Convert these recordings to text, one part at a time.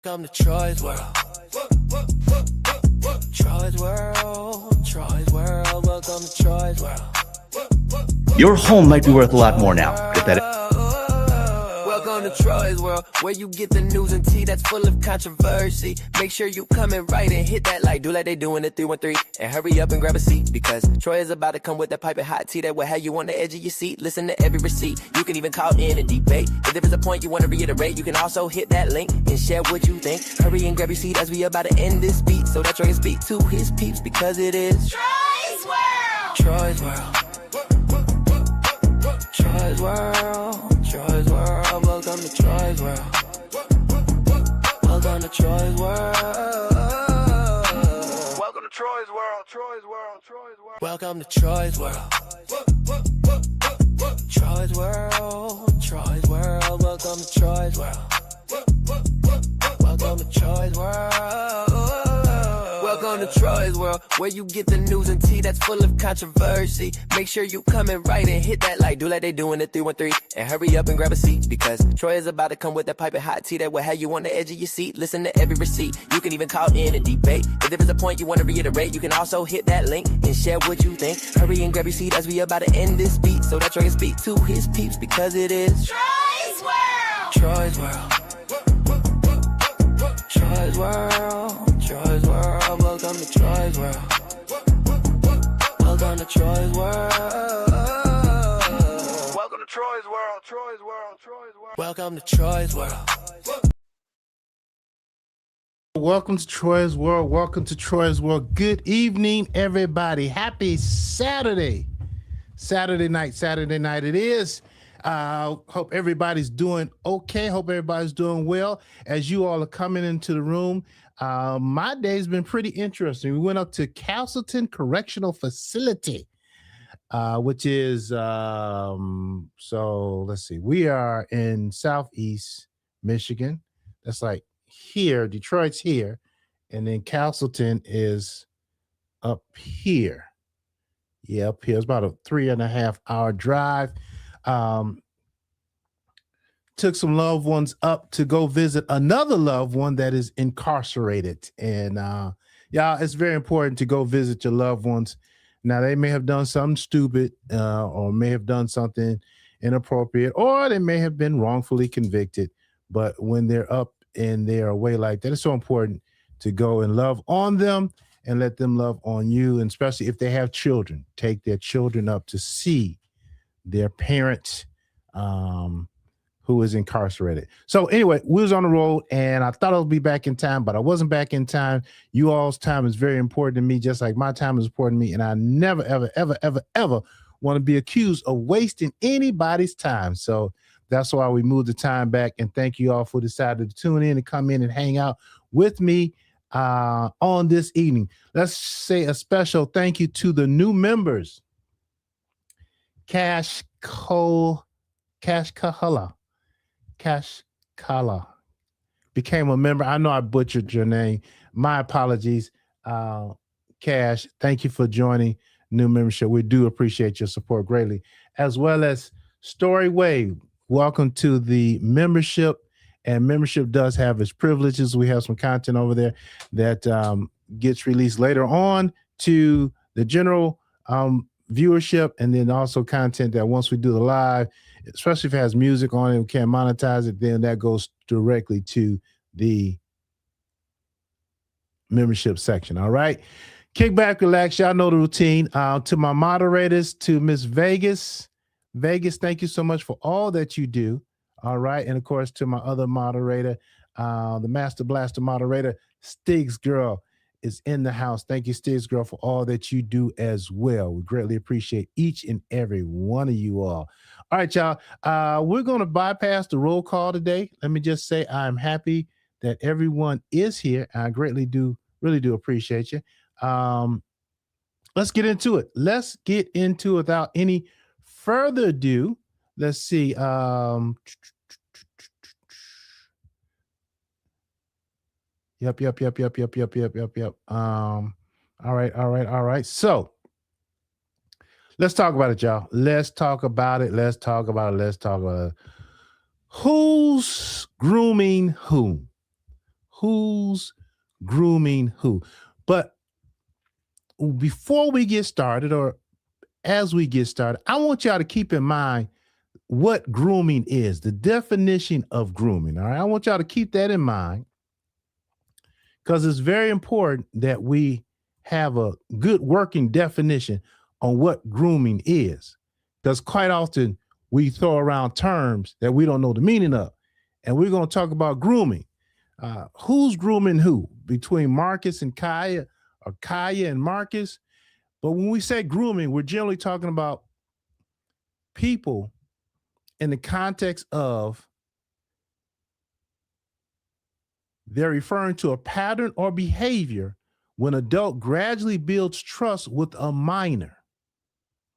Welcome to Troy's World. Troy's World. Troy's World. Welcome to Troy's World. Your home might be worth a lot more now. If that. Welcome to Troy's World, where you get the news and tea that's full of controversy. Make sure you come in right and hit that like, do like they do in the 313. And hurry up and grab a seat, because Troy is about to come with that piping hot tea that will have you on the edge of your seat. Listen to every receipt. You can even call in and debate. If there is a point you want to reiterate, you can also hit that link and share what you think. Hurry and grab your seat as we about to end this beat, so that Troy can speak to his peeps, because it is Troy's World. Troy's World. Troy's World, Troy's World, welcome to Troy's World. Welcome to Troy's World. Welcome to Troy's World, Troy's World, Troy's World. Welcome to Troy's World. Troy's World, Troy's World, welcome to Troy's World. Welcome to Troy's World. Welcome to Troy's World, where you get the news and tea that's full of controversy. Make sure you come in right and hit that like, do like they do in the 313. And hurry up and grab a seat, because Troy is about to come with that piping hot tea that will have you on the edge of your seat. Listen to every receipt. You can even call in and debate. If there is a point you want to reiterate, you can also hit that link and share what you think. Hurry and grab your seat as we about to end this beat, so that Troy can speak to his peeps, because it is Troy's World. Troy's World. Troy's World, Troy's World, welcome to Troy's World. Welcome to Troy's World. Welcome to Troy's World, Troy's World, Troy's World. Welcome to Troy's World. Welcome to Troy's World. Welcome to Troy's World. Good evening, everybody. Happy Saturday. Saturday night it is. Hope everybody's doing okay. Hope everybody's doing well. As you all are coming into the room, my day's been pretty interesting. We went up to Castleton Correctional Facility, which is, so let's see. We are in Southeast Michigan. That's like here. Detroit's here. And then Castleton is up here. Yeah, up here. It's about a 3.5 hour drive. Took some loved ones up to go visit another loved one that is incarcerated. And yeah, it's very important to go visit your loved ones. Now, they may have done something stupid, or may have done something inappropriate, or they may have been wrongfully convicted. But when they're up and they're away like that, it's so important to go and love on them and let them love on you. And especially if they have children, take their children up to see their parent who is incarcerated. So anyway, we was on the road, and I thought I would be back in time, but I wasn't back in time. You all's time is very important to me, just like my time is important to me. And I never, ever, ever, ever, ever want to be accused of wasting anybody's time. So that's why we moved the time back. And thank you all for deciding to tune in and come in and hang out with me on this evening. Let's say a special thank you to the new members. Cash Kala became a member. I know I butchered your name. My apologies. Cash, thank you for joining new membership. We do appreciate your support greatly. As well as Story Wave, welcome to the membership. And membership does have its privileges. We have some content over there that gets released later on to the general viewership, and then also content that once we do the live, especially if it has music on it, we can't monetize it, then that goes directly to the membership section. All right. Kick back, relax. Y'all know the routine. To my moderators, to Miss Vegas. Vegas, thank you so much for all that you do. All right. And of course, to my other moderator, the Master Blaster moderator, Stiggs Girl, is in the house. Thank you, Stiggs Girl, for all that you do as well. We greatly appreciate each and every one of you all. All right, y'all. We're going to bypass the roll call today. Let me just say I'm happy that everyone is here. I greatly do, really do appreciate you. Let's get into it. Let's get into it without any further ado. Let's see. Yep. All right. So let's talk about it, y'all. Let's talk about it. Who's grooming whom? Who's grooming who? But before we get started, or as we get started, I want y'all to keep in mind what grooming is, the definition of grooming. All right. I want y'all to keep that in mind because it's very important that we have a good working definition on what grooming is. Because quite often we throw around terms that we don't know the meaning of. And we're going to talk about grooming. Who's grooming who? Between Marcus and Kaya, or Kaya and Marcus. But when we say grooming, we're generally talking about people in the context of they're referring to a pattern or behavior when adult gradually builds trust with a minor.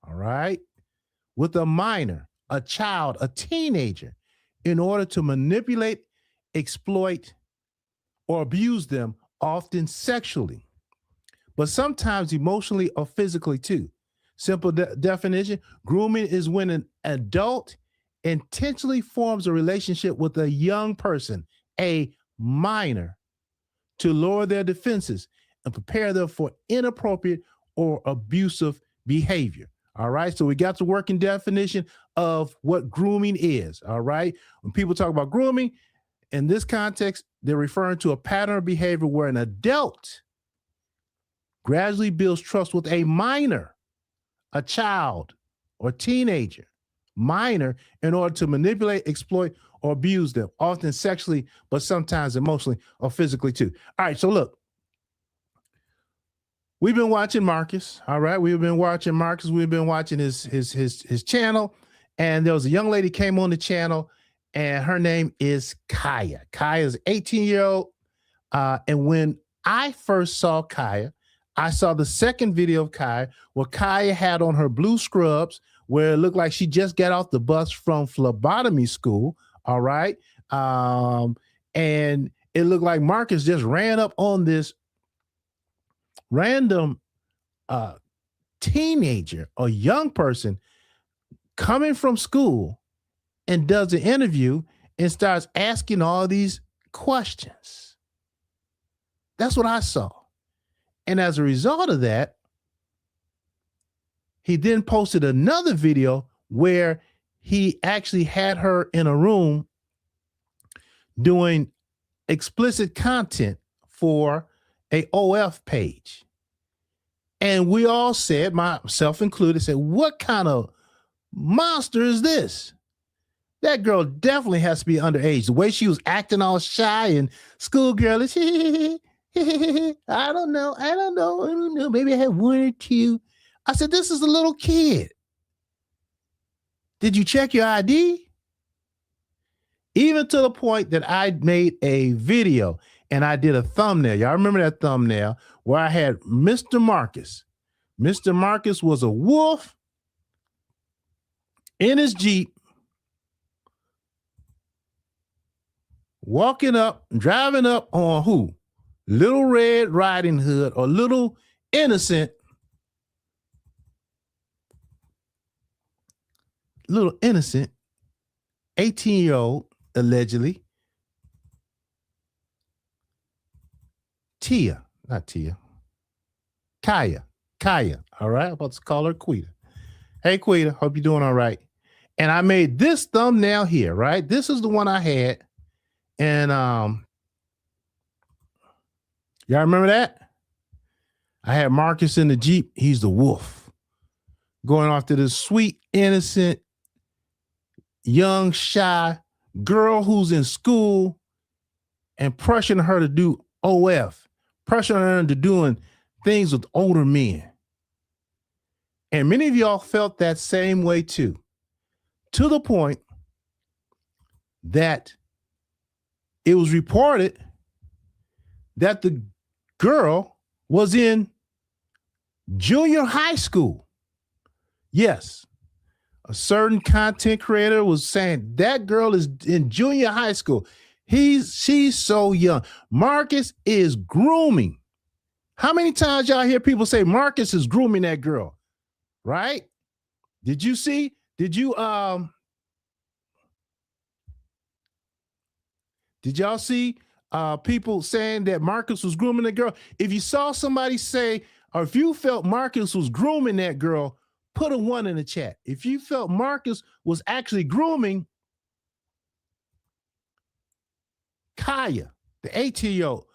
All right. With a minor, a child, a teenager, in order to manipulate, exploit, or abuse them, often sexually, but sometimes emotionally or physically too. Simple definition: grooming is when an adult intentionally forms a relationship with a young person, a minor, to lower their defenses and prepare them for inappropriate or abusive behavior. All right. So we got the working definition of what grooming is. All right. When people talk about grooming in this context, they're referring to a pattern of behavior where an adult gradually builds trust with a minor, a child or teenager, minor, in order to manipulate, exploit, or abuse them, often sexually, but sometimes emotionally or physically too. All right, so look, we've been watching Marcus. All right, we've been watching Marcus. We've been watching his channel, and there was a young lady came on the channel, and her name is Kaya. Kaya is 18-year-old, and when I first saw Kaya, I saw the second video of Kaya where Kaya had on her blue scrubs, where it looked like she just got off the bus from phlebotomy school. All right. And it looked like Marcus just ran up on this random teenager or young person coming from school and does an interview and starts asking all these questions. That's what I saw. And as a result of that, he then posted another video where he actually had her in a room doing explicit content for a OF page. And we all said, myself included, said, what kind of monster is this? That girl definitely has to be underage. The way she was acting all shy and schoolgirlish. I don't know. Maybe I had one or two. I said, this is a little kid. Did you check your ID? Even to the point that I made a video and I did a thumbnail. Y'all remember that thumbnail where I had Mr. Marcus. Mr. Marcus was a wolf in his Jeep, driving up on who? Little Red Riding Hood, or little innocent 18-year-old, allegedly, Kaya. All right, I'm about to call her Quita. Hey, Quita, hope you're doing all right. And I made this thumbnail here, right? This is the one I had. And y'all remember that? I had Marcus in the Jeep. He's the wolf going after this sweet, innocent, young, shy girl who's in school and pressuring her to do OF, pressuring her into doing things with older men. And many of y'all felt that same way too, to the point that it was reported that the girl was in junior high school. Yes, a certain content creator was saying that girl is in junior high school. She's so young. Marcus is grooming. How many times y'all hear people say Marcus is grooming that girl? Right? Did you see? Did y'all see people saying that Marcus was grooming the girl. If you saw somebody say, or if you felt Marcus was grooming that girl, put a 1 in the chat. If you felt Marcus was actually grooming Kaya, the 18-year-old,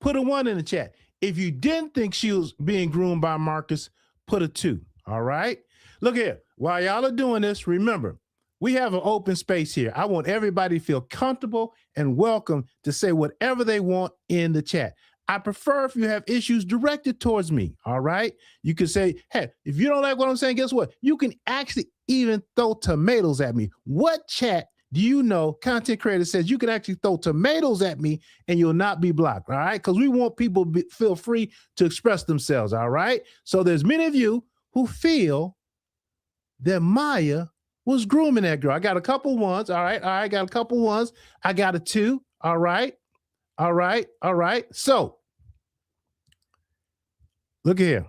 put a 1 in the chat. If you didn't think she was being groomed by Marcus, put a 2. All right. Look here. While y'all are doing this, remember, we have an open space here. I want everybody to feel comfortable and welcome to say whatever they want in the chat. I prefer if you have issues directed towards me. All right. You can say, hey, if you don't like what I'm saying, guess what? You can actually even throw tomatoes at me. What chat do you know content creator says you can actually throw tomatoes at me and you'll not be blocked? All right. Because we want people to feel free to express themselves. All right. So there's many of you who feel that Maya was grooming that girl. I got a couple ones. All right. All right. Got a couple ones. I got a 2. All right. All right. All right. So look here.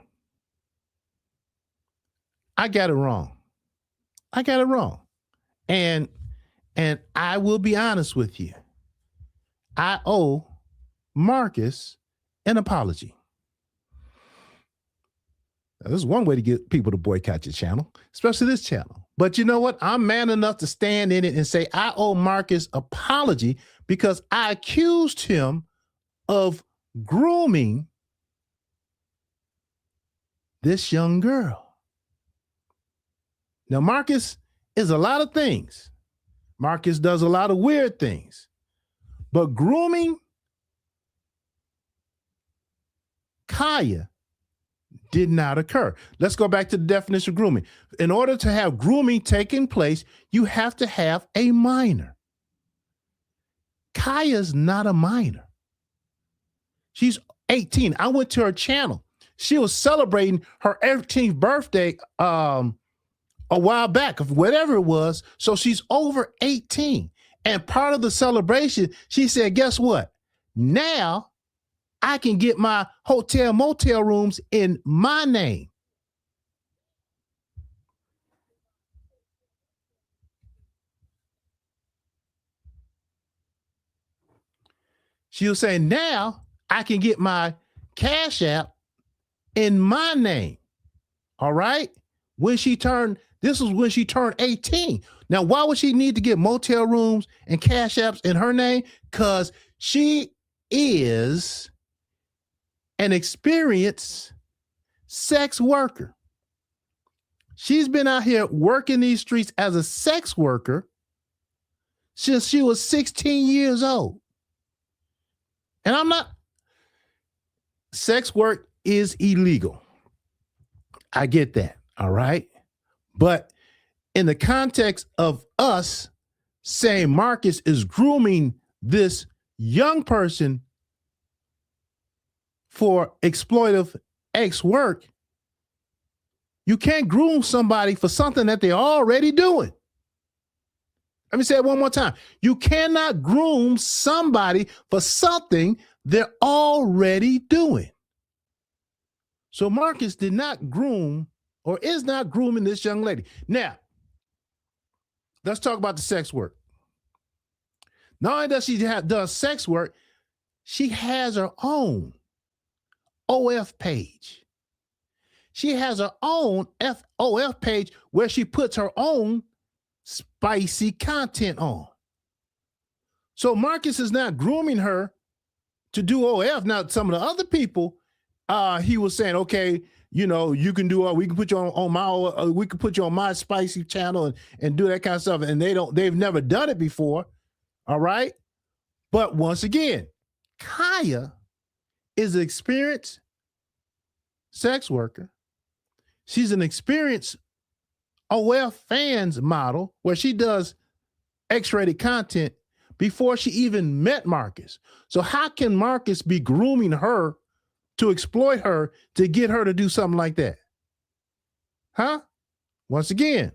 I got it wrong. I got it wrong. And I will be honest with you. I owe Marcus an apology. Now, this is one way to get people to boycott your channel, especially this channel. But you know what? I'm man enough to stand in it and say I owe Marcus apology because I accused him of grooming this young girl. Now, Marcus is a lot of things. Marcus does a lot of weird things. But grooming Kaya did not occur. Let's go back to the definition of grooming. In order to have grooming taking place, you have to have a minor. Kaya's not a minor. She's 18. I went to her channel. She was celebrating her 18th birthday a while back, of whatever it was. So she's over 18. And part of the celebration, she said, guess what? Now I can get my hotel motel rooms in my name. She was saying, now I can get my Cash App in my name. All right. This was when she turned 18. Now, why would she need to get motel rooms and Cash Apps in her name? Because she is an experienced sex worker. She's been out here working these streets as a sex worker since she was 16 years old. And sex work is illegal. I get that. All right. But in the context of us saying Marcus is grooming this young person for exploitive X work, you can't groom somebody for something that they're already doing. Let me say it one more time. You cannot groom somebody for something they're already doing. So Marcus did not groom or is not grooming this young lady. Now, let's talk about the sex work. Not only does she does sex work, she has her own OF page. She has her own OF page where she puts her own spicy content on. So Marcus is not grooming her to do OF. Now, some of the other people, he was saying, okay, you know, you can do, we can put you on my, we can put you on my spicy channel and do that kind of stuff. And they've never done it before. All right. But once again, Kaya is an experienced sex worker. She's an experienced OF fans model where she does X-rated content before she even met Marcus. So how can Marcus be grooming her to exploit her to get her to do something like that? Huh? Once again,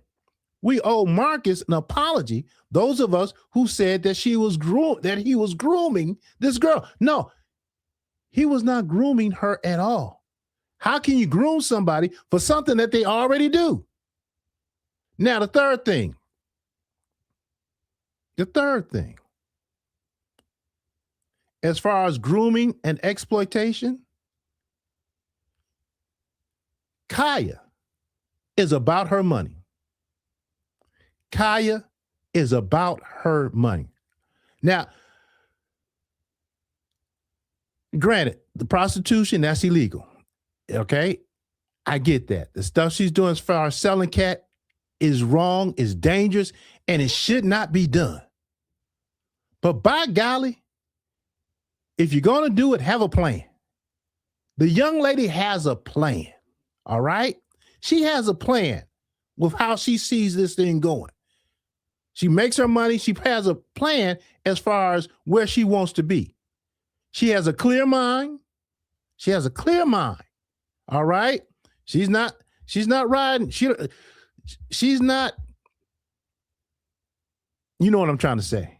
we owe Marcus an apology. Those of us who said that he was grooming this girl. No, he was not grooming her at all. How can you groom somebody for something that they already do? Now, the third thing. as far as grooming and exploitation, Kaya is about her money. Kaya is about her money. Now, granted, the prostitution, that's illegal. Okay? I get that. The stuff she's doing as far as selling cat is wrong, is dangerous, and it should not be done. But by golly, if you're going to do it, have a plan. The young lady has a plan. All right? She has a plan with how she sees this thing going. She makes her money. She has a plan as far as where she wants to be. She has a clear mind. She has a clear mind. All right? She's not riding. She's not, you know what I'm trying to say.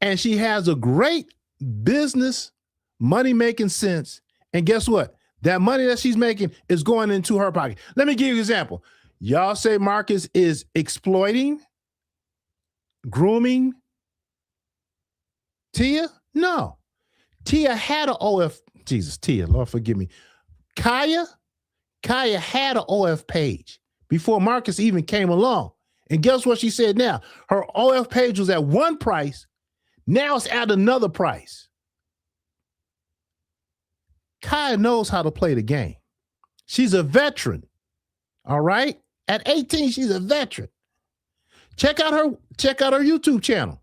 And she has a great business money-making sense. And guess what? That money that she's making is going into her pocket. Let me give you an example. Y'all say Marcus is exploiting, grooming Tia? No. Tia had an OF. Jesus, Tia, Lord forgive me. Kaya had an OF page before Marcus even came along. And guess what she said now? Her OF page was at one price. Now it's at another price. Kaya knows how to play the game. She's a veteran. All right? At 18, she's a veteran. Check out her YouTube channel.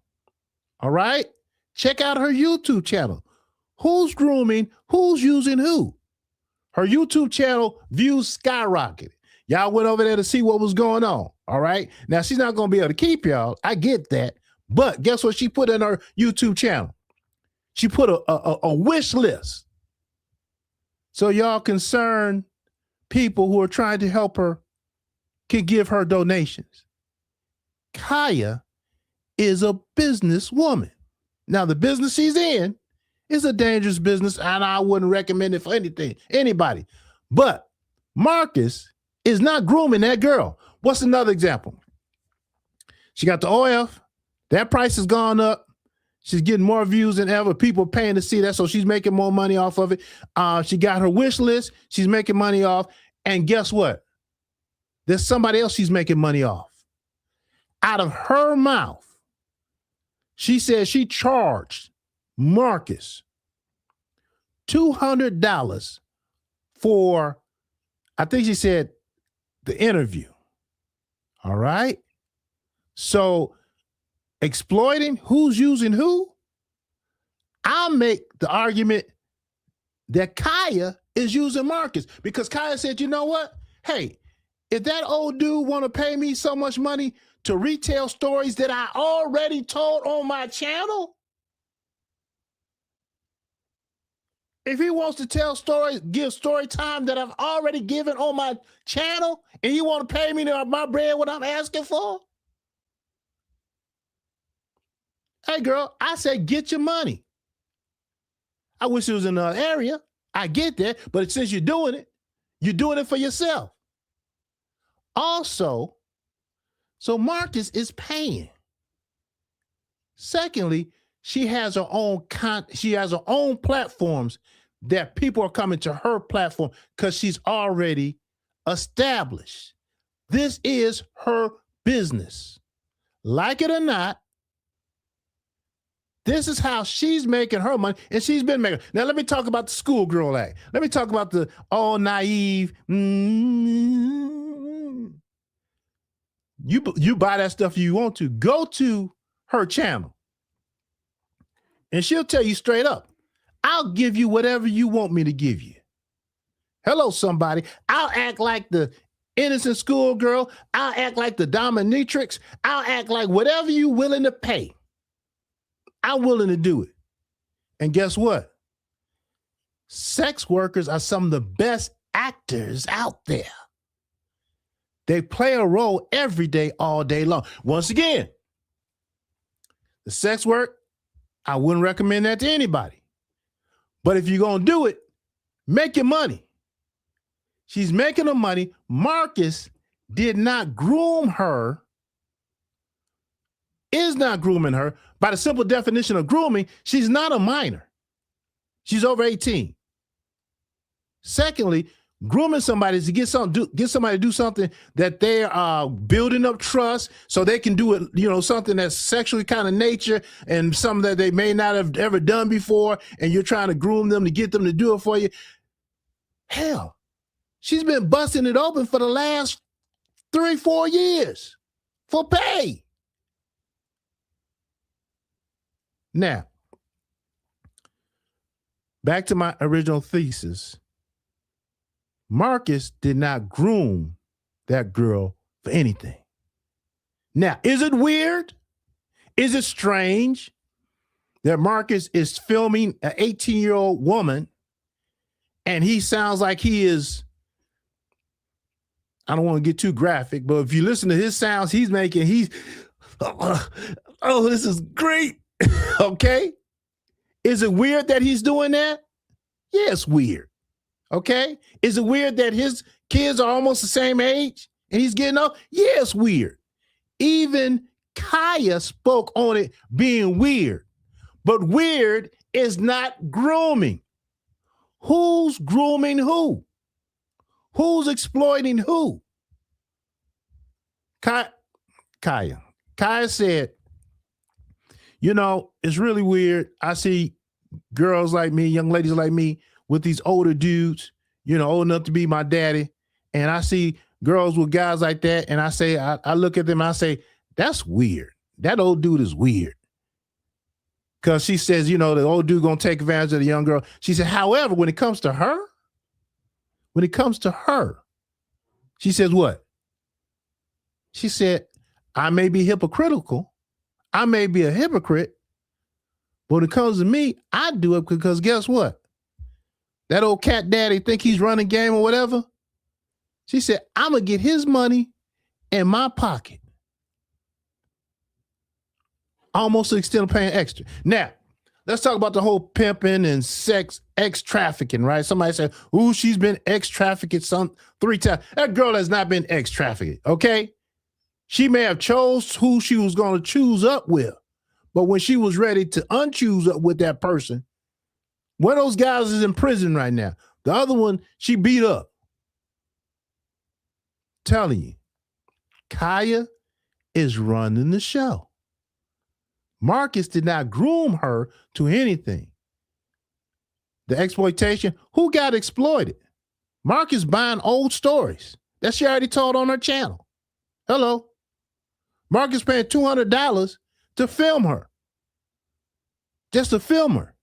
All right? Check out her YouTube channel. Who's grooming? Who's using who? Her YouTube channel views skyrocketed. Y'all went over there to see what was going on. All right? Now, she's not going to be able to keep y'all. I get that. But guess what she put in her YouTube channel? She put a wish list. So y'all concerned people who are trying to help her can give her donations. Kaya is a businesswoman. Now, the business she's in is a dangerous business, and I wouldn't recommend it for anybody. But Marcus is not grooming that girl. What's another example? She got the OF. That price has gone up. She's getting more views than ever. People paying to see that, so she's making more money off of it. She got her wish list. She's making money off. And guess what? There's somebody else she's making money off. Out of her mouth, she said she charged Marcus $200 for, I think she said, the interview. All right? So, exploiting, who's using who? I'll make the argument that Kaya is using Marcus because Kaya said, you know what? Hey, if that old dude want to pay me so much money to retell stories that I already told on my channel, if he wants to tell stories, give story time that I've already given on my channel, and you want to pay me my bread what I'm asking for? Hey, girl, I said, get your money. I wish it was in another area. I get that. But since you're doing it for yourself. Also, so Marcus is paying. Secondly, she has her own platforms that people are coming to her platform because she's already established. This is her business. Like it or not, this is how she's making her money, and she's been making. Now, let me talk about the schoolgirl act. Let me talk about the all naive. You buy that stuff you want to. Go to her channel, and she'll tell you straight up, I'll give you whatever you want me to give you. Hello, somebody. I'll act like the innocent schoolgirl. I'll act like the dominatrix. I'll act like whatever you're willing to pay. I'm willing to do it. And guess what? Sex workers are some of the best actors out there. They play a role every day, all day long. Once again, the sex work, I wouldn't recommend that to anybody. But if you're going to do it, make your money. She's making her money. Marcus did not groom her is not grooming her. By the simple definition of grooming, she's not a minor. She's over 18. Secondly, grooming somebody is to get somebody to do something that they are building up trust so they can do it, something that's sexually kind of nature and something that they may not have ever done before, and you're trying to groom them to get them to do it for you. Hell, she's been busting it open for the last 3-4 years for pay. Now, back to my original thesis. Marcus did not groom that girl for anything. Now, is it weird? Is it strange that Marcus is filming an 18-year-old woman and he sounds like he is, I don't want to get too graphic, but if you listen to his sounds he's making, oh, this is great. Okay? Is it weird that he's doing that? Yeah, it's weird. Okay? Is it weird that his kids are almost the same age and he's getting up? Yeah, it's weird. Even Kaya spoke on it being weird. But weird is not grooming. Who's grooming who? Who's exploiting who? Kaya said, it's really weird. I see girls like me, young ladies like me, with these older dudes, old enough to be my daddy. And I see girls with guys like that. And I say, I look at them and I say, that's weird. That old dude is weird. Because she says, the old dude going to take advantage of the young girl. She said, however, when it comes to her, she says what? She said, I may be hypocritical. I may be a hypocrite. But when it comes to me, I do it because guess what? That old cat daddy think he's running game or whatever. She said, I'm going to get his money in my pocket. Almost to the extent of paying extra. Now, let's talk about the whole pimping and sex, ex-trafficking, right? Somebody said, ooh, she's been ex-trafficked 3 times. That girl has not been ex-trafficked, okay? She may have chose who she was going to choose up with. But when she was ready to unchoose up with that person, one of those guys is in prison right now. The other one, she beat up. Telling you, Kaya is running the show. Marcus did not groom her to anything. The exploitation, who got exploited? Marcus buying old stories that she already told on her channel. Hello. Marcus paying $200 to film her. Just to film her.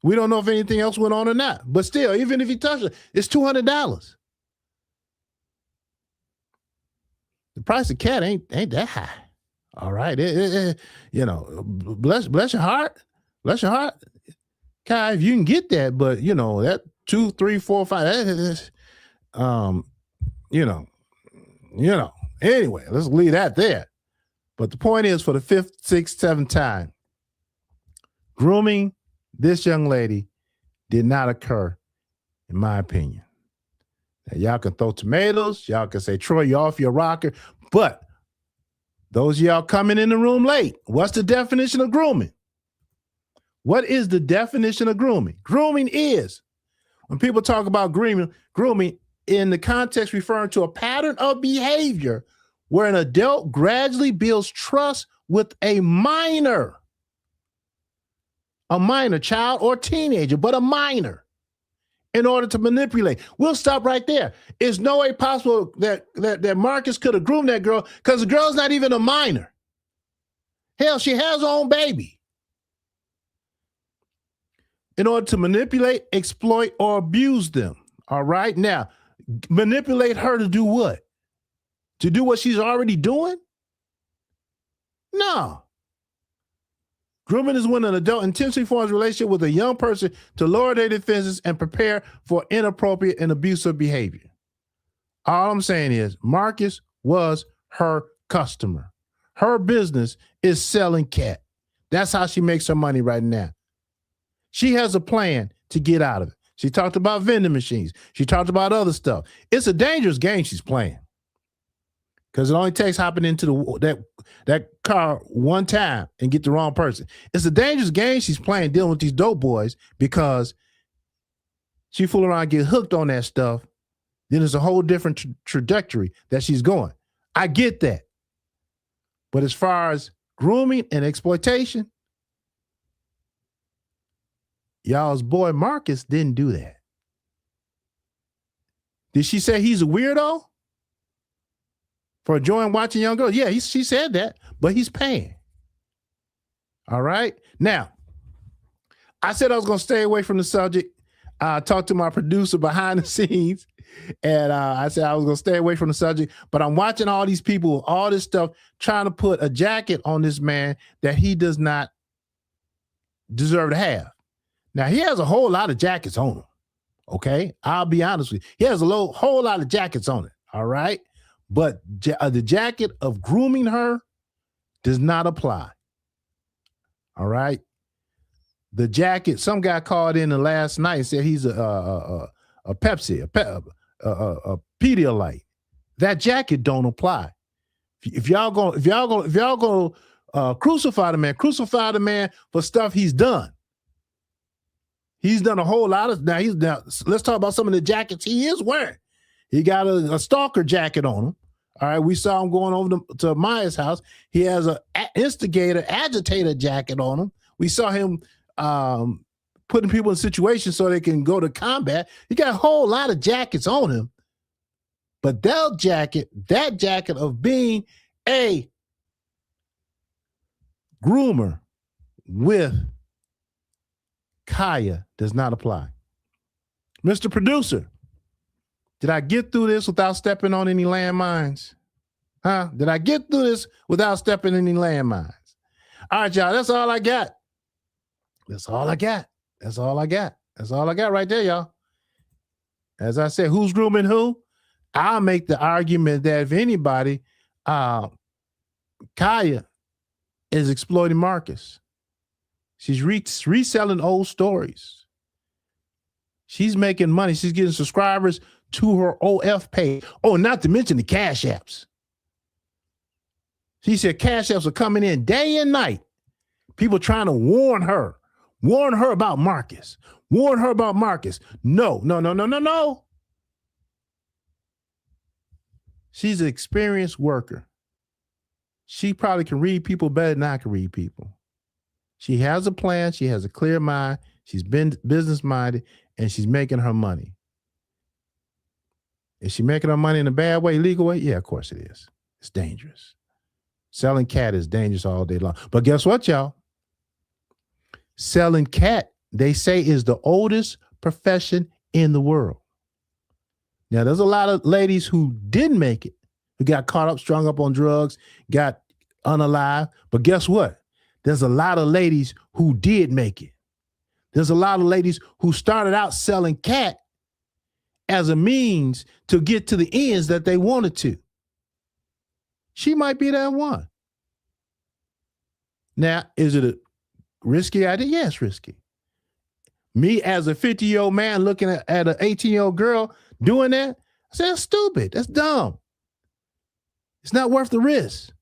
We don't know if anything else went on or not. But still, even if he touched her, it's $200. The price of cat ain't that high. All right. Bless your heart. Bless your heart. Kai, if you can get that, but that 2, 3, 4, 5, anyway, let's leave that there. But the point is, for the 5th, 6th, 7th time, grooming this young lady did not occur, in my opinion. Now, y'all can throw tomatoes. Y'all can say, Troy, you're off your rocker. But those of y'all coming in the room late, what's the definition of grooming? What is the definition of grooming? Grooming is, when people talk about grooming in the context referring to a pattern of behavior where an adult gradually builds trust with a minor child or teenager, but a minor, in order to manipulate. We'll stop right there. It's no way possible that Marcus could have groomed that girl because the girl's not even a minor. Hell, she has her own baby. In order to manipulate, exploit, or abuse them. All right? Now, manipulate her to do what? To do what she's already doing? No. Grooming is when an adult intentionally forms a relationship with a young person to lower their defenses and prepare for inappropriate and abusive behavior. All I'm saying is Marcus was her customer. Her business is selling cat. That's how she makes her money right now. She has a plan to get out of it. She talked about vending machines. She talked about other stuff. It's a dangerous game she's playing. Because it only takes hopping into that car one time and get the wrong person. It's a dangerous game she's playing dealing with these dope boys because she fool around and get hooked on that stuff. Then it's a whole different trajectory that she's going. I get that. But as far as grooming and exploitation, y'all's boy Marcus didn't do that. Did she say he's a weirdo for enjoying watching young girls? Yeah, she said that, but he's paying. All right. Now, I said I was going to stay away from the subject. I talked to my producer behind the scenes, and I said I was going to stay away from the subject, but I'm watching all these people, all this stuff, trying to put a jacket on this man that he does not deserve to have. Now, he has a whole lot of jackets on him. Okay, I'll be honest with you. He has a whole lot of jackets on it. All right, but the jacket of grooming her does not apply. All right, the jacket. Some guy called in the last night and said he's a Pepsi, a Pedialyte. That jacket don't apply. If y'all go crucify the man for stuff he's done. He's done a whole lot of now. Let's talk about some of the jackets he is wearing. He got a stalker jacket on him. All right, we saw him going over to Maya's house. He has a instigator, agitator jacket on him. We saw him putting people in situations so they can go to combat. He got a whole lot of jackets on him. But that jacket of being a groomer with Kaya does not apply. Mr. Producer, did I get through this without stepping on any landmines? Huh? Did I get through this without stepping any landmines? All right, y'all, that's all I got. That's all I got. That's all I got. That's all I got right there, y'all. As I said, who's grooming who? I'll make the argument that if anybody, Kaya is exploiting Marcus. She's reselling old stories. She's making money. She's getting subscribers to her OF page. Oh, not to mention the cash apps. She said cash apps are coming in day and night. People trying to warn her about Marcus. Warn her about Marcus. No. She's an experienced worker. She probably can read people better than I can read people. She has a plan. She has a clear mind. She's been business-minded, and she's making her money. Is she making her money in a bad way, legal way? Yeah, of course it is. It's dangerous. Selling cat is dangerous all day long. But guess what, y'all? Selling cat, they say, is the oldest profession in the world. Now, there's a lot of ladies who didn't make it, who got caught up, strung up on drugs, got unalive. But guess what? There's a lot of ladies who did make it. There's a lot of ladies who started out selling cat as a means to get to the ends that they wanted to. She might be that one. Now, is it a risky idea? Yeah, it's risky. Me as a 50-year-old man looking at an 18-year-old girl doing that, I said, that's stupid. That's dumb. It's not worth the risk.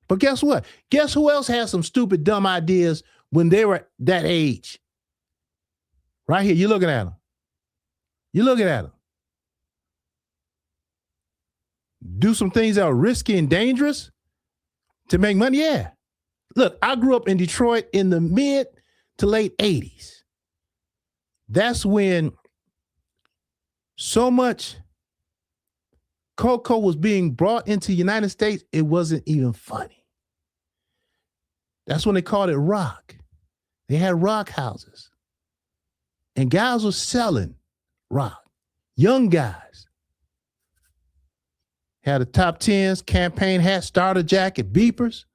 But guess what? Guess who else had some stupid, dumb ideas when they were that age? Right here, you're looking at them. You're looking at them. Do some things that are risky and dangerous to make money? Yeah. Look, I grew up in Detroit in the mid to late 80s. That's when so much cocoa was being brought into the United States, it wasn't even funny. That's when they called it rock. They had rock houses. And guys were selling rock. Young guys. Had a top tens, campaign hat, starter jacket, beepers.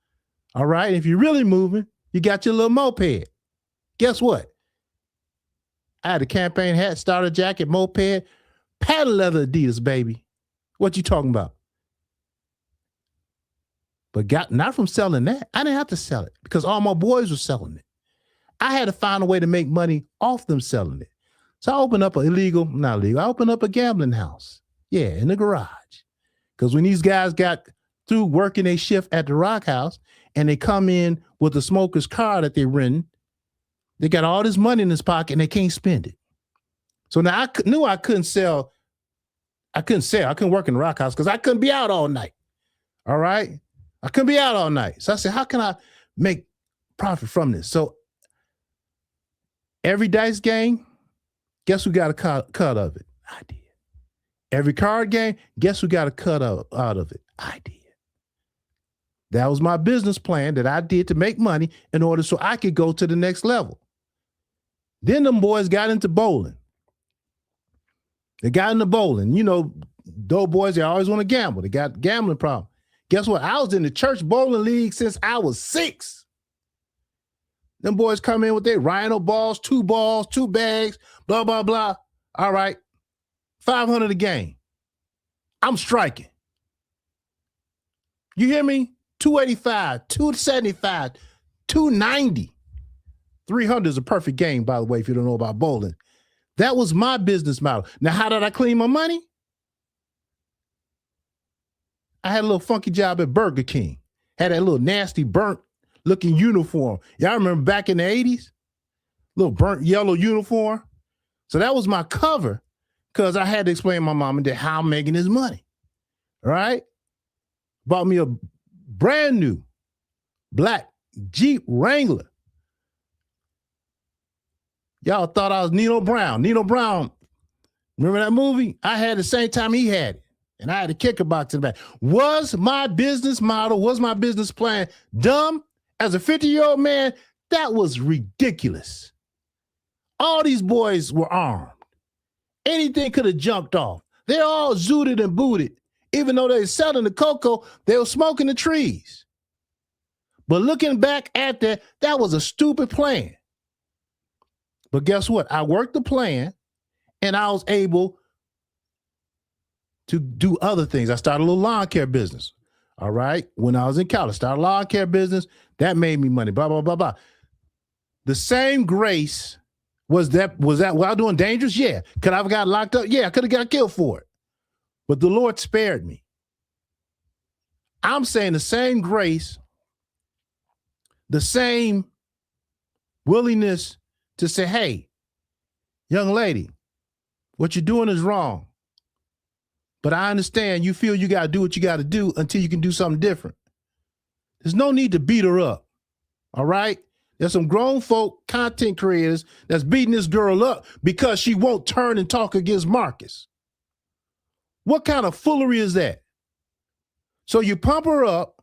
All right. If you're really moving, you got your little moped. Guess what? I had a campaign hat, starter jacket, moped, paddle leather Adidas, baby. What you talking about? But not from selling that. I didn't have to sell it because all my boys were selling it. I had to find a way to make money off them selling it. So I opened up I opened up a gambling house. Yeah, in the garage. Because when these guys got through working a shift at the Rock House, and they come in with a smoker's car that they renting. They got all this money in his pocket and they can't spend it. So now I knew I couldn't sell. I couldn't work in the Rock House because I couldn't be out all night. All right. I couldn't be out all night. So I said, how can I make profit from this? So every dice game, guess who got a cut of it? I did. Every card game, guess who got a cut out of it? I did. That was my business plan that I did to make money in order so I could go to the next level. Then them boys got into bowling. They got into bowling. You know, those boys, they always want to gamble. They got gambling problem. Guess what? I was in the church bowling league since I was 6. Them boys come in with their rhino balls, 2 bags, blah, blah, blah. All right. 500 a game. I'm striking. You hear me? 285, 275, 290. 300 is a perfect game, by the way, if you don't know about bowling. That was my business model. Now, how did I clean my money? I had a little funky job at Burger King. Had that little nasty burnt looking uniform. Y'all remember back in the 80s? Little burnt yellow uniform. So that was my cover because I had to explain to my mom and dad how I'm making this money. All right? Bought me a brand new black Jeep Wrangler. Y'all thought I was Nino Brown. Nino Brown, remember that movie? I had it the same time he had it. And I had a kicker box in the back. Was my business model, was my business plan dumb? As a 50-year-old man, that was ridiculous. All these boys were armed. Anything could have jumped off. They all zooted and booted. Even though they were selling the cocoa, they were smoking the trees. But looking back at that, that was a stupid plan. But guess what? I worked the plan, and I was able to do other things. I started a little lawn care business. All right. When I was in college, started a lawn care business. That made me money. Blah, blah, blah, blah. The same grace was that while doing dangerous? Yeah. Could I have got locked up? Yeah, I could have got killed for it. But the Lord spared me. I'm saying the same grace, the same willingness to say, hey, young lady, what you're doing is wrong. But I understand you feel you got to do what you got to do until you can do something different. There's no need to beat her up. All right? There's some grown folk content creators that's beating this girl up because she won't turn and talk against Marcus. What kind of foolery is that? So you pump her up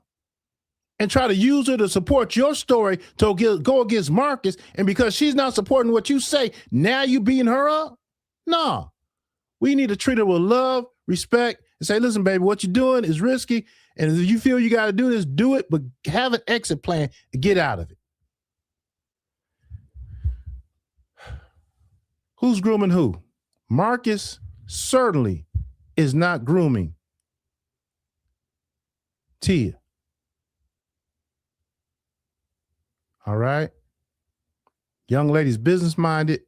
and try to use her to support your story to go against Marcus, and because she's not supporting what you say, now you beating her up? No. We need to treat her with love, respect, and say, listen, baby, what you're doing is risky, and if you feel you got to do this, do it, but have an exit plan to get out of it. Who's grooming who? Marcus certainly is not grooming Tia. All right? Young lady's business-minded,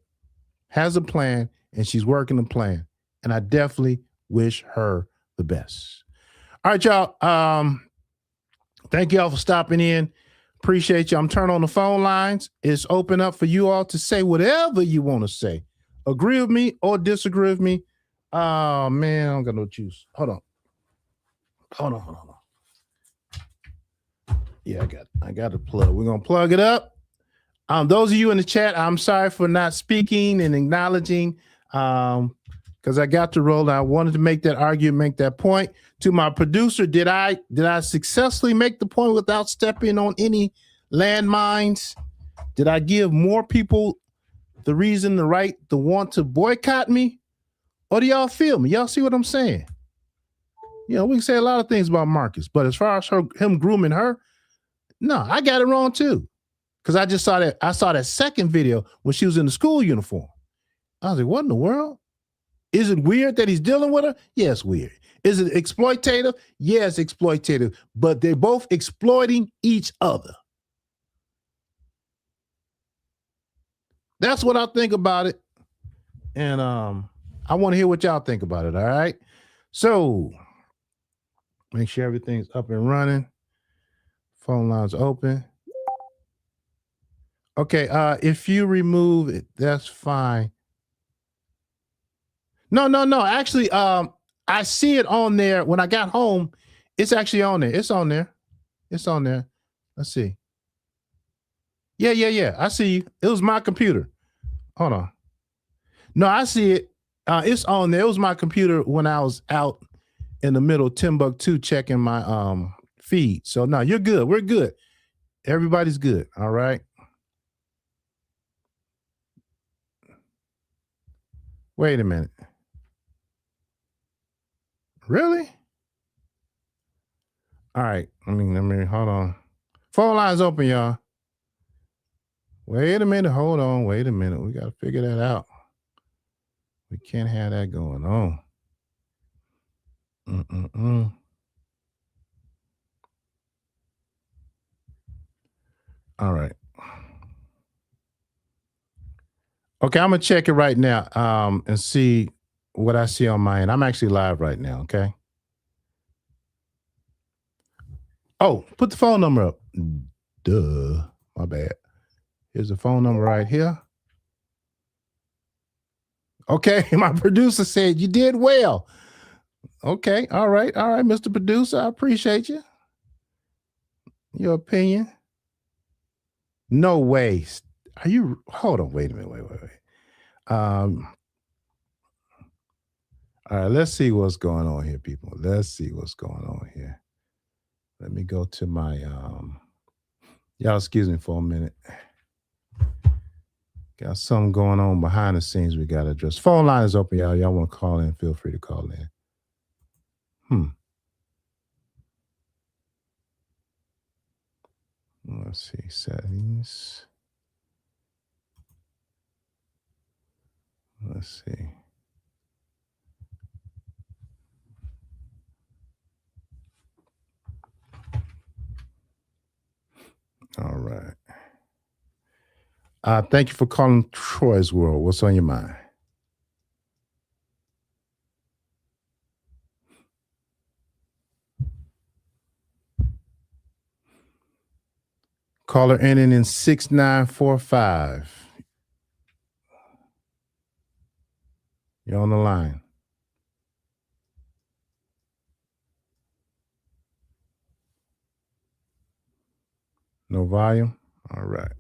has a plan, and she's working the plan. And I definitely wish her the best. All right, y'all. Thank y'all for stopping in. Appreciate you. I'm turning on the phone lines. It's open up for you all to say whatever you want to say. Agree with me or disagree with me. Oh, man, I don't got no juice. Hold on. Yeah, I got a plug. We're going to plug it up. Those of you in the chat, I'm sorry for not speaking and acknowledging because I got to roll. I wanted to make that argument, make that point. To my producer, did I successfully make the point without stepping on any landmines? Did I give more people the reason, the right, the want to boycott me? Or do y'all feel me? Y'all see what I'm saying? You know, we can say a lot of things about Marcus, but as far as him grooming her, no, I got it wrong too. Because I just saw that. I saw that second video when she was in the school uniform. I was like, what in the world? Is it weird that he's dealing with her? Yeah, it's weird. Is it exploitative? Yes, exploitative. But they're both exploiting each other. That's what I think about it. And I want to hear what y'all think about it. All right. So Make sure everything's up and running. Phone lines open. Okay, if you remove it, that's fine. No. Actually, I see it on there. When I got home, it's actually on there. It's on there. It's on there. Let's see. Yeah. I see you. It was my computer. Hold on. No, I see it. It's on there. It was my computer when I was out in the middle of Timbuktu checking my feed. So no, you're good. We're good. Everybody's good. All right. Wait a minute. Really? All right. Let me hold on. Phone lines open, y'all. Wait a minute. Hold on. Wait a minute. We got to figure that out. We can't have that going on. All right. Okay, I'm gonna check it right now and see what I see on my end. I'm actually live right now, okay? Oh, put the phone number up. Duh. My bad. Here's the phone number right here. Okay, my producer said you did well. Okay, all right, Mr. Producer. I appreciate you. Your opinion. No way. Are you hold on, wait a minute, wait. All right, let's see what's going on here, people. Let's see what's going on here. Let me go to my y'all excuse me for a minute. Got something going on behind the scenes we gotta address. Phone line is open, y'all. Y'all want to call in, feel free to call in. Let's see, settings. Let's see. All right. Thank you for calling Troy's World. What's on your mind? Caller ending in 6945. You're on the line. No volume? All right.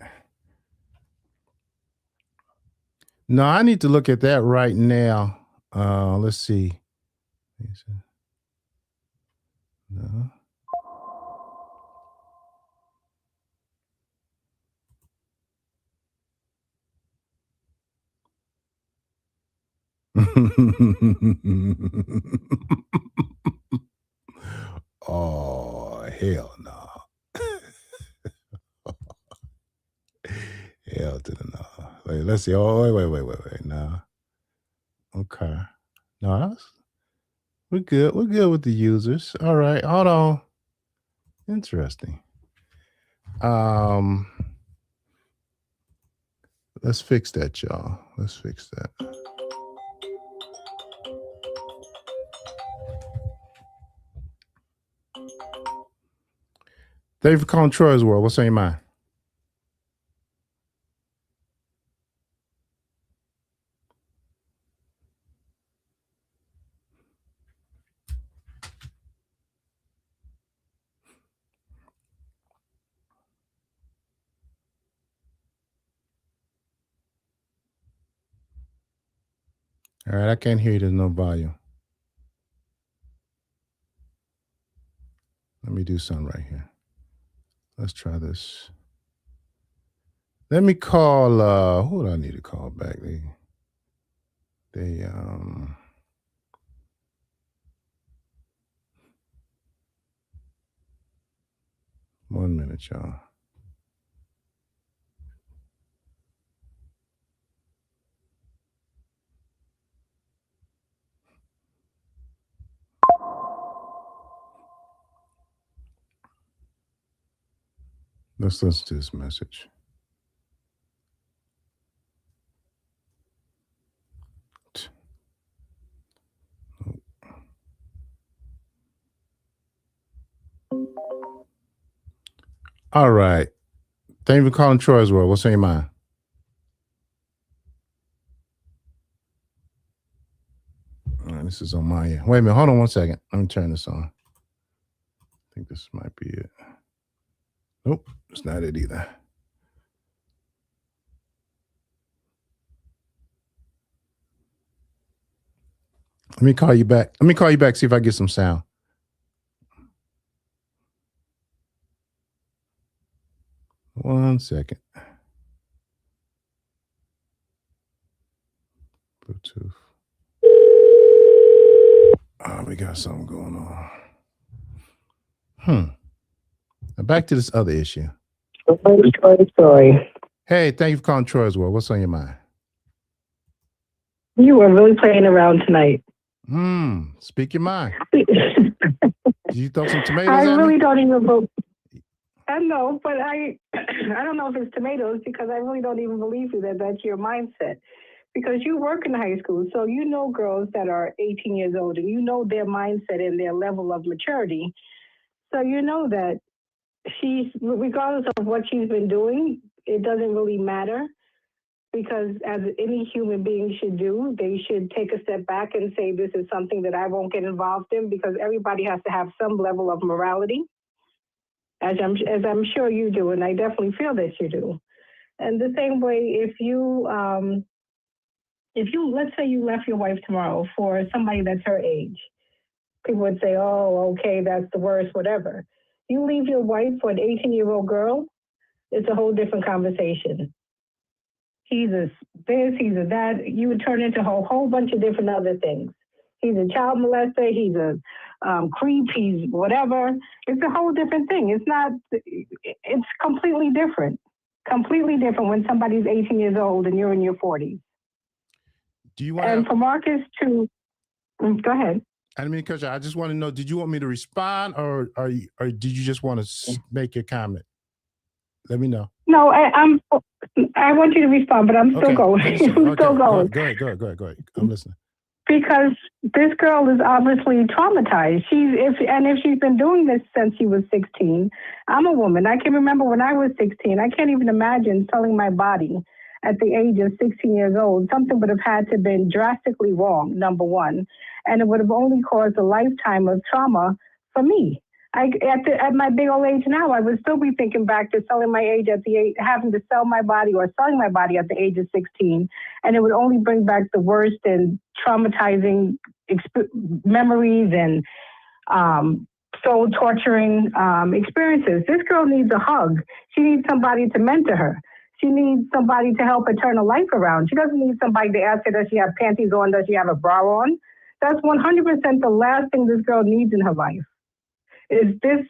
No, I need to look at that right now. Let's see. No. Oh, hell no. Hell to the no. Wait, let's see. Oh, wait. No. Okay. No, we're good. We're good with the users. All right. Hold on. Interesting. Let's fix that, y'all. Let's fix that. Thank you for calling Troy's World. What's on your mind? All right, I can't hear you. There's no volume. Let me do something right here. Let's try this. Let me call who do I need to call back? They 1 minute, y'all. Let's listen to this message. All right. Thank you for calling Troy's World. What's on your mind? All right, this is on my end. Wait a minute. Hold on 1 second. Let me turn this on. I think this might be it. Nope, it's not it either. Let me call you back. See if I get some sound. One second. Bluetooth. Oh, we got something going on. Now back to this other issue. Story. Hey, thank you for calling Troy's World. What's on your mind? You were really playing around tonight. Speak your mind. Did you throw some tomatoes I at really me? don't even believe. I know, but I don't know if it's tomatoes because I really don't even believe you that that's your mindset. Because you work in high school, so you know girls that are 18 years old and you know their mindset and their level of maturity. So you know that she's, regardless of what she's been doing, it doesn't really matter. Because as any human being should do, they should take a step back and say, this is something that I won't get involved in, because everybody has to have some level of morality, as I'm sure you do, and I definitely feel that you do. And the same way, if you let's say you left your wife tomorrow for somebody that's her age, people would say, oh, okay, that's the worst, whatever. You leave your wife for an 18-year-old girl, it's a whole different conversation. He's a this, he's a that. You would turn into a whole bunch of different other things. He's a child molester. He's a creep. He's whatever. It's a whole different thing. It's not. It's completely different. Completely different when somebody's 18 years old and you're in your 40s. Do you want? And for Marcus to go ahead. I didn't mean to cut you. I just want to know: did you want me to respond, or did you just want to make your comment? Let me know. No, I want you to respond, but I'm still going. I'm still going. Go ahead. I'm listening. Because this girl is obviously traumatized. If she's been doing this since she was 16, I'm a woman. I can remember when I was 16. I can't even imagine selling my body at the age of 16 years old. Something would have had to have been drastically wrong, number one, and it would have only caused a lifetime of trauma for me. At my big old age now, I would still be thinking back to selling my age having to sell my body or selling my body at the age of 16, and it would only bring back the worst and traumatizing memories and soul torturing experiences. This girl needs a hug. She needs somebody to mentor her. She needs somebody to help her turn her life around. She doesn't need somebody to ask her, does she have panties on? Does she have a bra on? That's 100% the last thing this girl needs in her life. Is this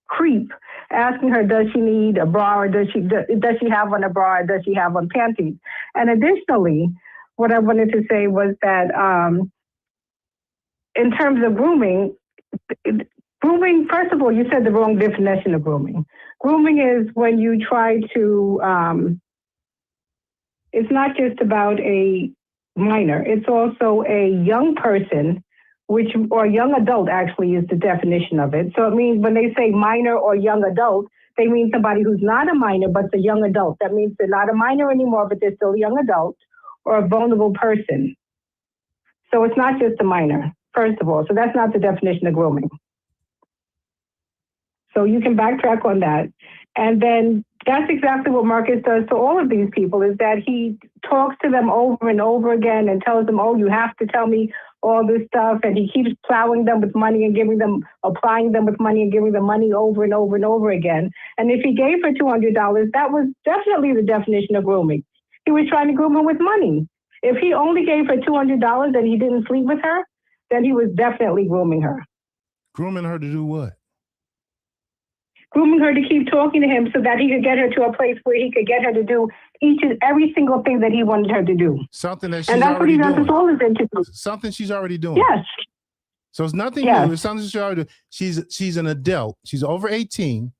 creep asking her, does she need a bra, or does she have on a bra, or does she have on panties? And additionally, what I wanted to say was that in terms of grooming, first of all, you said the wrong definition of grooming. Grooming is when you try to, it's not just about a minor, it's also a young person, or young adult actually is the definition of it. So it means when they say minor or young adult, they mean somebody who's not a minor, but a young adult. That means they're not a minor anymore, but they're still a young adult or a vulnerable person. So it's not just a minor, first of all. So that's not the definition of grooming. So you can backtrack on that. And then that's exactly what Marcus does to all of these people, is that he talks to them over and over again and tells them, oh, you have to tell me all this stuff. And he keeps plowing them with money and applying them with money and giving them money over and over and over again. And if he gave her $200, that was definitely the definition of grooming. He was trying to groom her with money. If he only gave her $200 and he didn't sleep with her, then he was definitely grooming her. Grooming her to do what? Grooming her to keep talking to him so that he could get her to a place where he could get her to do each and every single thing that he wanted her to do. Something that she's already doing. And that's what he does with all his interviews. Something she's already doing. Yes. So it's nothing new. It's something she's already doing. She's an adult. She's over 18,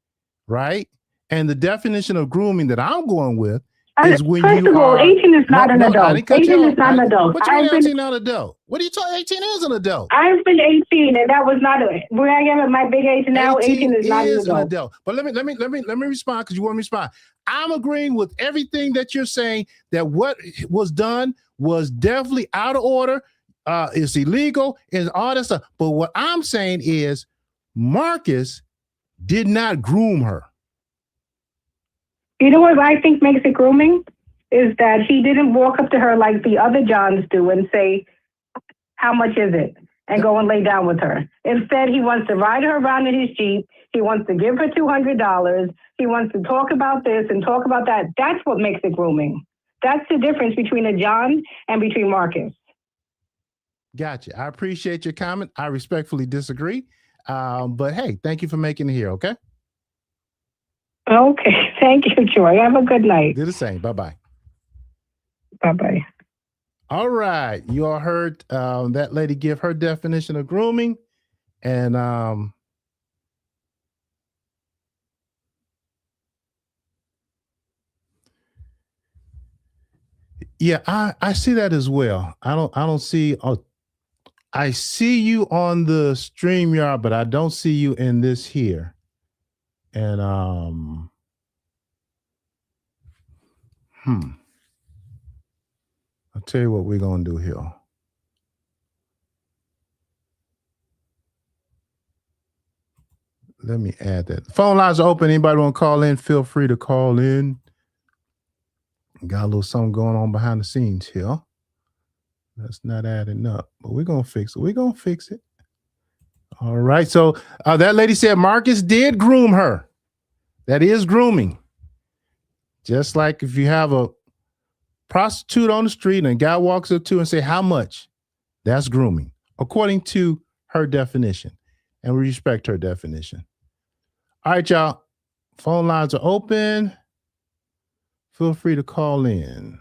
right? And the definition of grooming that I'm going with is when First you of all, are 18 is not an I adult. didn't cut 18 you is not an adult. What you mean 18 not an adult? What are you talking? 18 is an adult. I've been 18, and that was not where I am at my big age now. 18 is not an adult. But let me respond because you want me to respond. I'm agreeing with everything that you're saying. That what was done was definitely out of order. It's illegal and all that stuff. But what I'm saying is, Marcus did not groom her. You know what I think makes it grooming is that he didn't walk up to her like the other Johns do and say, "How much is it?" and go and lay down with her. Instead, he wants to ride her around in his Jeep. He wants to give her $200. He wants to talk about this and talk about that. That's what makes it grooming. That's the difference between a John and between Marcus. Gotcha. I appreciate your comment. I respectfully disagree. But hey, thank you for making it here, okay? Okay. Thank you, Joy. Have a good night. Do the same. Bye-bye. Bye-bye. All right. You all heard that lady give her definition of grooming. And yeah, I see that as well. I don't see I see you on the StreamYard, but I don't see you in this here. And I'll tell you what we're gonna do here. Let me add that. Phone lines are open. Anybody want to call in? Feel free to call in. Got a little something going on behind the scenes here. That's not adding up, but we're gonna fix it. We're gonna fix it. All right. So that lady said Marcus did groom her. That is grooming. Just like if you have a prostitute on the street and a guy walks up to and say, "How much?" That's grooming, according to her definition. And we respect her definition. All right, y'all. Phone lines are open. Feel free to call in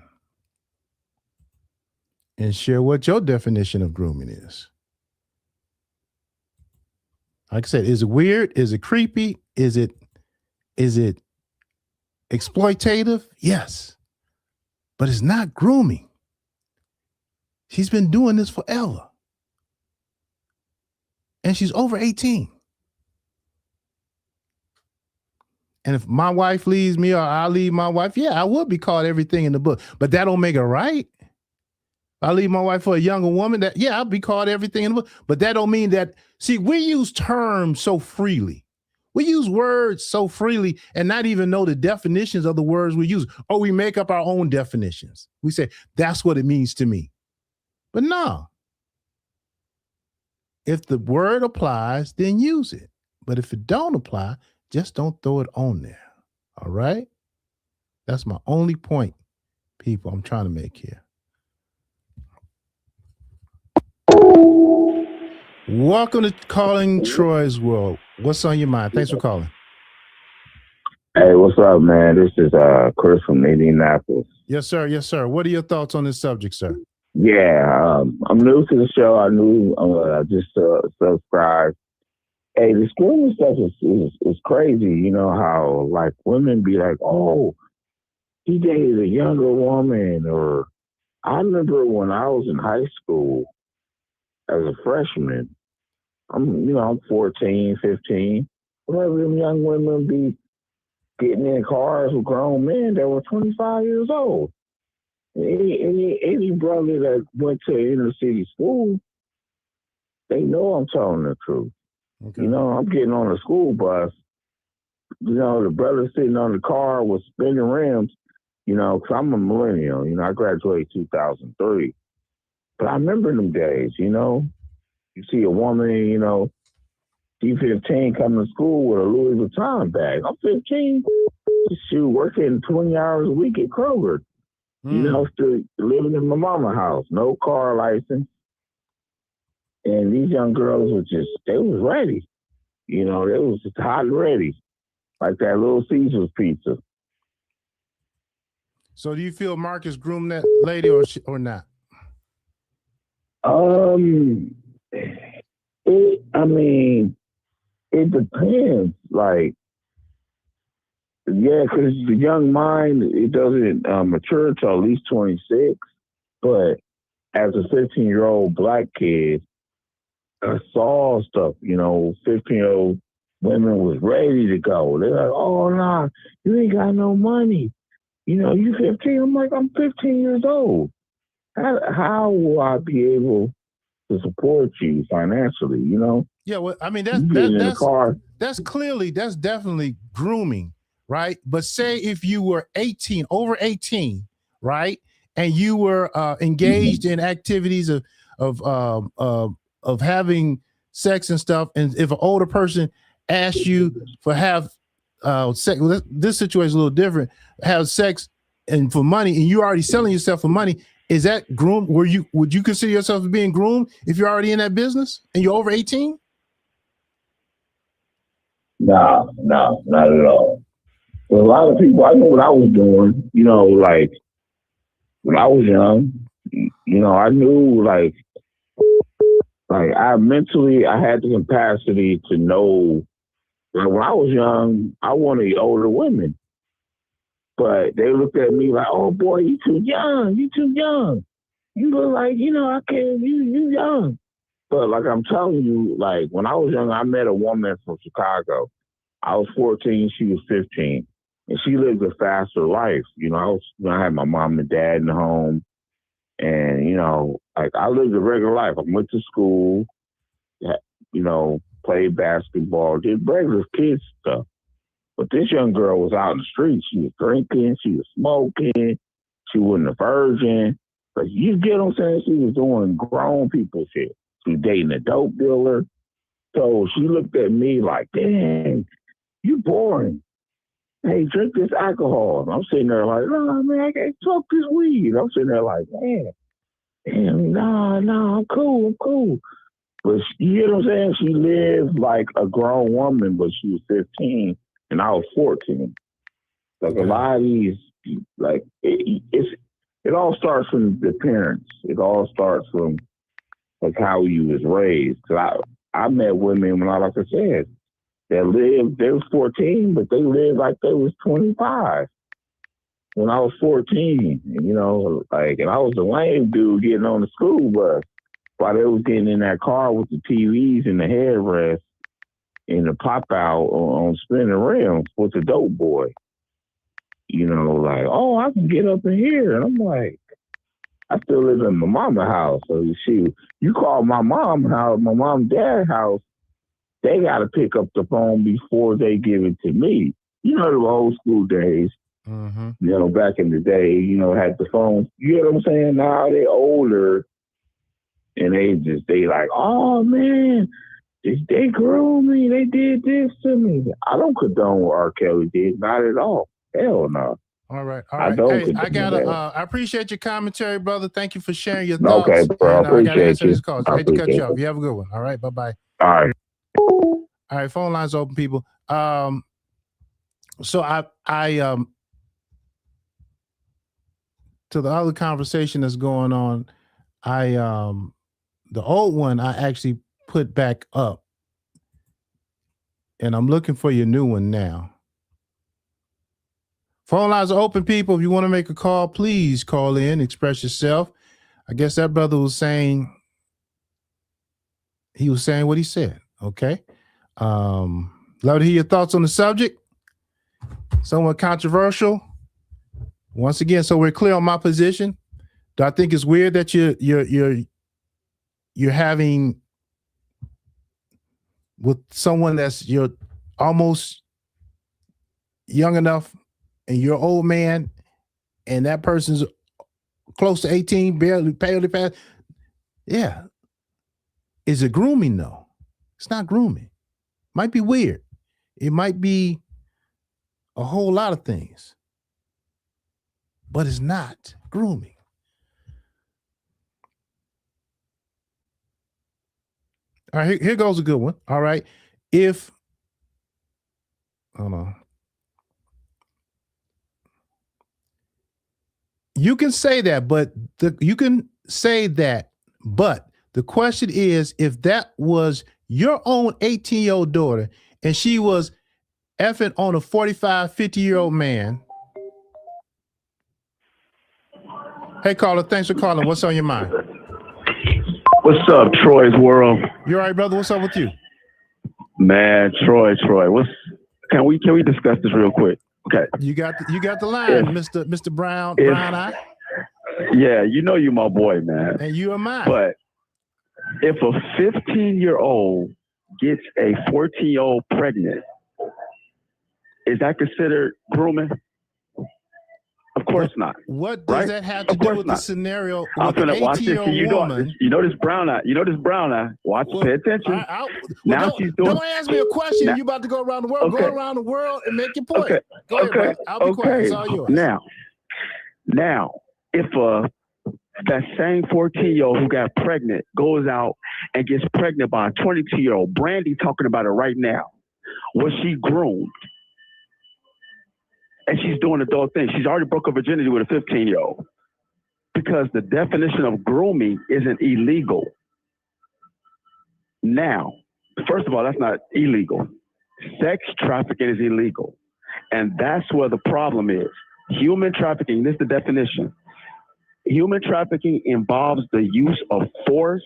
and share what your definition of grooming is. Like I said, is it weird? Is it creepy? Is it exploitative? Yes. But it's not grooming. She's been doing this forever. And she's over 18. And if my wife leaves me or I leave my wife, yeah, I would be called everything in the book. But that don't make it right. If I leave my wife for a younger woman, I'll be called everything in the book. But that don't mean that, see, we use terms so freely. We use words so freely and not even know the definitions of the words we use. Or we make up our own definitions. We say, that's what it means to me. But no. If the word applies, then use it. But if it don't apply, just don't throw it on there. All right? That's my only point, people, I'm trying to make here. Welcome to Calling Troy's World. What's on your mind? Thanks for calling. Hey, what's up, man? This is Chris from Indianapolis. Yes, sir. Yes, sir. What are your thoughts on this subject, sir? Yeah, I'm new to the show. I just subscribed. Hey, the grooming stuff is crazy. You know how like women be like, "Oh, he dated a younger woman," or I remember when I was in high school as a freshman. I'm 14, 15. Whatever them young women be getting in cars with grown men that were 25 years old. Any brother that went to inner city school, they know I'm telling the truth. Okay. You know, I'm getting on the school bus. You know, the brother sitting on the car with spinning rims. You know, because I'm a millennial. You know, I graduated 2003. But I remember them days. You know, you see a woman. You know, she's 15 coming to school with a Louis Vuitton bag. I'm 15. Shoot, working 20 hours a week at Kroger. You know, still living in my mama's house, no car license. And these young girls they was ready. You know, they was just hot and ready. Like that Little Caesars pizza. So do you feel Marcus groomed that lady or not? It depends. Like, Yeah, because the young mind, it doesn't mature until at least 26. But as a 15-year-old black kid, I saw stuff, 15-year-old women was ready to go. They're like, oh, nah, you ain't got no money. You 15. I'm like, I'm 15 years old. How will I be able to support you financially? Yeah, well, I mean You getting in the car. that's definitely grooming, right? But say if you were 18, over 18, right, and you were engaged in activities of having sex and stuff, and if an older person asked you for have sex, well, this situation is a little different. Have sex and for money, and you're already selling yourself for money. Is that groom? Would you consider yourself as being groomed if you're already in that business and you're over 18? No, no, not at all. But a lot of people, I know what I was doing, like when I was young, I knew like I had the capacity to know, like when I was young, I wanted older women, but they looked at me like, oh boy, you too young, you look like, I can't, you young. But like I'm telling you, like when I was young, I met a woman from Chicago. I was 14, she was 15, and she lived a faster life. I had my mom and dad in the home, and like I lived a regular life. I went to school, played basketball, did regular kid stuff. But this young girl was out in the streets. She was drinking, she was smoking, she wasn't a virgin. But you get what I'm saying? She was doing grown people shit. She was dating a dope dealer. So she looked at me like, dang, you boring. Hey, drink this alcohol. And I'm sitting there like, no, man, I can't smoke this weed. I'm sitting there like, man, damn, nah, I'm cool. But you get what I'm saying? She lived like a grown woman, but she was 15 and I was 14. Like a lot of these, like it all starts from the parents. It all starts from like how you was raised. Cause I met women when like I said, they was 14, but they lived like they was 25 when I was 14. And, and I was a lame dude getting on the school bus while they was getting in that car with the TVs and the headrest and the pop out on spinning rims with the dope boy. Like, oh, I can get up in here. And I'm like, I still live in my mama's house. So you call my mom's house, my mom and dad's house, they got to pick up the phone before they give it to me. The old school days. Mm-hmm. Back in the day, had the phones. You know what I'm saying? Now they older, and they like, oh man, they groomed me. They did this to me. I don't condone what R. Kelly did. Not at all. Hell no. All right. I appreciate your commentary, brother. Thank you for sharing your thoughts. Okay, bro. And, I appreciate you. This call. I hate to cut you off. You have a good one. All right. Bye-bye. All right. All right. Phone lines open, people. So I to the other conversation that's going on, the old one I actually put back up, and I'm looking for your new one now. Phone lines are open, people. If you want to make a call, please call in, express yourself. I guess that brother was saying what he said. Okay. Love to hear your thoughts on the subject. Somewhat controversial. Once again, so we're clear on my position. Do I think it's weird that you're having with someone you're almost young enough and you're an old man and that person's close to 18, barely past? Yeah. Is it grooming though? It's not grooming. Might be weird. It might be a whole lot of things, but it's not grooming. All right, here goes a good one. All right. Hold on. You can say that, but the question is, if that was your own 18-year-old daughter and she was effing on a 45, 50-year-old man. Hey, caller, thanks for calling. What's on your mind? What's up, Troy's World? You all right, brother? What's up with you? Man, Troy, can we discuss this real quick? Okay. You got the line, Mr. Brown Eye. Yeah, you know you my boy, man. And you are mine. But if a 15-year-old gets a 14-year-old pregnant, is that considered grooming? Of course not. What does that have to do with the scenario I'm with an gonna watch this. 18-year-old woman? You know this brown eye. Watch, pay attention. She's doing. Don't ask me a question. You about to go around the world. Okay. Go around the world and make your point. Okay. Go ahead, brother. I'll be quiet. It's all yours. Now, if that same 14-year-old who got pregnant goes out and gets pregnant by a 22-year-old, Brandy talking about it right now, was she groomed? And she's doing adult things. She's already broke her virginity with a 15-year-old because the definition of grooming isn't illegal. Now, first of all, that's not illegal. Sex trafficking is illegal. And that's where the problem is. Human trafficking, this is the definition. Human trafficking involves the use of force,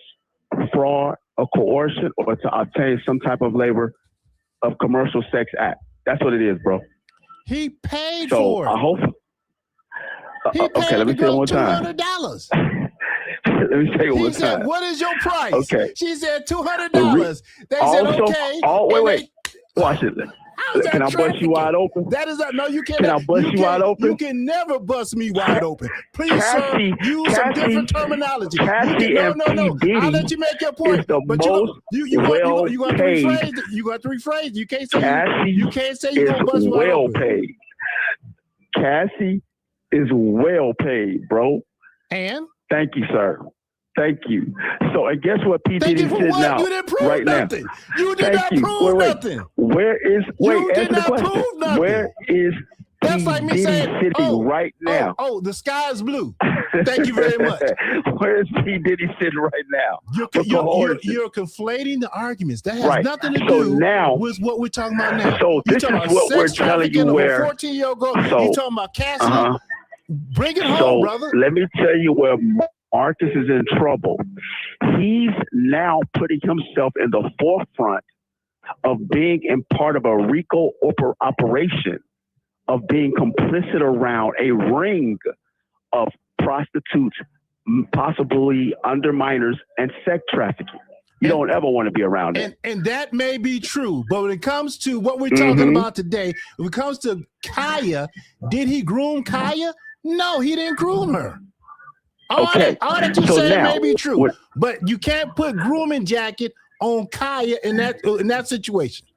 fraud, or coercion, or to obtain some type of labor of commercial sex act. That's what it is, bro. He paid for it. I hope. He paid okay, let me say it one time. $200. Let me say it one He said, time. "What is your price?" Okay. She said $200. They said, "Okay." Wait. Watch it. Can I bust you wide open? That is that. No, you can't. Can I bust you wide open? You can never bust me wide open. Please, sir, use some different terminology. Cassie No. I'll let you make your point. Is the but most you got to rephrase it. You got to rephrase it. You can't say Cassie you can't say you're gonna bust me wide well open. Paid. Cassie is well paid, bro. And thank you, sir. Thank you. So, and guess what? P. Thank Diddy's you for sitting what? out You didn't prove right nothing. now. You did not prove nothing. Where is? Wait, You answer did the not question. prove nothing. Where is? That's P. like me Diddy saying, sitting right now. Oh, the sky is blue. Thank you very much. Where is P. Diddy sitting right now? You're conflating the arguments. That has nothing to do with what we're talking about now. So this is what we're telling you where. 14-year-old girl. You're talking about Cassie. Bring it home, brother. Let me tell you where Marcus is in trouble. He's now putting himself in the forefront of being in part of a RICO operation, of being complicit around a ring of prostitutes, possibly under minors, and sex trafficking. You don't ever want to be around it. And that may be true, but when it comes to what we're talking about today, when it comes to Kaya, did he groom Kaya? No, he didn't groom her. All that you say may be true, but you can't put grooming jacket on Kaya in that situation.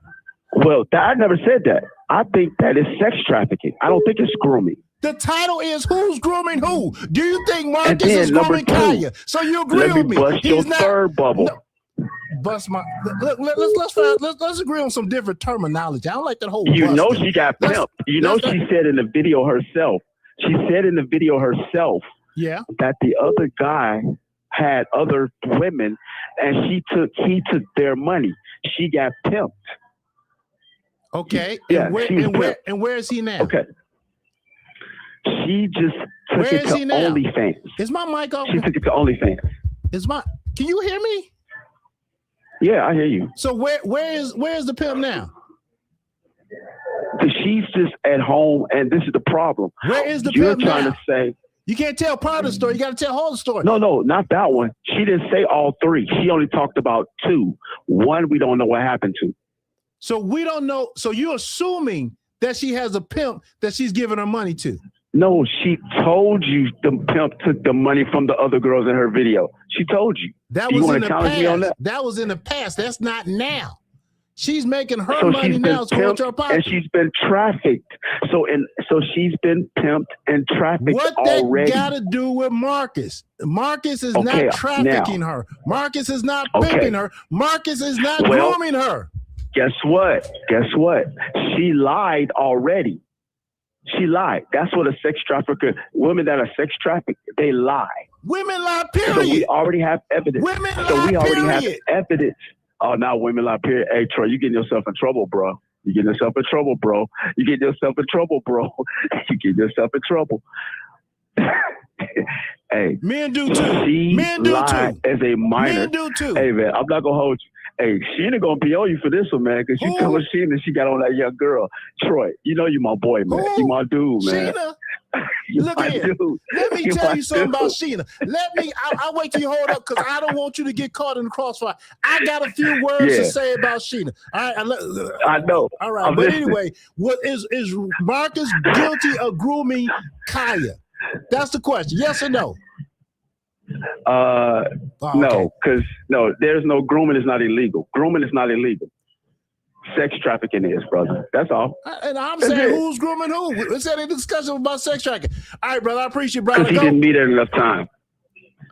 Well, I never said that. I think that is sex trafficking. I don't think it's grooming. The title is "Who's Grooming Who?" Do you think Marcus is grooming Kaya? So you agree with me? Bust your third bubble. No, bust my. Let's agree on some different terminology. I don't like that whole. You know she got pimped. You know she said in the video herself. She said in the video herself. Yeah. That the other guy had other women, and he took their money. She got pimped. Okay. Yeah. And where is he now? Okay. She just took it to OnlyFans. Is my mic open? She took it to OnlyFans. Can you hear me? Yeah, I hear you. So where is the pimp now? She's just at home, and this is the problem. Where is the You're pimp trying now? to say you can't tell part of the story. You got to tell all the story. No, not that one. She didn't say all three. She only talked about two. One, we don't know what happened to. So we don't know. So you're assuming that she has a pimp that she's giving her money to. No, she told you the pimp took the money from the other girls in her video. She told you. That was in the past. That was in the past. That's not now. She's making her money now. It's going to her pocket. And she's been trafficked. So she's been pimped and trafficked already. What that got to do with Marcus? Marcus is not trafficking her. Marcus is not pimping her. Marcus is not grooming her. Guess what? She lied already. She lied. That's what a sex trafficker, women that are sex trafficked, they lie. Women lie, period. So we already have evidence. Women lie, period. Have evidence. Oh, now women lie, period. Hey, Troy, you getting yourself in trouble, bro. You get yourself in trouble, bro. You get yourself in trouble, bro. You get yourself in trouble. Hey, men do too. she Men do lied too. as a minor. Men do too. Hey, man, I'm not gonna hold you. Hey, Sheena gonna be on you for this one, man, because you told Sheena she got on that young girl. Troy, you know you my boy, man. Who? You my dude, man. Sheena? You Look my here. dude. Let me You tell my you something dude. about Sheena. I'll wait till you hold up because I don't want you to get caught in the crossfire. I got a few words to say about Sheena. All right, I know. All right, I'm but listening. anyway, what is Marcus guilty of grooming Kaya? That's the question. Yes or no? No, because there's no grooming is not illegal. Grooming is not illegal. Sex trafficking is, brother. That's all. And I'm saying who's grooming who? Let's have a discussion about sex trafficking. All right, brother. I appreciate you, brother. Because he didn't meet it enough time.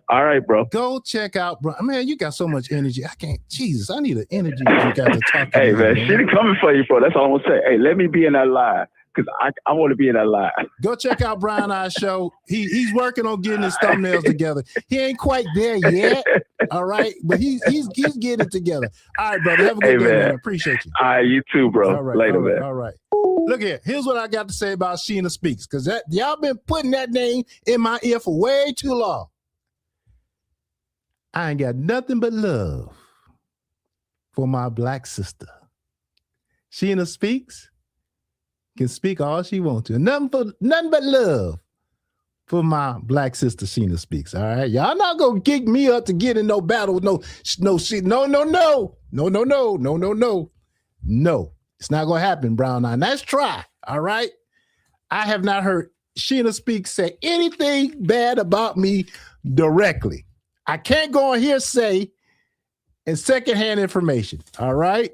All right, bro. Go check out, bro. Man, you got so much energy. I can't. Jesus, I need an energy drink after talking. Hey, to man, you, she didn't coming for you, bro. That's all I'm gonna say. Hey, let me be in that live because I want to be in that live. Go check out Brian Eye's show. He's working on getting his thumbnails together. He ain't quite there yet. All right, but he's getting it together. All right, brother. Have a good day, man. Appreciate you. All right, you too, bro. All right, later, man. Man. All right. Look here. Here's what I got to say about Sheena Speaks, because y'all been putting that name in my ear for way too long. I ain't got nothing but love for my black sister. Sheena Speaks can speak all she wants to. Nothing but love for my black sister Sheena Speaks. All right. Y'all not gonna kick me up to get in no battle with no shit. No. No. It's not gonna happen, Brown Eye. Let's try. All right. I have not heard Sheena Speaks say anything bad about me directly. I can't go on hearsay and secondhand information. All right.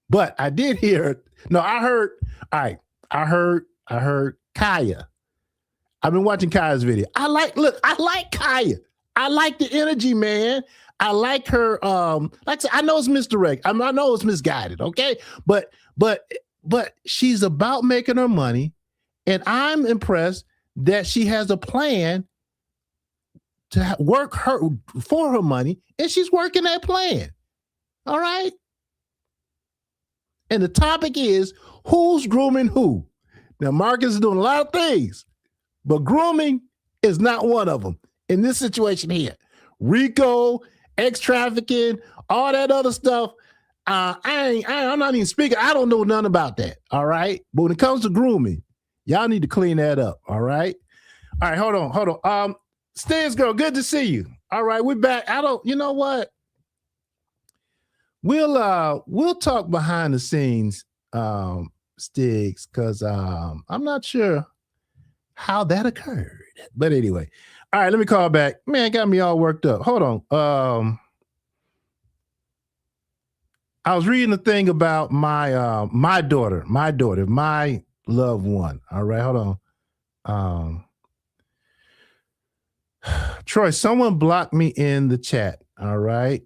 But I did hear. No, I heard. All right. I heard Kaya. I've been watching Kaya's video. I like Kaya. I like the energy, man. I like her. Like I said, I know it's misdirect. I know it's misguided. Okay. But she's about making her money. And I'm impressed that she has a plan to work for her money, and she's working that plan. All right. And the topic is who's grooming who. Now, Marcus is doing a lot of things, but grooming is not one of them in this situation here. RICO, ex-trafficking, all that other stuff. I'm not even speaking. I don't know nothing about that. All right. But when it comes to grooming, y'all need to clean that up. All right. All right. Hold on. Stigs girl, good to see you. All right, we're back. You know what? We'll talk behind the scenes, Stigs, because I'm not sure how that occurred. But anyway, all right, let me call back. Man, got me all worked up. Hold on. I was reading a thing about my daughter, my loved one. All right, hold on. Troy, someone blocked me in the chat. All right.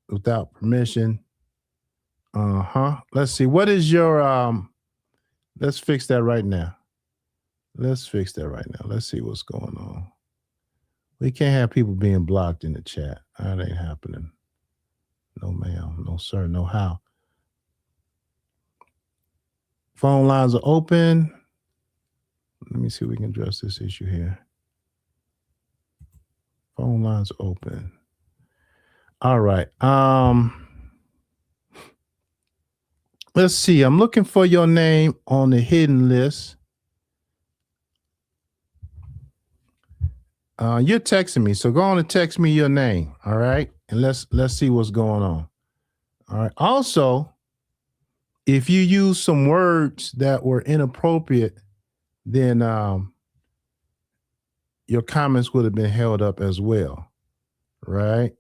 Without permission. Let's see. What is your let's fix that right now. Let's see what's going on. We can't have people being blocked in the chat. That ain't happening. No, ma'am. No, sir. No how. Phone lines are open. Let me see if we can address this issue here. Phone lines open. All right. Let's see. I'm looking for your name on the hidden list. You're texting me, so go on and text me your name. All right, and let's see what's going on. All right. Also, if you use some words that were inappropriate, then your comments would have been held up as well. Right.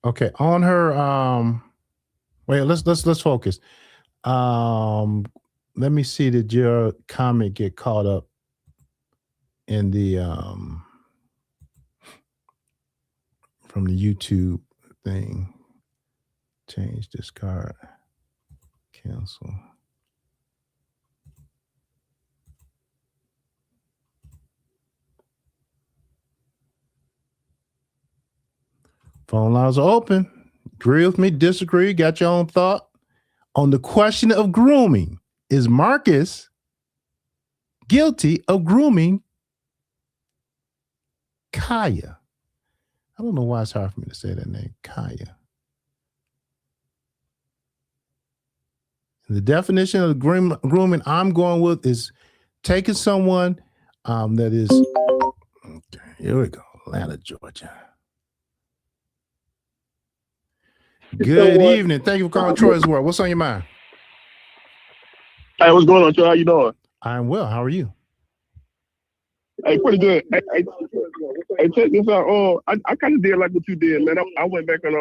Okay. On her wait, let's focus. Let me see, did your comment get caught up in the from the YouTube thing? Change, discard, cancel. Phone lines are open. Agree with me, disagree, got your own thought. On the question of grooming, is Marcus guilty of grooming Kaya? I don't know why it's hard for me to say that name, Kaya. The definition of grooming I'm going with is taking someone that is, okay, here we go, Atlanta, Georgia. Good evening. Thank you for calling Troy's World. What's on your mind? Hey, what's going on, Troy? How you doing? I'm well. How are you? Hey, pretty good. Hey, check this out. I kind of did like what you did, man. I went back and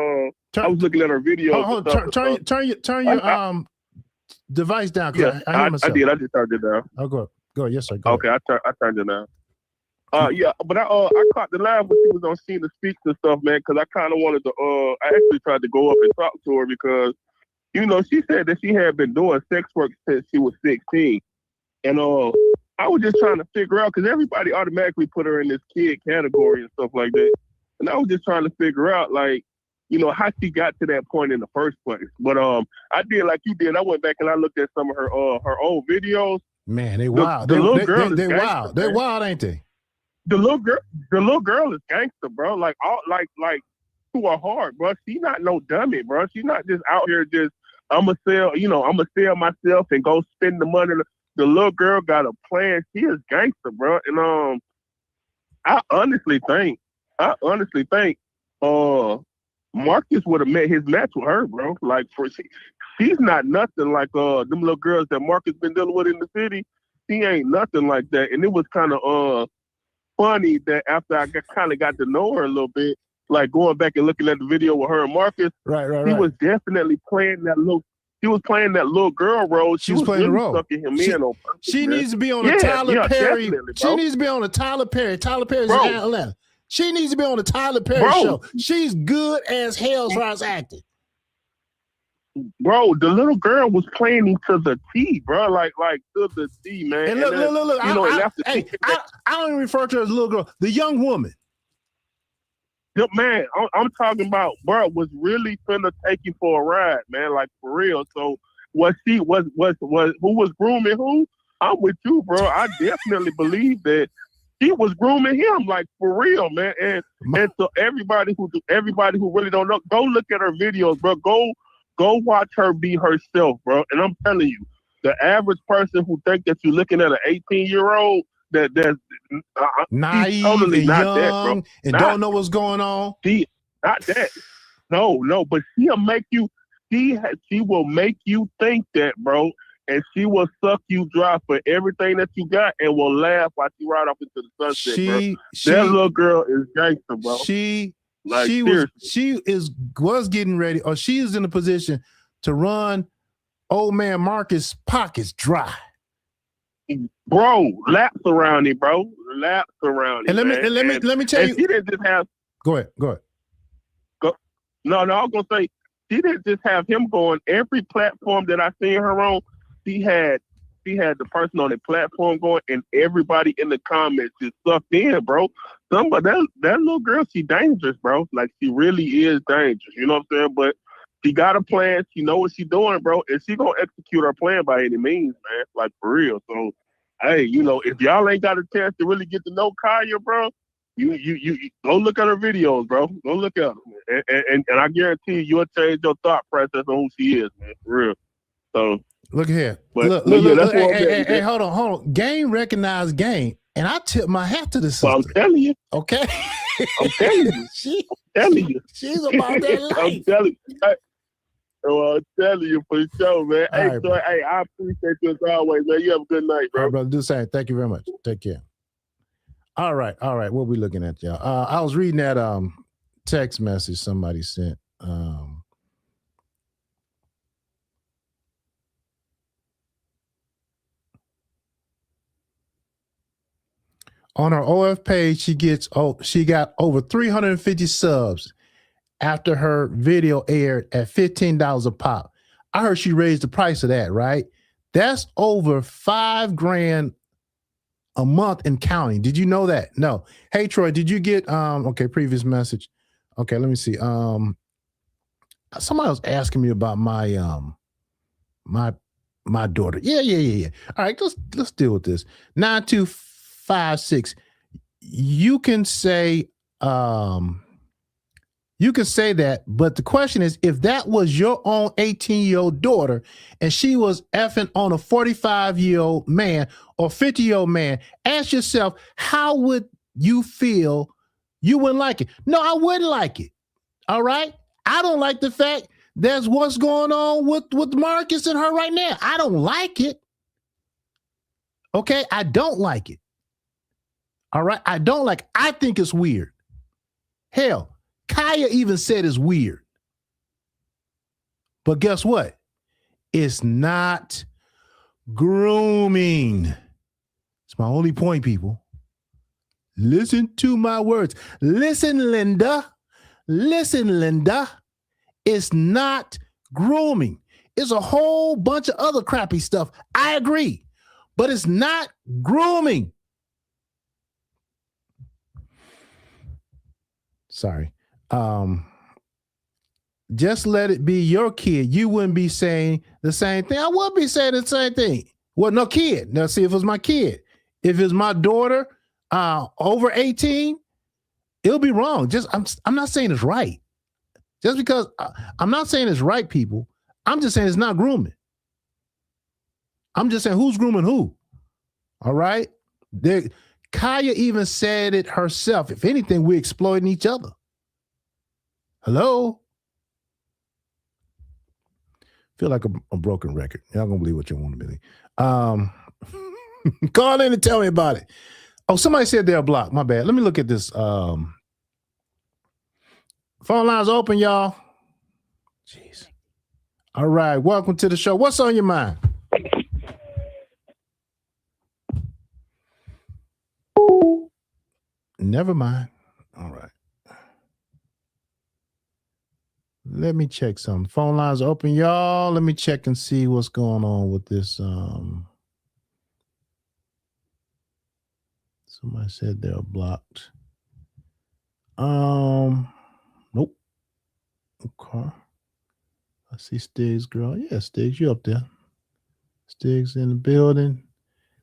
I was looking at our videos. Turn your device down. Yeah, I did. I just turned it down. Oh, go ahead. Yes, sir. Go okay, ahead. I turned it down. Yeah, but I caught the live when she was on Seeing the Speaks and stuff, man, because I kind of wanted to. I actually tried to go up and talk to her because, you know, she said that she had been doing sex work since she was 16, and I was just trying to figure out because everybody automatically put her in this kid category and stuff like that, and I was just trying to figure out, like, you know, how she got to that point in the first place. But I did like you did. I went back and I looked at some of her old videos. Man, they wild. The little girl is they gangster, wild. They wild, ain't they? The little girl is gangster, bro. Like to her heart, bro. She not no dummy, bro. She's not just out here just I'ma sell myself and go spend the money. The little girl got a plan. She is gangster, bro. And I honestly think Marcus would have met his match with her, bro. Like she's not nothing like them little girls that Marcus been dealing with in the city. She ain't nothing like that. And it was kind of funny that after I kind of got to know her a little bit, like going back and looking at the video with her and Marcus, right. was definitely playing that little. She was playing that little girl role. She was playing really the role. sucking him in on purpose, she man. needs to be on a Tyler Perry. She needs to be on a Tyler Perry. Tyler Perry's in Atlanta. She needs to be on the Tyler Perry show. She's good as hell as far as acting. Bro, the little girl was playing him to the T, bro. Like to the T, man. And look. You know, I don't even refer to her as a little girl. The young woman. Man, I'm talking about, bro, was really finna take you for a ride, man. Like for real. So who was grooming who? I'm with you, bro. I definitely believe that she was grooming him, like for real, man. And so everybody who really don't know, go look at her videos, bro. Go watch her be herself, bro. And I'm telling you, the average person who think that you're looking at an 18-year-old that's naive totally and not young that, bro. don't know what's going on. Not that. No, but she'll make you. She will make you think that, bro, and she will suck you dry for everything that you got, and will laugh while she ride off into the sunset, bro. That little girl is gangster, bro. She was getting ready, or she is in a position to run old man Marcus' pockets dry. Bro, laps around it, bro. Laps around it. And let me tell you. She didn't just have. Go ahead. No, I was gonna say she didn't just have him going. Every platform that I seen her on, she had the person on the platform going, and everybody in the comments just sucked in, bro. That little girl, she dangerous, bro. Like she really is dangerous. You know what I'm saying? But she got a plan. She know what she's doing, bro, and she gonna execute her plan by any means, man. Like for real. So, hey, you know, if y'all ain't got a chance to really get to know Kaya, bro, you go look at her videos, bro. Go look at them, and I guarantee you'll change your thought process on who she is, man. For real. So look here. Look. Hey, hold on. Game recognized game, and I tip my hat to the sister. Well, I'm telling you. Okay. I'm telling you. She's about that life. I'm telling you. I'm telling you for sure, man. All right, so, hey, I appreciate you as always, man. You have a good night, bro. All right, brother. Do the same. Thank you very much. Take care. All right. What we looking at, y'all? I was reading that text message somebody sent. On her OF page, she got over 350 subs after her video aired at $15 a pop. I heard she raised the price of that, right? That's over $5,000 a month and counting. Did you know that? No. Hey, Troy, did you get, previous message. Okay, let me see. Somebody was asking me about my my daughter. Yeah. All right, let's deal with this. 9256. You can say that, but the question is, if that was your own 18-year-old daughter and she was effing on a 45-year-old man or 50-year-old man, ask yourself, how would you feel? You wouldn't like it. No, I wouldn't like it. All right? I don't like the fact that's what's going on with Marcus and her right now. I don't like it. Okay? I don't like it. All right? I think it's weird. Hell, Kaya even said it's weird. But guess what? It's not grooming. It's my only point, people. Listen to my words. Listen, Linda. It's not grooming. It's a whole bunch of other crappy stuff. I agree. But it's not grooming. Sorry. Just let it be your kid. You wouldn't be saying the same thing. I would be saying the same thing. Well, no kid. Now, see, if it was my kid, if it's my daughter over 18, it'll be wrong. I'm not saying it's right. Just because I'm not saying it's right, people. I'm just saying it's not grooming. I'm just saying who's grooming who. All right? Kaya even said it herself. If anything, we're exploiting each other. Hello? Feel like a broken record. Y'all gonna believe what you want to believe. Call in and tell me about it. Oh, somebody said they're blocked. My bad. Let me look at this. Phone lines open, y'all. Jeez. All right. Welcome to the show. What's on your mind? Never mind. All right. Let me check something. Phone lines open, y'all. Let me check and see what's going on with this. Somebody said they're blocked. Nope. Okay. I see Stiggs, girl. Yeah, Stiggs, you up there. Stiggs in the building.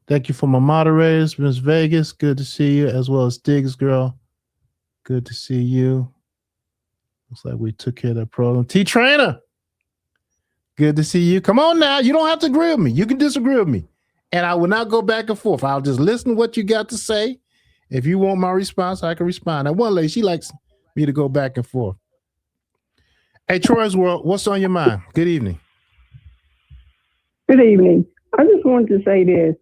Thank you for my moderators, Miss Vegas. Good to see you, as well as Stiggs, girl. Good to see you. Looks like we took care of that problem. T-Trainer. Good to see you. Come on now. You don't have to agree with me. You can disagree with me. And I will not go back and forth. I'll just listen to what you got to say. If you want my response, I can respond. Now, one lady, she likes me to go back and forth. Hey, Troy's World, what's on your mind? Good evening. Good evening. I just wanted to say this.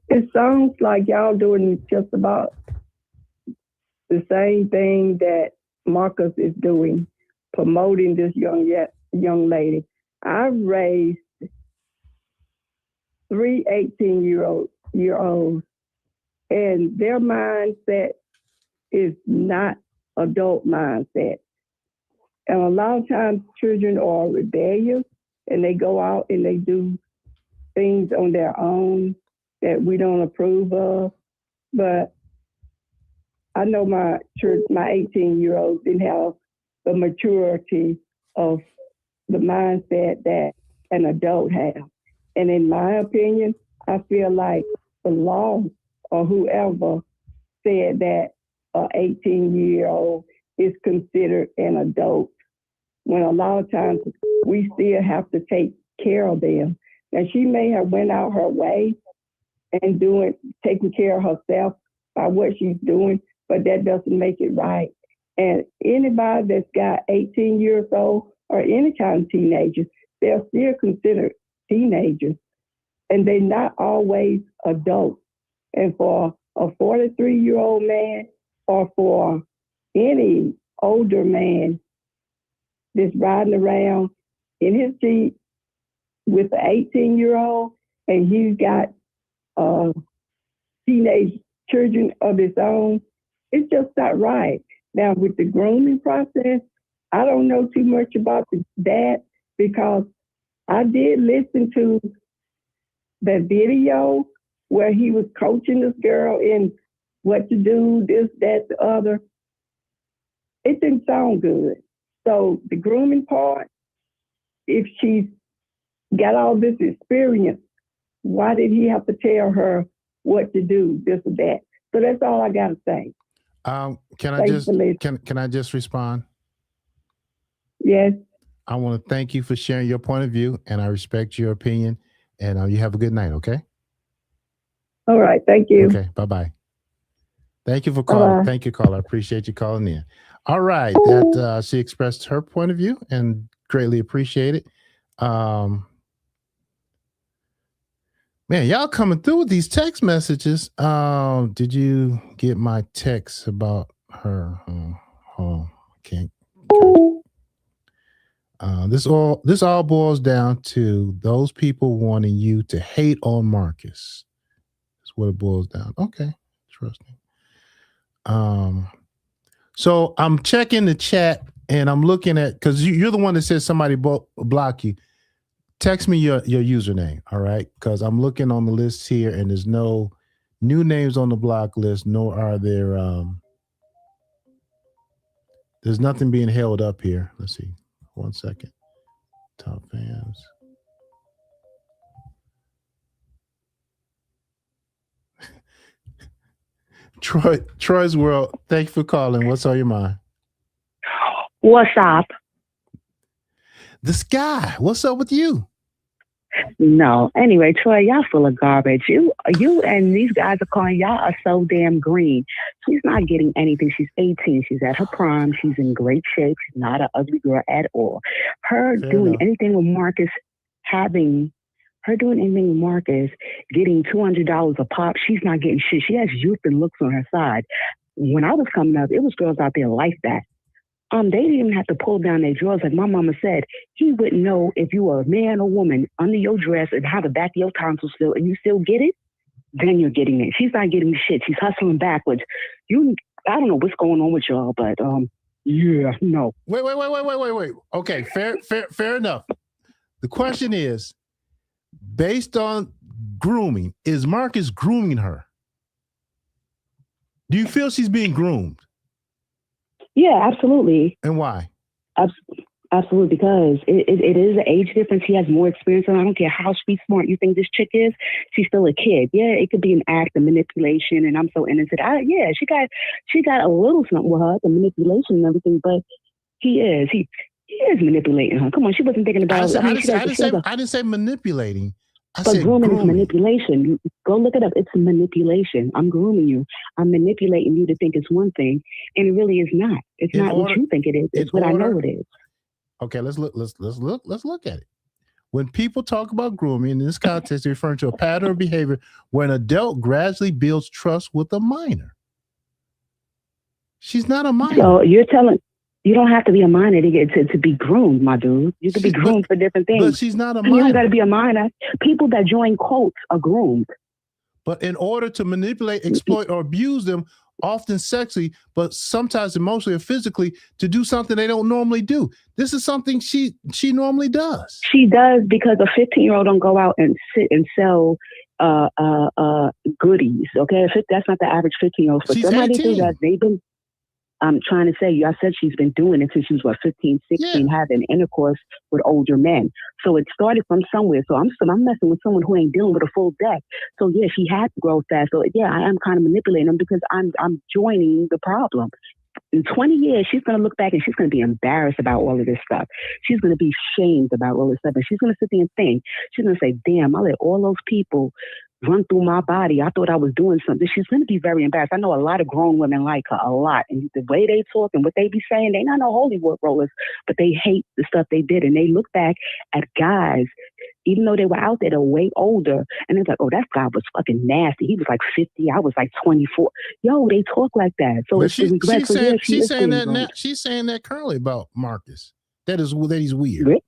It sounds like y'all doing just about the same thing that Marcus is doing, promoting this young lady. I've raised 3 18-year-olds, and their mindset is not adult mindset. And a lot of times children are rebellious and they go out and they do things on their own that we don't approve of. But I know my 18-year-olds didn't have the maturity of the mindset that an adult has. And in my opinion, I feel like the law or whoever said that an 18-year-old is considered an adult, when a lot of times we still have to take care of them. Now, she may have went out her way and taking care of herself by what she's doing, but that doesn't make it right. And anybody that's got 18 years old or any kind of teenagers, they're still considered teenagers, and they're not always adults. And for a 43-year-old man or for any older man that's riding around in his Jeep with an 18-year-old and he's got teenage children of his own, it's just not right. Now, with the grooming process, I don't know too much about that because I did listen to the video where he was coaching this girl in what to do, this, that, the other. it didn't sound good. So the grooming part, if she's got all this experience, why did he have to tell her what to do, this or that? So that's all I got to say. Can I just respond? Yes. I want to thank you for sharing your point of view, and I respect your opinion. And you have a good night. Okay. All right. Thank you. Okay. Bye-bye. Thank you for calling. Bye-bye. Thank you, caller. I appreciate you calling in. All right. That she expressed her point of view and greatly appreciate it. Man, y'all coming through with these text messages. Did you get my text about her? Can't. This all boils down to those people wanting you to hate on Marcus. That's what it boils down. Okay, interesting. So I'm checking the chat and I'm looking at, because you're the one that says somebody block you. Text me your username, all right? Because I'm looking on the list here and there's no new names on the block list, nor are there there's nothing being held up here. Let's see. 1 second. Top fans. Troy's World, thank you for calling. What's on your mind? What's up? This guy, what's up with you? No. Anyway, Troy, y'all full of garbage. You and these guys are calling y'all are so damn green. She's not getting anything. She's 18. She's at her prime. She's in great shape. She's not an ugly girl at all. Her doing anything with Marcus, getting $200 a pop, she's not getting shit. She has youth and looks on her side. When I was coming up, it was girls out there like that. They didn't even have to pull down their drawers. Like my mama said, he wouldn't know if you were a man or woman under your dress and how the back of your tonsils feel, and you still get it, then you're getting it. She's not getting shit. She's hustling backwards. I don't know what's going on with y'all, but yeah, no. Wait. Okay, fair enough. The question is, based on grooming, is Marcus grooming her? Do you feel she's being groomed? Yeah, absolutely. And why? Absolutely, because it is an age difference. He has more experience, and I don't care how street smart you think this chick is. She's still a kid. Yeah, it could be an act of manipulation, and I'm so innocent. She got a little something with her, the manipulation and everything, but he is manipulating her. Come on, she wasn't thinking about. I didn't say manipulating. But grooming is manipulation. Go look it up. It's manipulation. I'm grooming you. I'm manipulating you to think it's one thing, and it really is not. It's not what you think it is. It's what I know it is. Okay, let's look at it. When people talk about grooming in this context, they're referring to a pattern of behavior where an adult gradually builds trust with a minor. She's not a minor. So you're telling. You don't have to be a minor to be groomed, my dude. You can be groomed for different things. But she's not a minor. You don't got to be a minor. People that join cults are groomed. But in order to manipulate, exploit, or abuse them, often sexually, but sometimes emotionally or physically, to do something they don't normally do. This is something she normally does. She does, because a 15-year-old don't go out and sit and sell goodies. Okay, that's not the average 15-year-old. For somebody to do that, they've been. I'm trying to say, I said she's been doing it since she was 15, 16, having intercourse with older men. So it started from somewhere. So I'm messing with someone who ain't dealing with a full deck. So yeah, she had to grow fast. So yeah, I am kind of manipulating them because I'm joining the problem. In 20 years, she's going to look back and she's going to be embarrassed about all of this stuff. She's going to be shamed about all this stuff. And she's going to sit there and think, she's going to say, damn, I let all those people run through my body. I thought I was doing something. She's going to be very embarrassed. I know a lot of grown women like her, a lot. And the way they talk and what they be saying, they not no Hollywood rollers, but they hate the stuff they did. And they look back at guys, even though they were out there, they're way older. And they're like, oh, that guy was fucking nasty. He was like 50. I was like 24. Yo, they talk like that. So she's saying that currently about Marcus. That he's weird. Really?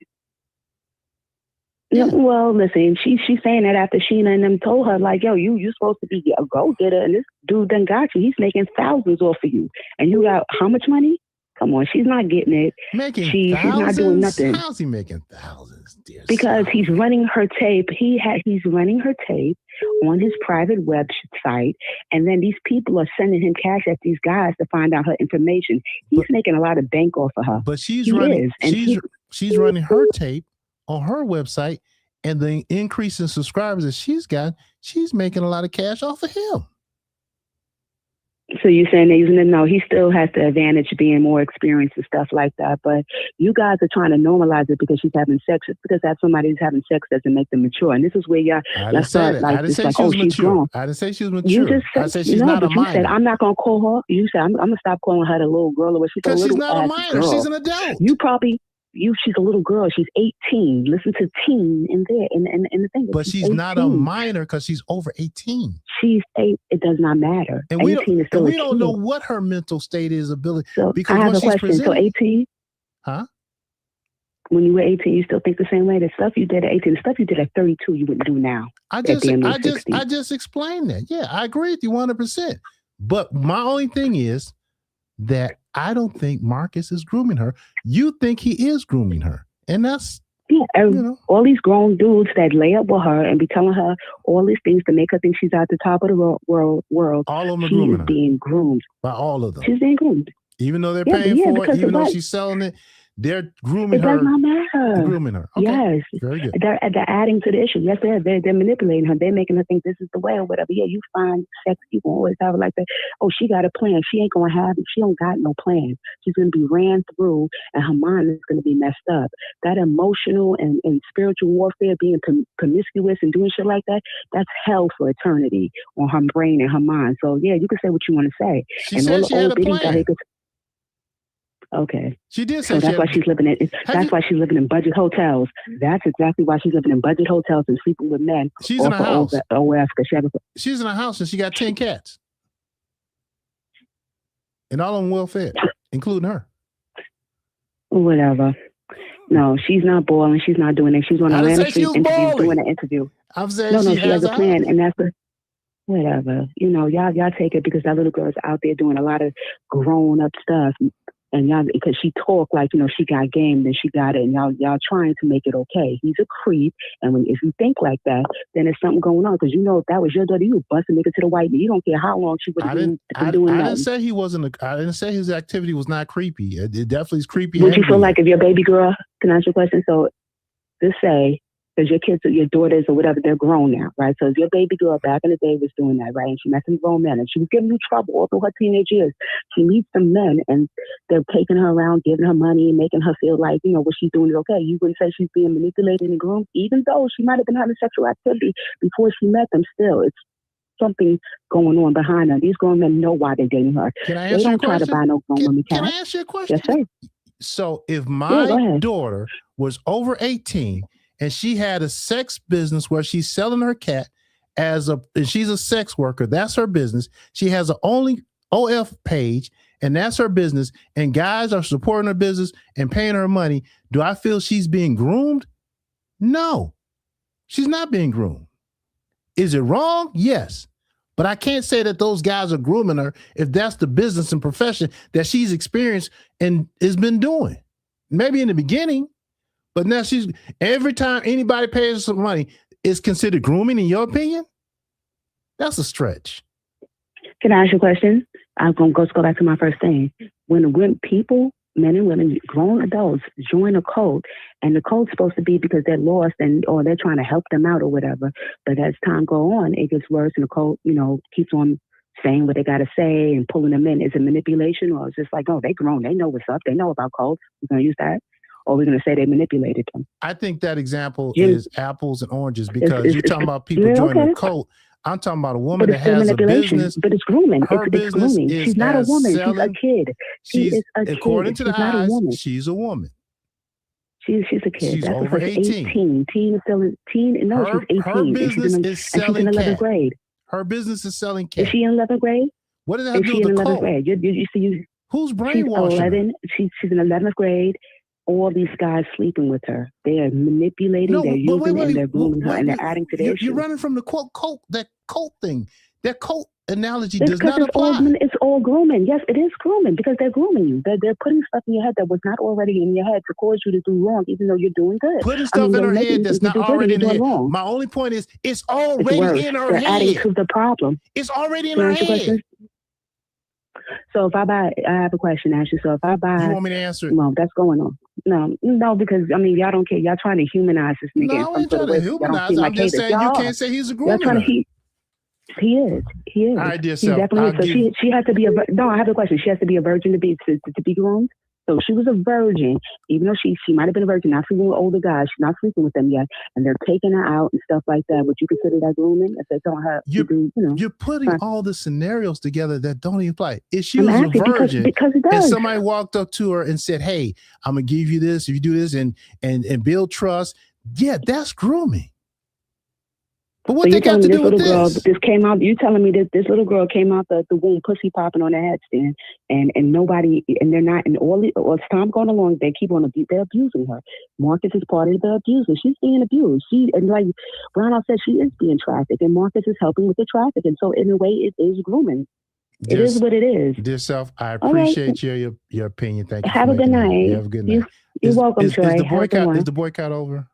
Yeah. Well, listen, she's saying that after Sheena and them told her, like, yo, you supposed to be a go-getter, and this dude done got you. He's making thousands off of you. And you got how much money? Come on, she's not getting it. Making she's not doing nothing. How's he making thousands, dear? Because he's running her tape. He's running her tape on his private website, and then these people are sending him cash at these guys to find out her information. He's making a lot of bank off of her. But she's running her tape on her website, and the increase in subscribers that she's got, she's making a lot of cash off of him. So you're saying they're using it? No, he still has the advantage of being more experienced and stuff like that. But you guys are trying to normalize it because she's having sex. It's because that somebody who's having sex doesn't make them mature. And this is where y'all start like, it's like, oh, she's grown. I didn't say she was mature. I said she's not a minor. You said, I'm not going to call her. You said, I'm going to stop calling her the little girl. Because she's not a minor. Girl. She's an adult. She's a little girl. She's 18. Listen to teen in there in the thing. But she's not a minor because she's over 18. She's 8. It does not matter. And we don't know what her mental state is, ability. So because I have a question. So 18? Huh? When you were 18, you still think the same way? The stuff you did at 18, the stuff you did at 32, you wouldn't do now. I just explained that. Yeah, I agree with you 100%. But my only thing is that I don't think Marcus is grooming her. You think he is grooming her. And that's, all these grown dudes that lay up with her and be telling her all these things to make her think she's at the top of the world. All of them are grooming her. Being groomed. By all of them. She's being groomed. Even though they're paying for it, even though she's selling it, they're grooming her. It does not matter. They're grooming her. Okay. Yes. Very good. They're adding to the issue. Yes, they're manipulating her. They're making her think this is the way or whatever. Yeah, you find sex people always have it like that. Oh, she got a plan. She ain't going to have it. She don't got no plan. She's going to be ran through and her mind is going to be messed up. That emotional and spiritual warfare, being promiscuous and doing shit like that, that's hell for eternity on her brain and her mind. So, yeah, you can say what you want to say. She said she had a plan. Okay. She did say so that's why she's living in. That's why she's living in budget hotels. That's exactly why she's living in budget hotels and sleeping with men. She's in a house. She's in a house and she got 10 cats, and all of them well fed, including her. Whatever. No, she's not balling. She's not doing it. She's on Atlanta Street interview, doing an interview. I'm saying she has a plan, and that's the. Whatever. Y'all take it because that little girl is out there doing a lot of grown up stuff. And y'all, because she talked like, she got game, then she got it, and y'all trying to make it okay. He's a creep, and if you think like that, then there's something going on. Because if that was your daughter, you would bust a nigga to the white man. You don't care how long she would have been doing that. I didn't say he wasn't. I didn't say his activity was not creepy. It definitely is creepy. Would you feel like if your baby girl, can I ask you a question? So, just say, because your kids or your daughters or whatever, they're grown now, right? So if your baby girl back in the day was doing that, right, and she met some grown men and she was giving you trouble all through her teenage years, she meets some men and they're taking her around, giving her money and making her feel like, what she's doing is okay. You wouldn't say she's being manipulated and groomed, even though she might have been having sexual activity before she met them. Still, it's something going on behind her. These grown men know why they're dating her. Can I ask you a question? They don't try to buy no grown women. Can I ask you a question? Yes, sir. So if my daughter was over 18 and she had a sex business where she's selling her cat and she's a sex worker, that's her business. She has an only OF page, and that's her business. And guys are supporting her business and paying her money. Do I feel she's being groomed? No, she's not being groomed. Is it wrong? Yes. But I can't say that those guys are grooming her if that's the business and profession that she's experienced and has been doing. Maybe in the beginning, but now every time anybody pays her some money, it's considered grooming in your opinion? That's a stretch. Can I ask you a question? I'm going to go back to my first thing. When people, men and women, grown adults, join a cult, and the cult's supposed to be because they're lost or they're trying to help them out or whatever. But as time goes on, it gets worse, and the cult, keeps on saying what they got to say and pulling them in. Is it manipulation, or it's just like, oh, they grown, they know what's up, they know about cults. We're going to use that, or we're going to say they manipulated them. I think that example is apples and oranges because you're talking about people joining a cult. I'm talking about a woman that has a business. But it's grooming. It's grooming. She's not a woman. She's a kid. She is a kid. According to the eyes, she's a woman. She's a kid. She's That's over 18. Teen is still teen. No, she's 18. Her business is selling she's in 11th grade. Her business is selling cat. Is she in 11th grade? What does that have to do with the cult? Grade? You see, who's brainwashing her? She's in 11th grade. All these guys sleeping with her. They are manipulating, they're using and they're grooming her, and they're adding to the issue. You're running from the cult thing. That cult analogy It's does not apply. It's all grooming. Yes, it is grooming because they're grooming you. They're putting stuff in your head that was not already in your head to cause you to do wrong, even though you're doing good. Putting stuff in her head that's not already in her head. Wrong. My only point is, it's already in her they're head. Adding to the problem. It's already in her head. So if I have a question to ask you. So if I buy, you want me to answer it? No, that's going on. No, because I mean, y'all don't care. Y'all trying to humanize this nigga. No, I ain't trying to humanize. I'm just saying you can't say he's a groomer. He is. All right, dear he self. Definitely is. So she has to be no, I have a question. She has to be a virgin to be groomed. So she was a virgin, even though she might have been a virgin, not sleeping with older guys. She's not sleeping with them yet, and they're taking her out and stuff like that. Would you consider that grooming? If they don't have, you're putting all the scenarios together that don't even apply. If she was a virgin, because and somebody walked up to her and said, "Hey, I'm gonna give you this if you do this and build trust," yeah, that's grooming. But what they got to do with this? This came out. You telling me that this little girl came out the womb, pussy popping on the headstand, and nobody, and they're not, and all as time going along, they keep on they're abusing her. Marcus is part of the abuser. She's being abused. And like Brown said, she is being trafficked, and Marcus is helping with the traffic. And so in a way, it is grooming. It is what it is. Dear self, I appreciate your opinion. Thank you. Have a good night. Have a good night. You're welcome, Troy. Is the boycott over?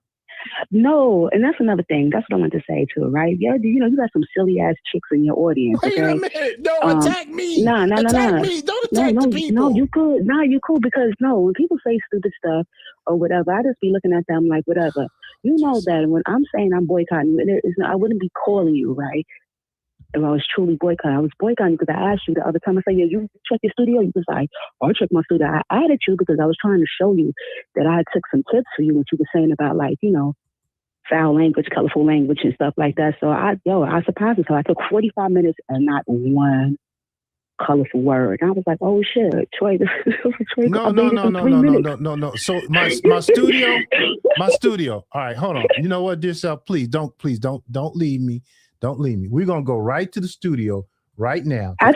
No, and that's another thing. That's what I want to say too, right? Yeah, you got some silly ass chicks in your audience. Wait a minute! No, attack me! No, attack me! Don't attack the people. No, you cool. No, you cool because when people say stupid stuff or whatever, I just be looking at them like whatever. You know that when I'm saying I'm boycotting, I wouldn't be calling you, right? If I was truly boycotting, I was boycotting because I asked you the other time. I said, "Yeah, you check your studio." You was like, "Oh, I checked my studio." I added you because I was trying to show you that I took some tips for you, what you were saying about foul language, colorful language, and stuff like that. So I surprised myself. I took 45 minutes and not one colorful word. And I was like, "Oh shit, Troy!" No. So my studio. All right, hold on. You know what, dear self? Please don't leave me. Don't leave me. We're gonna go right to the studio right now. I'm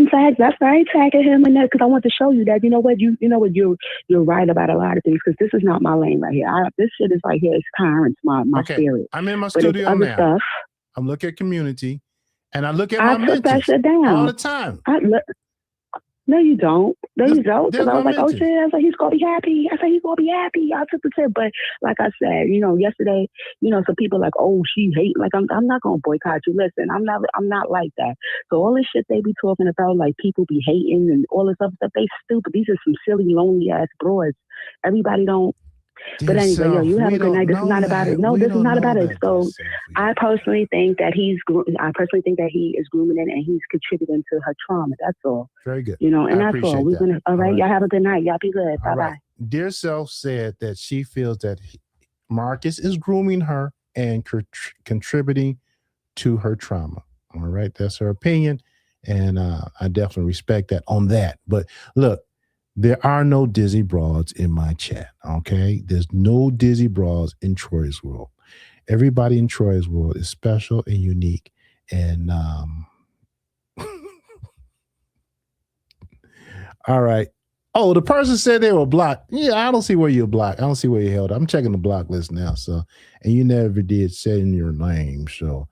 tagged. That's why I tagged him in there because I want to show you that you're right about a lot of things because this is not my lane right here. This shit is right here. It's Clarence, my spirit. I'm in my studio now. Stuff, I'm looking at community, and I look at my mentors that shit down all the time. No, you don't. Because I was like, mentors. oh shit, I said he's gonna be happy. I took the tip, but like I said, yesterday, some people like, oh, she hate. Like I'm not gonna boycott you. Listen, I'm not like that. So all this shit they be talking about, like people be hating and all this other stuff, they stupid. These are some silly, lonely ass broads. Everybody don't. But anyway, you have a good night. This is not about it. No, this is not about it. So I personally think that he is grooming it and he's contributing to her trauma. That's all. Very good. And that's all. We're gonna. All right. Y'all have a good night. Y'all be good. Bye bye. Dear self said that she feels that Marcus is grooming her and contributing to her trauma. All right, that's her opinion, and I definitely respect that on that. But look. There are no dizzy broads in my chat, okay? There's no dizzy broads in Troy's world. Everybody in Troy's world is special and unique. And all right. Oh, the person said they were blocked. Yeah, I don't see where you're blocked. I don't see where you held. I'm checking the block list now. So, and you never did say in your name. So,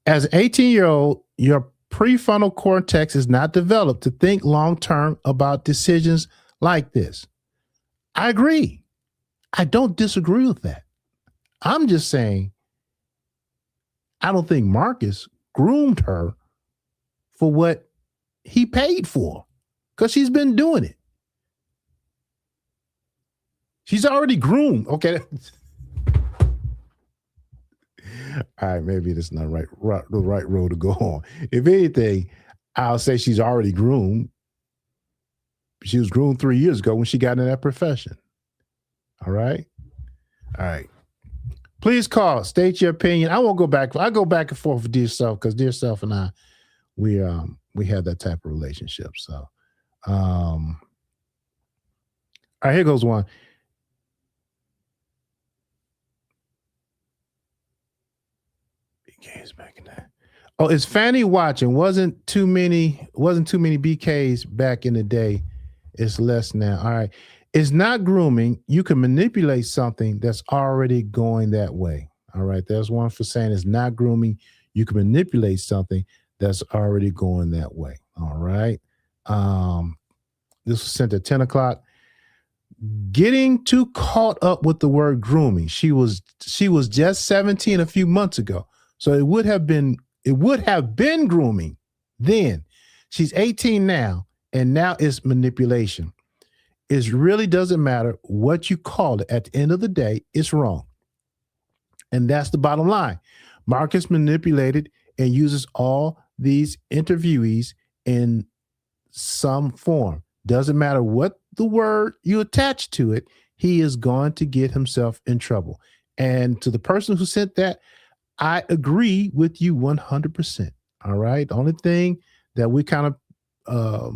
as an 18-year-old, your prefrontal cortex is not developed to think long-term about decisions like this. I agree. I don't disagree with that. I'm just saying, I don't think Marcus groomed her for what he paid for because she's been doing it. She's already groomed. Okay. All right, maybe that's not the right road to go on. If anything, I'll say she's already groomed. She was groomed 3 years ago when she got in that profession. All right. Please call. State your opinion. I won't go back. I go back and forth with Dear Self because Dear Self and I, we have that type of relationship. So, all right, here goes one. BKs back in there. Oh, is Fanny watching? Wasn't too many BKs back in the day. It's less now. All right. It's not grooming. You can manipulate something that's already going that way. All right. There's one for saying it's not grooming. You can manipulate something that's already going that way. All right. This was sent at 10 o'clock. Getting too caught up with the word grooming. She was just 17 a few months ago. So it would have been grooming then. She's 18 now, and now it's manipulation. It really doesn't matter what you call it. At the end of the day, it's wrong. And that's the bottom line. Marcus manipulated and uses all these interviewees in some form. Doesn't matter what the word you attach to it, he is going to get himself in trouble. And to the person who sent that, I agree with you 100%. All right. The only thing that we kind of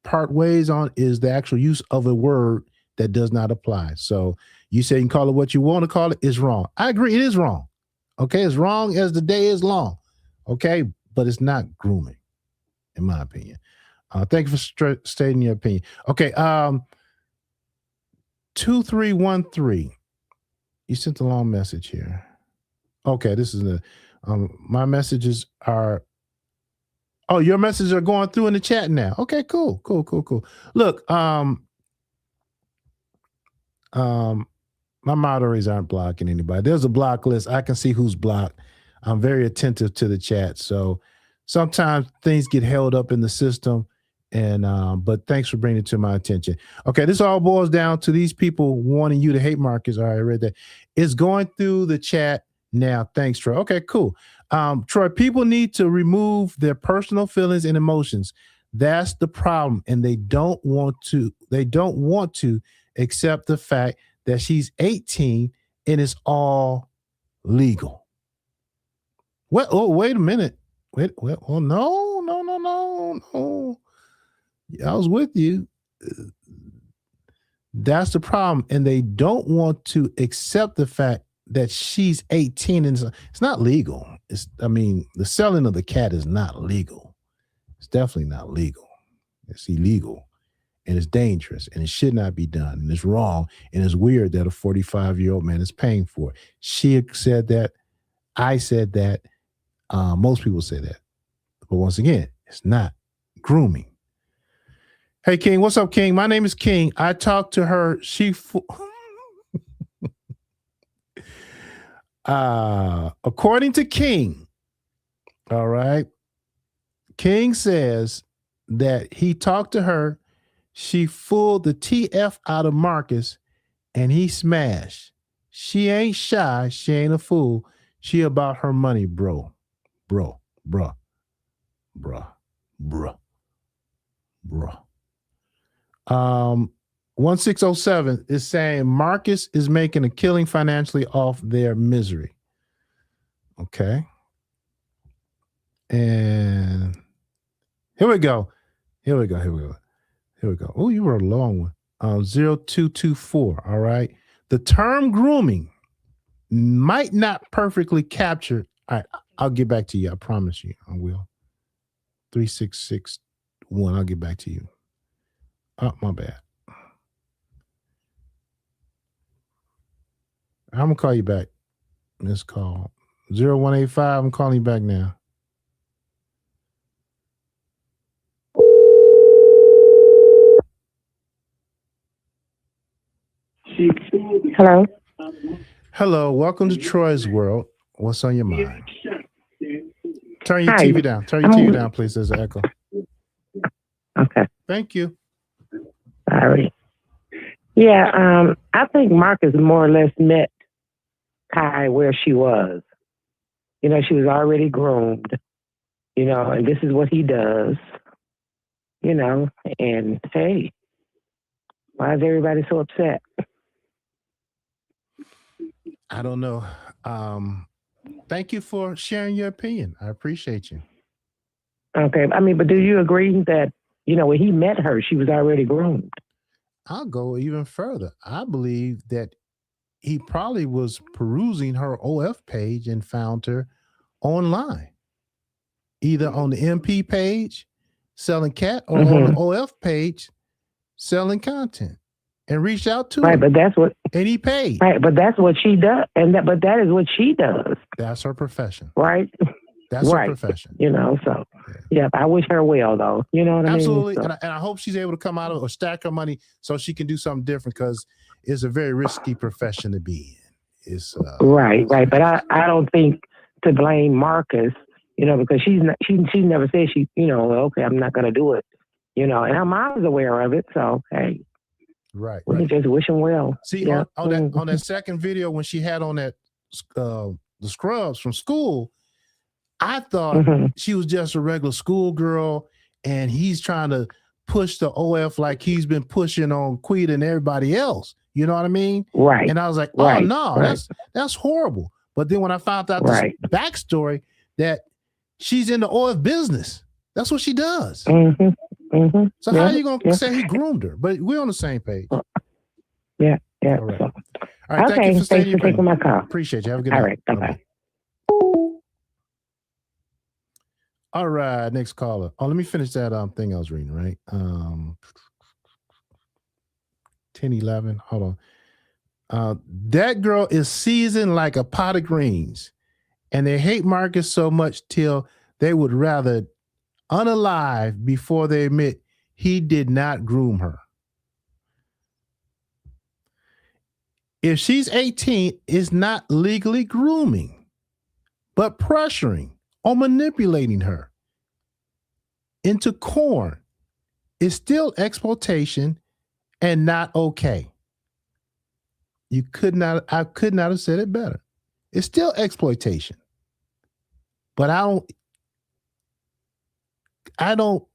part ways on is the actual use of a word that does not apply. So you say you can call it what you want to call it, is wrong. I agree. It is wrong. Okay. As wrong as the day is long. Okay. But it's not grooming, in my opinion. Thank you for stating your opinion. Okay. 2313. You sent a long message here. Okay. This is my messages are, oh, your messages are going through in the chat now. Okay, cool. Look, my moderators aren't blocking anybody. There's a block list. I can see who's blocked. I'm very attentive to the chat. So sometimes things get held up in the system. And but thanks for bringing it to my attention. Okay, this all boils down to these people wanting you to hate Marcus. All right, I read that. It's going through the chat now. Thanks, Troy. Okay, cool. Troy, people need to remove their personal feelings and emotions. That's the problem. And they don't want to accept the fact that she's 18 and it's all legal. What? Oh, wait a minute. Wait. Oh, no. I was with you. That's the problem. And they don't want to accept the fact that she's 18 and it's not legal. The selling of the cat is not legal. It's definitely not legal. It's illegal and it's dangerous and it should not be done. And it's wrong. And it's weird that a 45-year-old man is paying for it. She said that. I said that. Most people say that. But once again, it's not grooming. Hey, King. What's up, King? My name is King. I talked to her. According to King, all right, King says that he talked to her. She fooled the TF out of Marcus and he smashed. She ain't shy. She ain't a fool. She about her money, bruh. 1607 is saying Marcus is making a killing financially off their misery. Okay. And here we go. Oh, you wrote a long one. 0224. All right. The term grooming might not perfectly capture. All right. I'll get back to you. I promise you. I will. 3661. I'll get back to you. Oh, my bad. I'm going to call you back. This call. 0185. I'm calling you back now. Hello. Welcome to Troy's World. What's on your mind? Turn your TV down. Turn your TV down, please. There's an echo. Okay. Thank you. Sorry. Yeah, I think Marcus more or less met Kai where she was. She was already groomed, and this is what he does, and hey, why is everybody so upset? I don't know. Thank you for sharing your opinion. I appreciate you. Okay. But do you agree that, when he met her, she was already groomed? I'll go even further. I believe that he probably was perusing her OF page and found her online, either on the MP page selling cat or on the OF page selling content. and reached out to right, him. But that's what, and he paid. Right, but that's what she does, but that is what she does. That's her profession. Right. That's her profession. So yeah, I wish her well though. You know what Absolutely. I mean? And I hope she's able to come out of or stack her money so she can do something different, because it's a very risky profession to be in. It's right. But I don't think to blame Marcus, because she never said she, okay, I'm not gonna do it. And her mom's aware of it. So hey. Right. We can just wish him well. See, on that second video when she had on that the scrubs from school, I thought she was just a regular schoolgirl, and he's trying to push the OF like he's been pushing on Quita and everybody else. You know what I mean? Right. And I was like, oh no, that's horrible. But then when I found out this backstory that she's in the OF business, that's what she does. So how are you gonna say he groomed her? But we're on the same page. Yeah. All right. All right. Okay. Thank you for taking my call. Appreciate you. Have a good night. All right. Bye-bye. All right. Next caller. Oh, let me finish that thing I was reading, right? 10-11. Hold on. That girl is seasoned like a pot of greens, and they hate Marcus so much till they would rather unalive before they admit he did not groom her. If she's 18, it's not legally grooming, but pressuring or manipulating her into corn is still exploitation and not okay. I could not have said it better. It's still exploitation. But I don't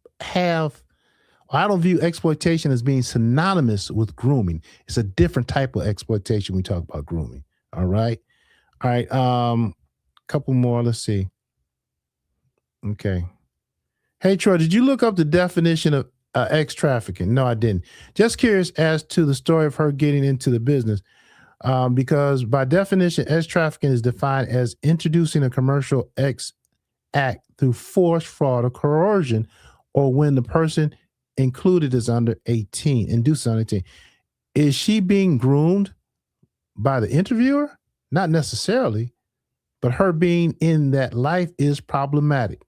view exploitation as being synonymous with grooming. It's a different type of exploitation. We talk about grooming. All right. Couple more. Let's see. Okay. Hey, Troy, did you look up the definition of ex trafficking? No, I didn't. Just curious as to the story of her getting into the business. Because by definition, ex trafficking is defined as introducing a commercial ex act through force, fraud, or coercion, or when the person included is under 18, induced under 18. Is she being groomed by the interviewer? Not necessarily, but her being in that life is problematic.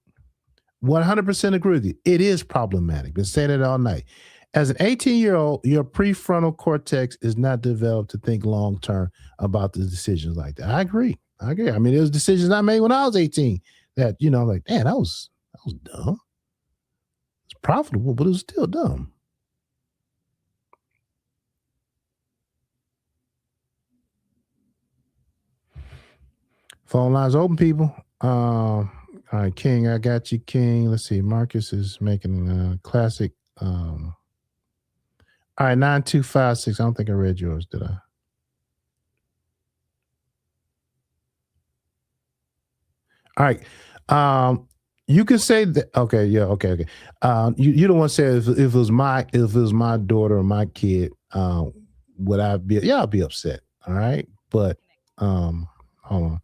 100% agree with you. It is problematic. Been saying it all night. As an 18-year-old, your prefrontal cortex is not developed to think long-term about the decisions like that. I agree. I mean, there was decisions I made when I was 18 that, like, man, that was dumb. It's profitable, but it was still dumb. Phone lines open, people. All right, King, I got you, King. Let's see. Marcus is making a classic. All right, 9256. I don't think I read yours, did I? All right. You can say that. Okay. Yeah. Okay. You don't want to say if it was my daughter or my kid, would I be? Yeah, I'll be upset. All right. But hold on.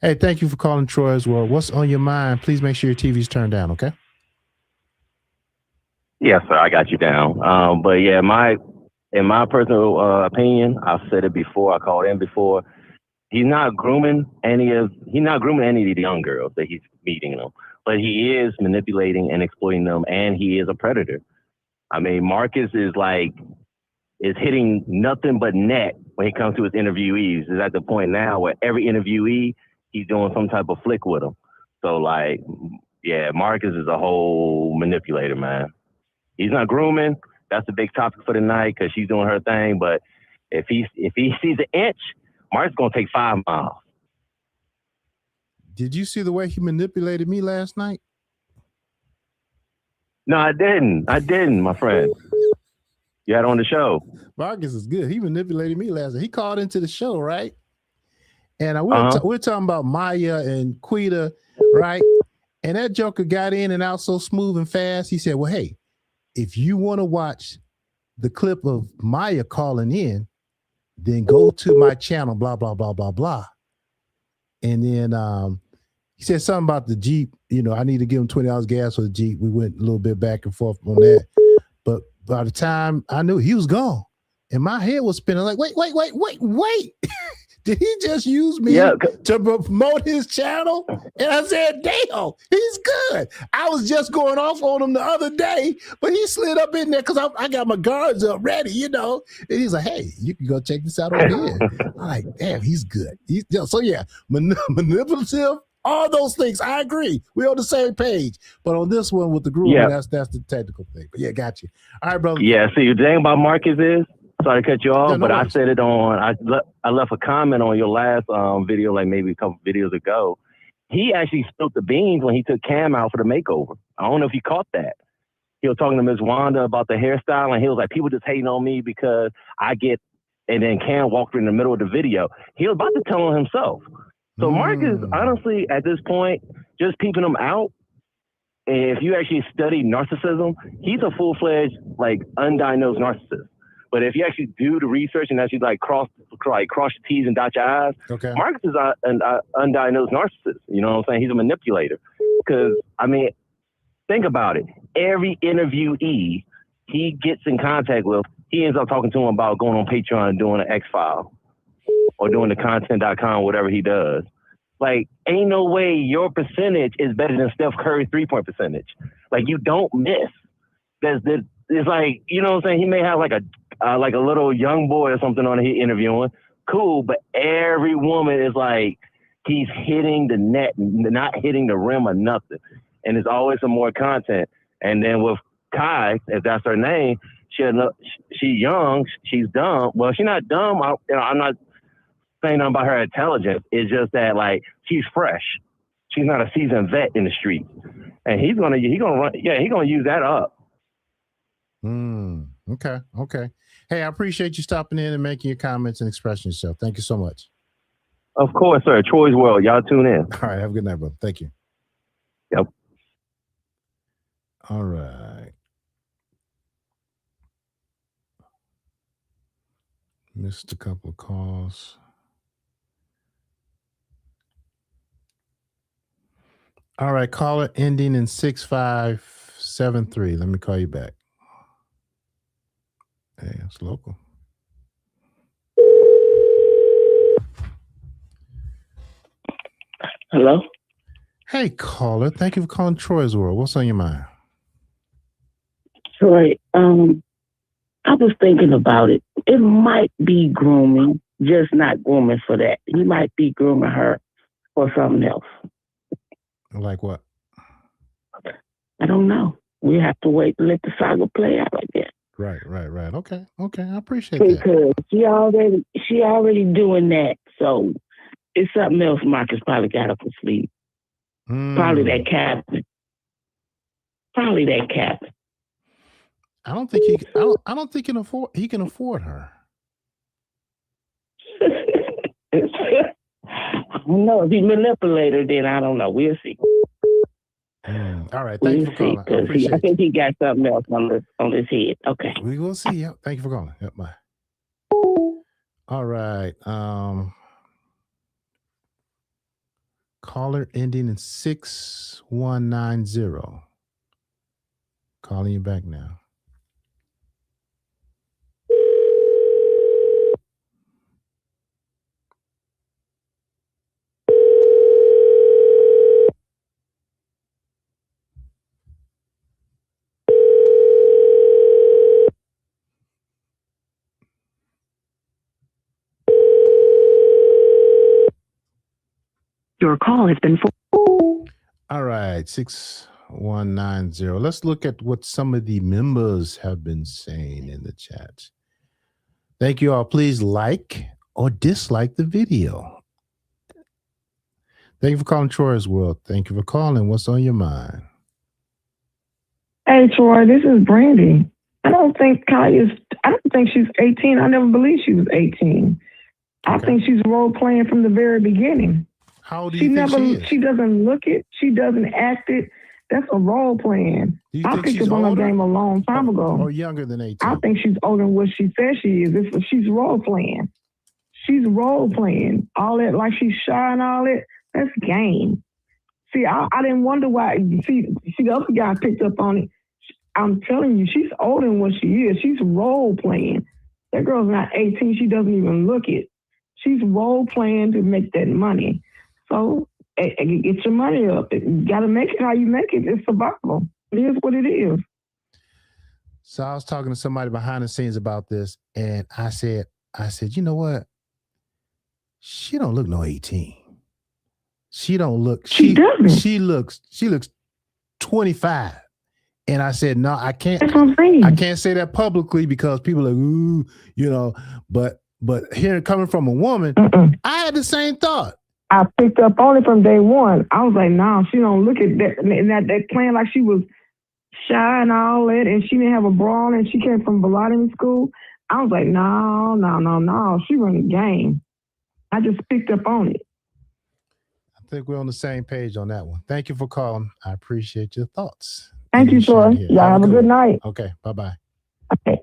Hey, thank you for calling Troy's World. What's on your mind? Please make sure your TV's turned down. Okay. Yes, sir. I got you down. But yeah, in my personal opinion, I've said it before. I called in before. He's not grooming any of the young girls that he's meeting them, but he is manipulating and exploiting them, and he is a predator. I mean, Marcus is hitting nothing but net when it comes to his interviewees. Is at the point now where every interviewee, he's doing some type of flick with them. So Marcus is a whole manipulator, man. He's not grooming. That's the big topic for tonight because she's doing her thing. But if he sees an inch, Mark's gonna take 5 miles. Did you see the way he manipulated me last night? No, I didn't, my friend. You had on the show. Marcus is good. He manipulated me last night. He called into the show, right? And we're talking about Maya and Quita, right? And that joker got in and out so smooth and fast. He said, well, hey, if you want to watch the clip of Maya calling in, then go to my channel, blah, blah, blah, blah, blah. And then he said something about the Jeep. I need to give him $20 gas for the Jeep. We went a little bit back and forth on that. But by the time I knew, he was gone. And my head was spinning like, wait. Did he just use me to promote his channel? And I said, damn, he's good. I was just going off on him the other day, but he slid up in there because I got my guards up ready, you know. And he's like, hey, you can go check this out over here. I'm like, damn, he's good. So yeah, manipulative, all those things. I agree. We're on the same page. But on this one with the grooming, that's the technical thing. But yeah, got you. All right, brother. Yeah, see, the thing about Marcus is, sorry to cut you off, but I said it on, I left a comment on your last video, like maybe a couple videos ago. He actually spilled the beans when he took Cam out for the makeover. I don't know if you caught that. He was talking to Ms. Wanda about the hairstyle, and he was like, people just hating on me because I get, and then Cam walked in the middle of the video. He was about to tell on himself. So Marcus, honestly, at this point, just peeping him out, and if you actually study narcissism, he's a full-fledged, like, undiagnosed narcissist. But if you actually do the research and actually cross your T's and dot your I's, Marcus is an undiagnosed narcissist. You know what I'm saying? He's a manipulator. Because, I mean, think about it. Every interviewee he gets in contact with, he ends up talking to him about going on Patreon and doing an X-File or doing the content.com, whatever he does. Like, ain't no way your percentage is better than Steph Curry's three-point percentage. Like, you don't miss. It's like, you know what I'm saying? He may have like a little young boy or something on he interviewing. Cool, but every woman is like, he's hitting the net, not hitting the rim or nothing. And there's always some more content. And then with Kai, if that's her name, she's young, she's dumb. Well, she's not dumb. I'm not saying nothing about her intelligence. It's just that, like, she's fresh. She's not a seasoned vet in the street. And he's gonna use that up. Okay. Hey, I appreciate you stopping in and making your comments and expressing yourself. Thank you so much. Of course, sir. Troy's World. Y'all tune in. All right. Have a good night, brother. Thank you. Yep. All right. Missed a couple of calls. All right. Caller ending in 6573. Let me call you back. Hey, it's local. Hello? Hey, caller. Thank you for calling Troy's World. What's on your mind? Troy, I was thinking about it. It might be grooming, just not grooming for that. He might be grooming her for something else. Like what? I don't know. We have to wait and let the saga play out, I guess. Right. Okay. I appreciate because that. Because she already doing that. So it's something else Marcus probably got up his sleeve. Probably that captain. I don't think he can afford her. I don't know. If he manipulator, then I don't know. We'll see. All right. Thank you for calling. I think he got something else on his head. Okay. We will see. Yep. Thank you for calling. Yep. Bye. All right. Caller ending in 6190. Calling you back now. Your call has been All right, 6190. Let's look at what some of the members have been saying in the chat. Thank you all. Please like or dislike the video. Thank you for calling Troy's World. Thank you for calling. What's on your mind? Hey, Troy, this is Brandy. I don't think she's 18. I never believed she was 18. I think she's role playing from the very beginning. How old do you think she is? She doesn't look it. She doesn't act it. That's a role playing. I picked up on her game a long time ago. Or younger than 18? I think she's older than what she says she is. She's role playing. She's role playing. All that, like she's shy and all that, that's game. See, I didn't wonder why. See, the other guy picked up on it. I'm telling you, she's older than what she is. She's role playing. That girl's not 18. She doesn't even look it. She's role playing to make that money. So get your money up. You got to make it how you make it. It's survival. It is what it is. So I was talking to somebody behind the scenes about this, and I said, you know what? She don't look no 18. She don't look. She doesn't. She looks 25. And I said, no, I can't. That's what I'm saying. I can't say that publicly because people are like, ooh, you know. But hearing coming from a woman, I had the same thought. I picked up on it from day one. I was like, no, she don't look at that. And that playing like she was shy and all that, and she didn't have a bra on, and she came from Bellotting school. I was like, no. She run the game. I just picked up on it. I think we're on the same page on that one. Thank you for calling. I appreciate your thoughts. Thank you, Troy. Y'all have a good night. Okay, bye-bye. Okay.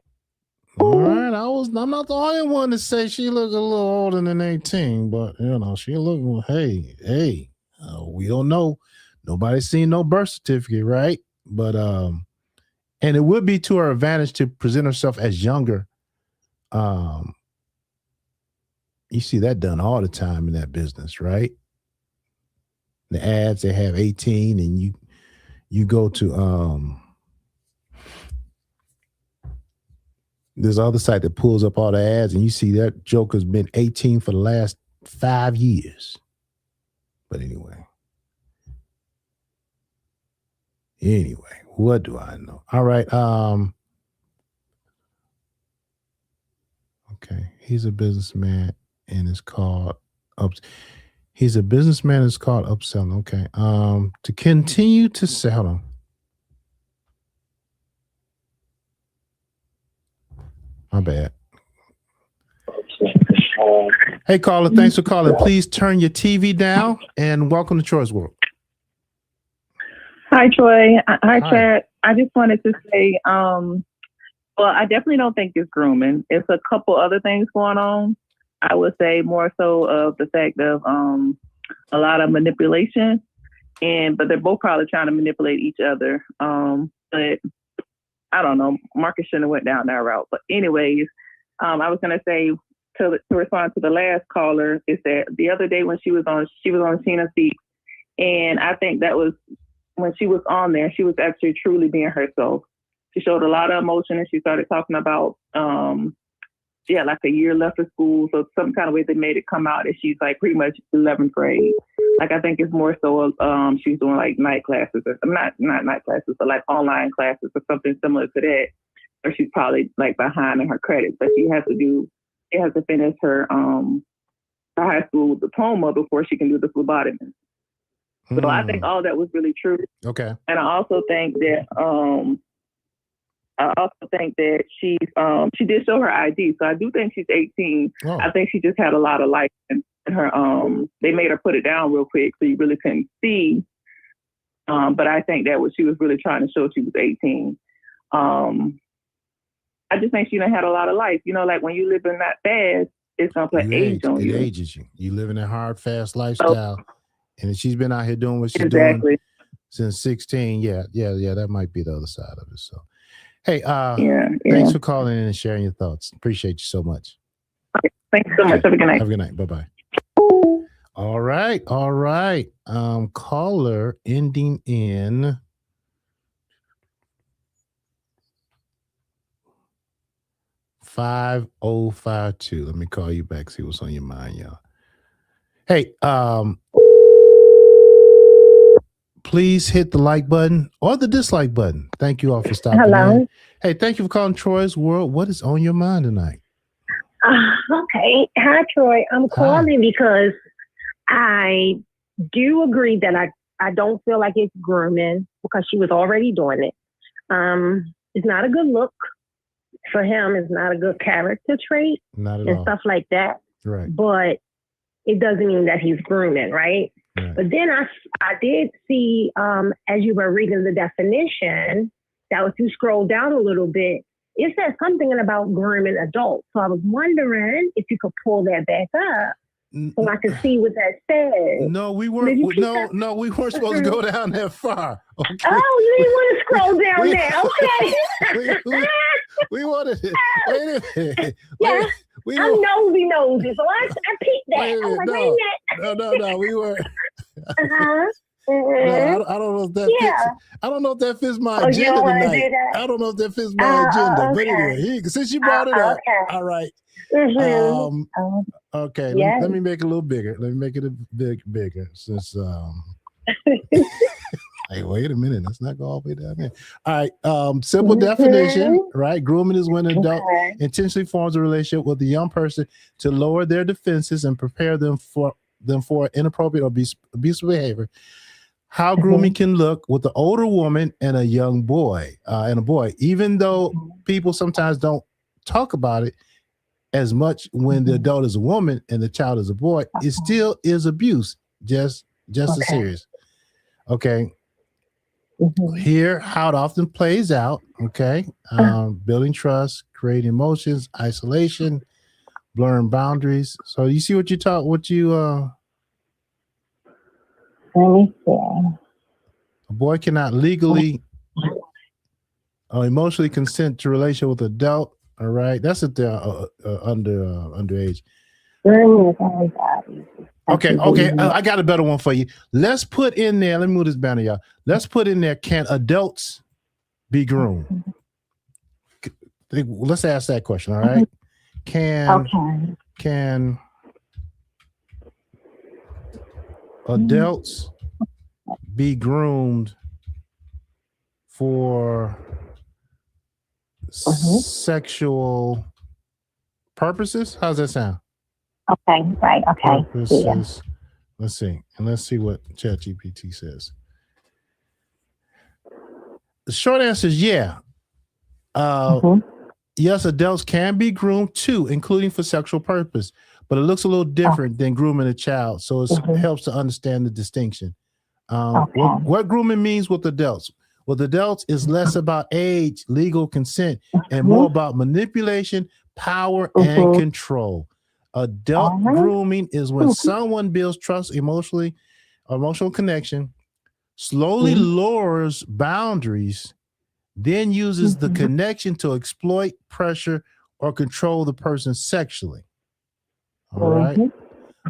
All right, I'm not the only one to say she look a little older than 18, but you know, she look, hey, we don't know. Nobody's seen no birth certificate, right? But and it would be to her advantage to present herself as younger. You see that done all the time in that business, right? The ads, they have 18, and you go to there's other site that pulls up all the ads, and you see that joker's been 18 for the last 5 years. But anyway, what do I know? All right. Okay. He's a businessman and it's called upselling. Okay. To continue to sell. Hold on. My bad. Hey, caller, thanks for calling. Please turn your TV down and welcome to Troy's World. Hi, Troy. Hi, Chad. I just wanted to say, well, I definitely don't think it's grooming. It's a couple other things going on. I would say more so of the fact of a lot of manipulation, but they're both probably trying to manipulate each other. But I don't know. Marcus shouldn't have went down that route. But anyways, I was going to say to respond to the last caller is that the other day when she was on Sheena Speaks, and I think that was when she was on there, she was actually truly being herself. She showed a lot of emotion, and she started talking about she had like a year left of school, so some kind of way they made it come out that she's like pretty much 11th grade. Like I think it's more so she's doing like night classes, or not night classes, but like online classes or something similar to that. Or she's probably like behind in her credits, but she has to finish her high school diploma before she can do the phlebotomy. So I think all that was really true. Okay. And I also think that she did show her ID. So I do think she's 18. Oh. I think she just had a lot of life in her. They made her put it down real quick so you really couldn't see. But I think that what she was really trying to show, she was 18. I just think she done had a lot of life. You know, like when you live in that fast, it's gonna put age on you. It ages you. You live in a hard, fast lifestyle. And she's been out here doing what she's doing since 16. Yeah, that might be the other side of it. So, hey, thanks for calling in and sharing your thoughts. Appreciate you so much. Okay, thanks so much. Have a good night. Have a good night. Bye-bye. All right. Caller ending in 5052. Let me call you back, see what's on your mind, y'all. Hey, please hit the like button or the dislike button. Thank you all for stopping in. Hey, thank you for calling Troy's World. What is on your mind tonight? Okay. Hi, Troy. I'm calling because I do agree that I don't feel like it's grooming because she was already doing it. It's not a good look for him. It's not a good character trait and stuff like that. Right. But it doesn't mean that he's grooming, right? But then I did see, as you were reading the definition, that if you scroll down a little bit, it says something about grooming adults. So I was wondering if you could pull that back up so I could see what that says. No, we weren't. No, we weren't supposed to go down that far. Okay. Oh, you didn't want to scroll down there. Okay. We wanted it. Wait a minute. Yeah. I'm nosy, so I peeped that. Wait a I was minute. like, wait a minute. No. We were. Uh-huh. No, I don't know if that fits. I don't know if that fits my agenda you don't want to tonight. do that? I don't know if that fits my agenda. But anyway, since you brought it up, all right. Okay, yes. let me make it a little bigger. Let me make it a bit bigger. Since hey, wait a minute. Let's not go all the way down there. All right. Simple definition, right? Grooming is when an adult intentionally forms a relationship with a young person to lower their defenses and prepare them for inappropriate or abusive behavior. How grooming can look with an older woman and a young boy even though people sometimes don't talk about it as much when the adult is a woman and the child is a boy, it still is abuse, just as serious. Okay. Here, how it often plays out. Okay. Building trust, creating emotions, isolation, blurring boundaries. So you see what let me see. A boy cannot legally or emotionally consent to relation with an adult. All right, that's if they're underage. Okay. I got a better one for you. Let's put in there. Let me move this banner, y'all. Let's put in there. Can adults be groomed? Let's ask that question. All right. Can adults be groomed for sexual purposes? How's that sound? Okay, right. Okay. Purposes. Let's see. And let's see what ChatGPT says. The short answer is yeah. Yes, adults can be groomed too, including for sexual purpose, but it looks a little different than grooming a child. So it helps to understand the distinction. What grooming means with adults. With adults is less about age, legal consent, and more about manipulation, power, and control. Adult grooming is when someone builds trust, emotional connection, slowly lowers boundaries, then uses the connection to exploit, pressure, or control the person sexually. All right.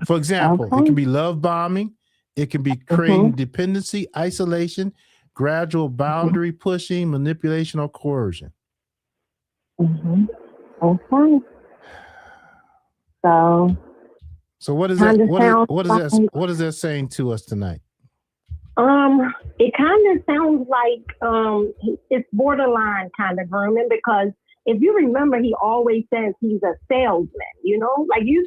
For example, it can be love bombing. It can be creating dependency, isolation, gradual boundary pushing, manipulation, or coercion. Okay. So what is that? What is that saying to us tonight? It kind of sounds like it's borderline kind of grooming, because if you remember, he always says he's a salesman. You know, like you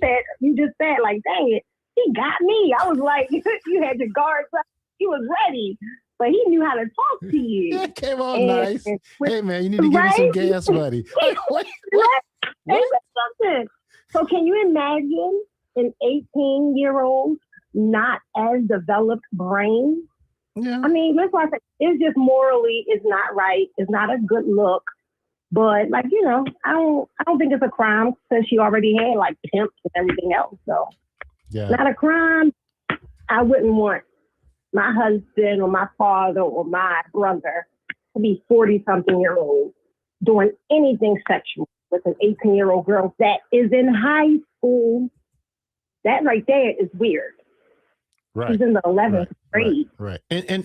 just said, like, dang it, he got me. I was like, you had your guards up. He was ready, but he knew how to talk to you. That came on nice. Hey man, you need to give me some gas money. What? Something. So can you imagine an 18-year-old not as developed brain? Yeah. I mean, that's why I say it's just morally, it's not right. It's not a good look. But like, you know, I don't think it's a crime because she already had like pimps and everything else. So not a crime. I wouldn't want my husband or my father or my brother to be 40-something-year-old doing anything sexual with an 18-year-old girl that is in high school. That right there is weird. Right. She's in the 11th grade. Right. And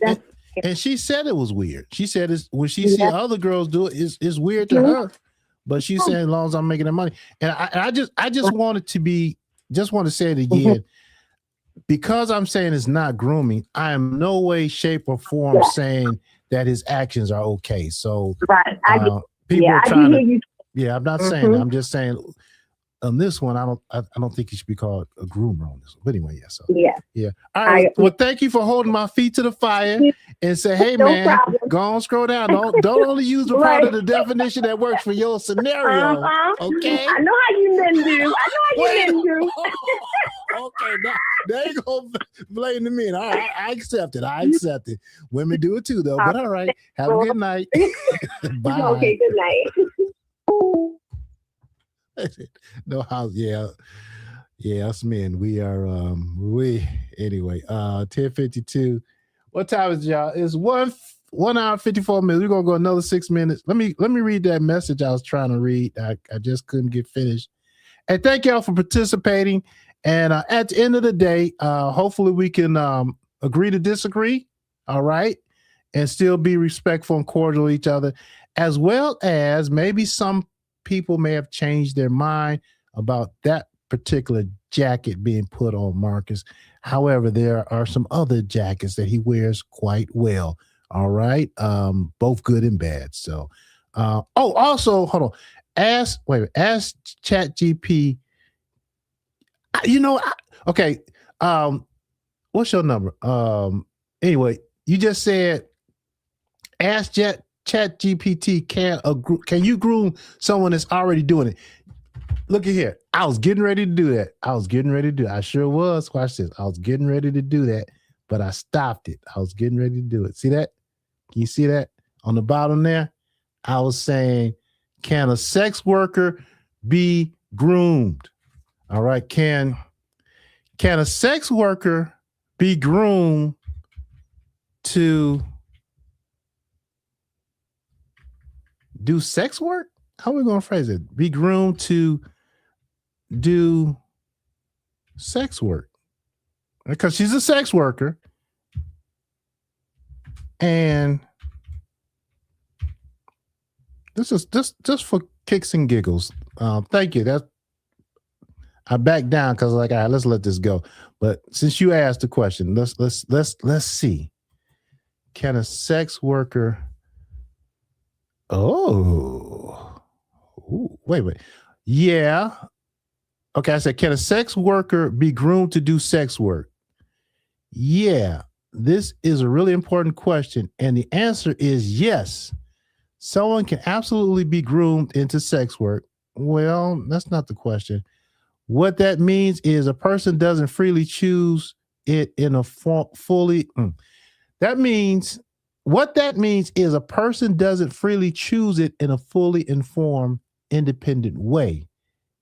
she said it was weird. She said when she see other girls do it, it's weird to her. But she's saying as long as I'm making the money. And I just wanted to want to say it again. Because I'm saying it's not grooming, I am no way, shape, or form saying that his actions are okay. So people are trying to. Yeah, I'm not saying that. I'm just saying on this one, I don't think he should be called a groomer on this one. But anyway, yeah. All right. Well, thank you for holding my feet to the fire and say, hey man, go on, scroll down. Don't only use the part of the definition that works for your scenario. Okay. I know how you men do. Okay, now they ain't gonna blame the men. All right, I accept it. Women do it too, though. But all right, have a good night. Bye. Okay, good night. No house, yeah, us men. We are anyway. 10:52. What time is it, y'all? It's 1 hour 54 minutes. We're gonna go another 6 minutes. Let me read that message I was trying to read. I just couldn't get finished. And thank y'all for participating. And at the end of the day, hopefully we can agree to disagree. All right, and still be respectful and cordial to each other, as well as maybe some people may have changed their mind about that particular jacket being put on Marcus. However, there are some other jackets that he wears quite well. All right. Both good and bad. So, also, hold on. Ask ChatGPT. Okay. What's your number? Anyway, you just said ask ChatGPT can you groom someone that's already doing it? Look at here. I was getting ready to do that. I sure was. Watch this. I was getting ready to do that, but I stopped it. I was getting ready to do it. See that? Can you see that on the bottom there? I was saying, can a sex worker be groomed? All right. Can a sex worker be groomed to do sex work? How are we going to phrase it? Be groomed to do sex work, because she's a sex worker, and this is just for kicks and giggles. Thank you. I backed down because all right, let's let this go. But since you asked the question, let's see. Can a sex worker? Oh, wait. Yeah. Okay, I said, can a sex worker be groomed to do sex work? Yeah, this is a really important question. And the answer is yes. Someone can absolutely be groomed into sex work. Well, that's not the question. What that means is a person doesn't freely choose it in a fully. What that means is a person doesn't freely choose it in a fully informed, independent way.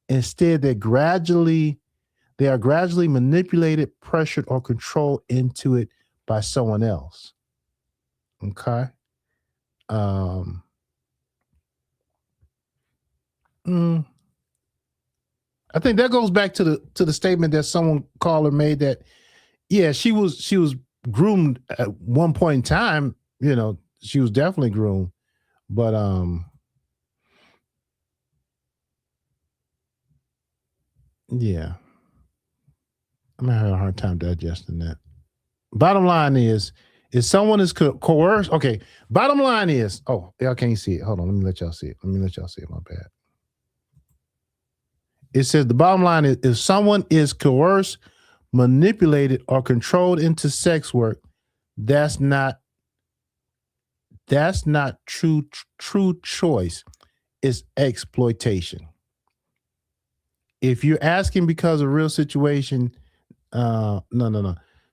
Instead, they are gradually manipulated, pressured, or controlled into it by someone else. Okay. I think that goes back to the statement that someone caller made that, yeah, she was groomed at one point in time. She was definitely groomed, but yeah. I'm having a hard time digesting that. Bottom line is someone is coerced. Okay. Bottom line is, y'all can't see it. Hold on. Let me let y'all see it. My bad. It says the bottom line is if someone is coerced, manipulated, or controlled into sex work, that's not true choice. It's exploitation. If you're asking because of real situation, no.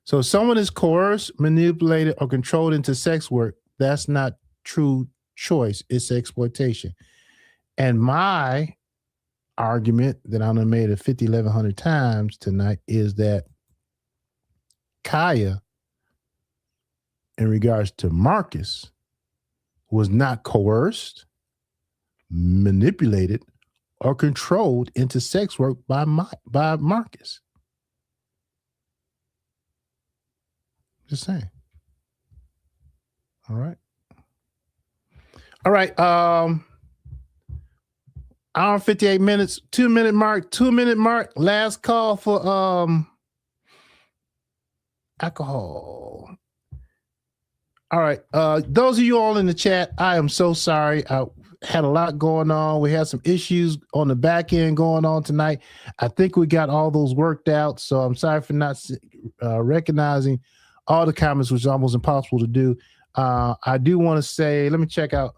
So if someone is coerced, manipulated, or controlled into sex work, that's not true choice. It's exploitation. And my argument that I done made it 1,100 times tonight is that Kaya, in regards to Marcus, was not coerced, manipulated, or controlled into sex work by Marcus. Just saying. All right. Hour 58 minutes, 2 minute mark. Last call for alcohol. All right. Those of you all in the chat, I am so sorry. I had a lot going on. We had some issues on the back end going on tonight. I think we got all those worked out. So I'm sorry for not recognizing all the comments, which is almost impossible to do. I do want to say, let me check out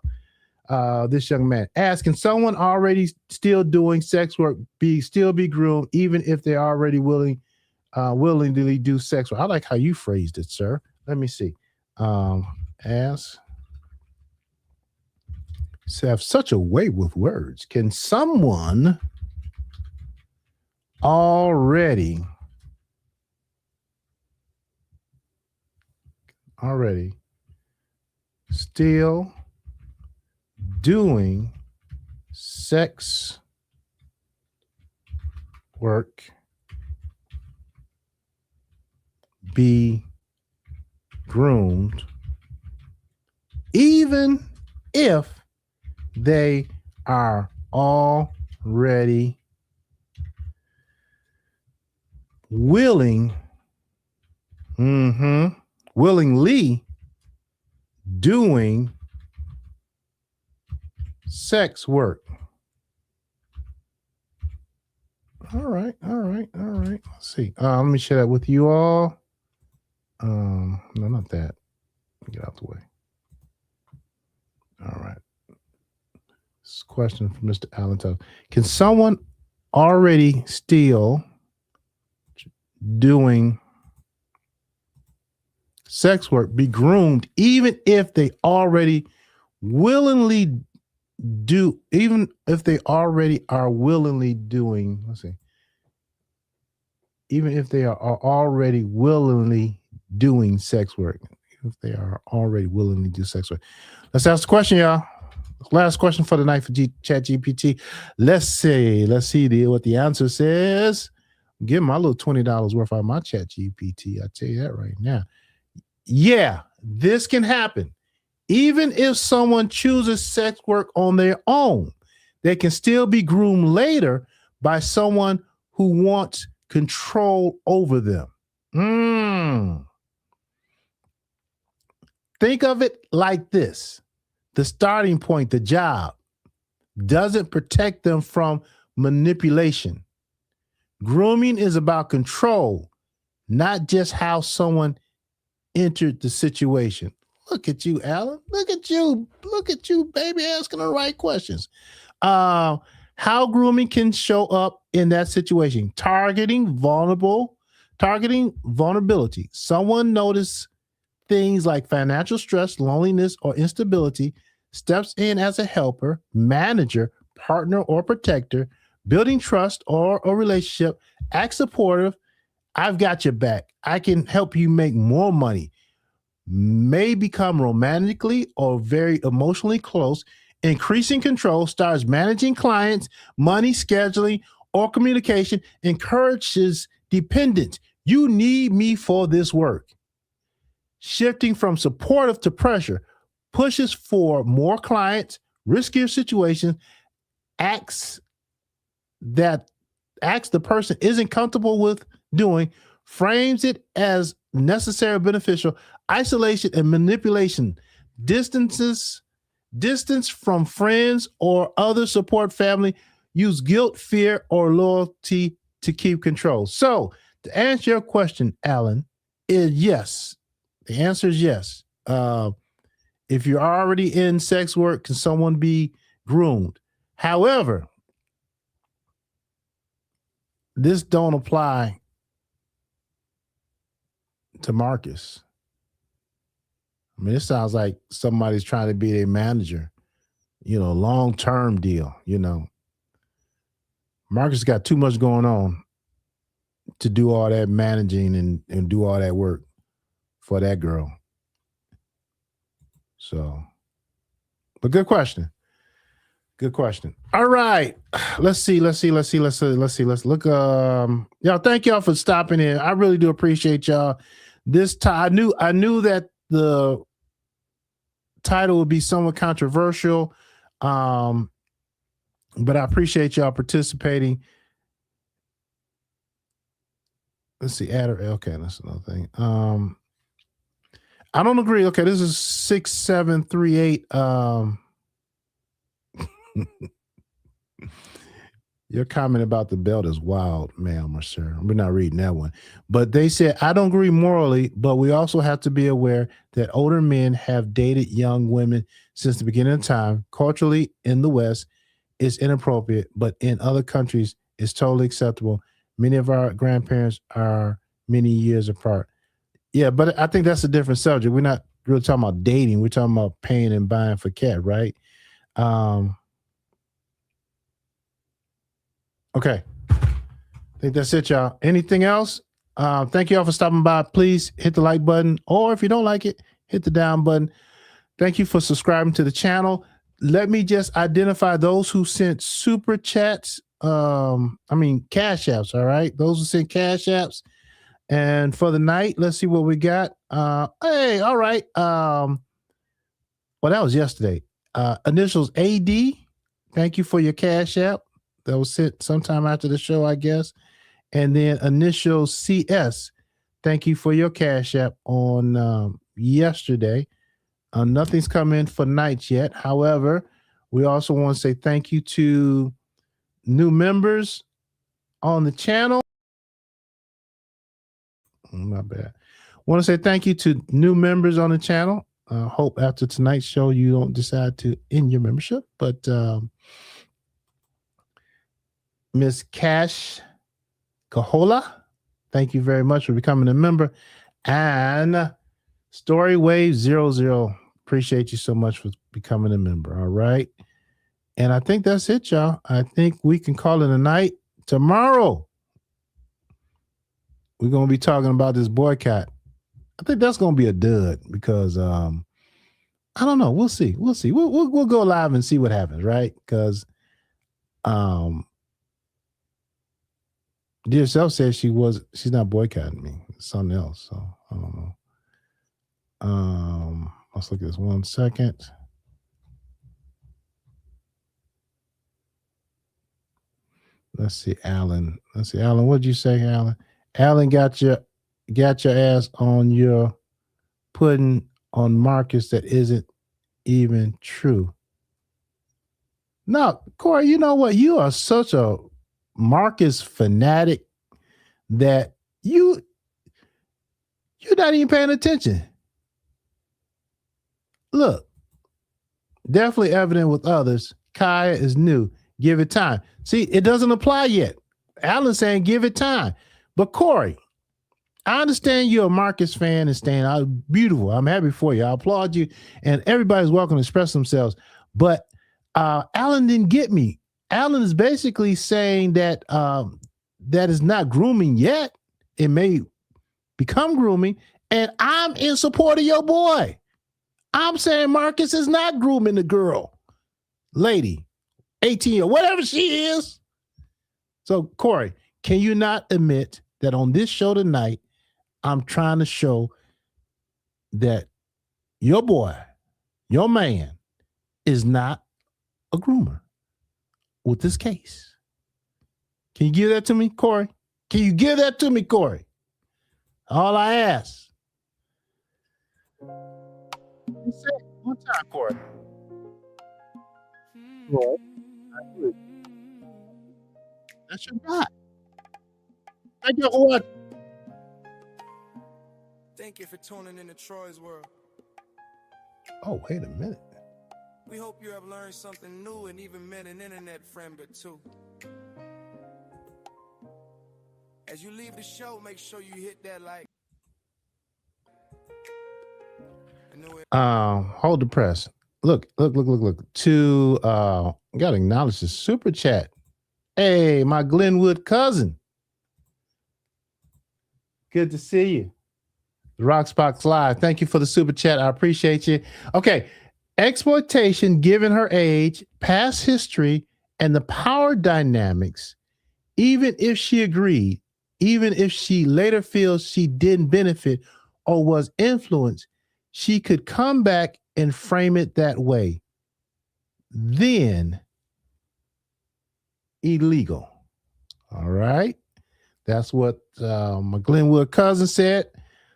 this young man. Asking someone already still doing sex work still be groomed, even if they're already willingly do sex work. I like how you phrased it, sir. Let me see. Ask. So have such a way with words. Can someone already still doing sex work be groomed even if they are already willingly doing sex work? All right. Let's see. Let me share that with you all. No, not that. Get out the way. All right. This is a question from Mr. Allen. Can someone already still doing sex work be groomed even if they already willingly do, even if they already are willingly doing, let's see, even if they are already willingly doing sex work, if they are already willingly do sex work. Let's ask the question, y'all. Last question for the night for Chat GPT. Let's see what the answer says. Give my little $20 worth out of my Chat GPT. I tell you that right now. Yeah, this can happen. Even if someone chooses sex work on their own, they can still be groomed later by someone who wants control over them. Think of it like this. The starting point, the job, doesn't protect them from manipulation. Grooming is about control, not just how someone entered the situation. Look at you, Alan. Look at you, baby, asking the right questions. How grooming can show up in that situation. Targeting vulnerability. Someone notices things like financial stress, loneliness, or instability, steps in as a helper, manager, partner, or protector, building trust or a relationship, act supportive. I've got your back. I can help you make more money. May become romantically or very emotionally close, increasing control, starts managing clients, money, scheduling, or communication, encourages dependence. You need me for this work. Shifting from supportive to pressure, pushes for more clients, riskier situations, acts the person isn't comfortable with doing, frames it as necessary or beneficial, isolation and manipulation, distance from friends or other support family, use guilt, fear, or loyalty to keep control. So to answer your question, Alan, is yes. The answer is yes. If you're already in sex work, can someone be groomed? However, this don't apply to Marcus. I mean, it sounds like somebody's trying to be their manager, long-term deal, Marcus got too much going on to do all that managing and do all that work for that girl. So, but good question. Good question. All right. Let's see. Let's look. Y'all, thank y'all for stopping in. I really do appreciate y'all. This time I knew that the title would be somewhat controversial. But I appreciate y'all participating. Let's see. Okay, that's another thing. I don't agree. Okay, this is 6738. Your comment about the belt is wild, ma'am or sir. We're not reading that one. But they said, I don't agree morally, but we also have to be aware that older men have dated young women since the beginning of time. Culturally, in the West, it's inappropriate, but in other countries, it's totally acceptable. Many of our grandparents are many years apart. Yeah, but I think that's a different subject. We're not really talking about dating. We're talking about paying and buying for cat, right? Okay. I think that's it, y'all. Anything else? Thank you all for stopping by. Please hit the like button, or if you don't like it, hit the down button. Thank you for subscribing to the channel. Let me just identify those who sent super chats. Cash apps. All right. Those who sent cash apps. And for the night, let's see what we got. Hey, all right. Well, that was yesterday. Initials AD. Thank you for your cash app. That was sent sometime after the show, I guess. And then initials CS. Thank you for your cash app on yesterday. Nothing's come in for nights yet. However, we also want to say thank you to new members on the channel. My bad. Want to say thank you to new members on the channel. Hope after tonight's show you don't decide to end your membership. But Miss Cash Cahola, thank you very much for becoming a member. And Storywave 00, appreciate you so much for becoming a member. All right. And I think that's it, y'all. I think we can call it a night. Tomorrow, we're going to be talking about this boycott. I think that's going to be a dud because I don't know. We'll see. We'll go live and see what happens, right? Because Dear Self says she's not boycotting me. It's something else. So I don't know. Let's look at this 1 second. Let's see, Alan. What'd you say, Alan? Alan got your ass on your pudding on Marcus that isn't even true. No, Corey, you know what? You are such a Marcus fanatic that you're not even paying attention. Look, definitely evident with others. Kaya is new. Give it time. See, it doesn't apply yet. Alan's saying give it time. But Corey, I understand you're a Marcus fan and staying out. Beautiful. I'm happy for you. I applaud you. And everybody's welcome to express themselves. But Alan didn't get me. Alan is basically saying that that is not grooming yet. It may become grooming. And I'm in support of your boy. I'm saying Marcus is not grooming the girl, lady, 18 or whatever she is. So, Corey, can you not admit that on this show tonight, I'm trying to show that your boy, your man, is not a groomer with this case? Can you give that to me, Corey? Can you give that to me, Corey? All I ask. Say it one time, Corey. Well, that's your guy. I get what? Thank you for tuning in to Troy's World. Oh, wait a minute. We hope you have learned something new and even met an internet friend or two. As you leave the show, make sure you hit that like. Hold the press. Look. Gotta acknowledge the super chat. Hey, my Glenwood cousin. Good to see you. The Rockspox Live. Thank you for the super chat. I appreciate you. Okay. Exploitation, given her age, past history, and the power dynamics, even if she agreed, even if she later feels she didn't benefit or was influenced, she could come back and frame it that way. Then illegal. All right. That's what my Glenwood cousin said.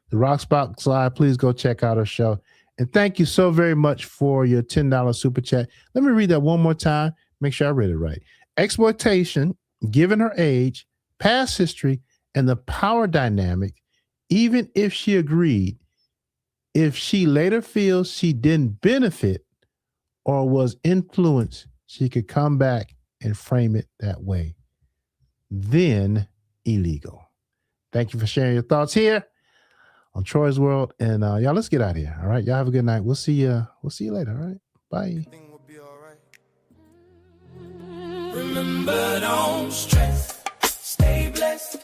The Rockspox Live, please go check out her show. And thank you so very much for your $10 super chat. Let me read that one more time. Make sure I read it right. Exploitation, given her age, past history, and the power dynamic, even if she agreed, if she later feels she didn't benefit or was influenced, she could come back and frame it that way. Then illegal. Thank you for sharing your thoughts here on Troy's World. And y'all, let's get out of here. All right. Y'all have a good night. We'll see you later. All right. Bye. Remember, don't stress. Stay blessed.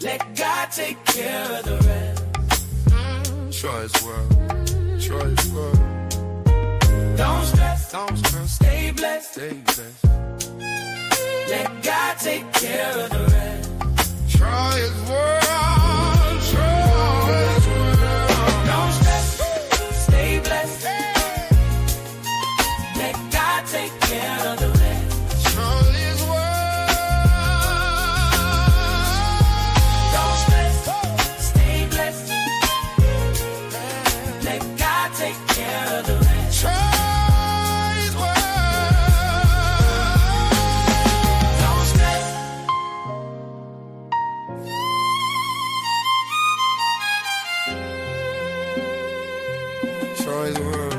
Let God take care of the rest. Troy's World. Troy's world. Don't stress, stay blessed, Let God take care of the rest. Troy's world, Troy's world. Don't stress, stay blessed. Let God take care of the rest. Troy's world. Don't stress, stay blessed. Let God take care of the rest. Troy's world. Don't stress. Troy's world.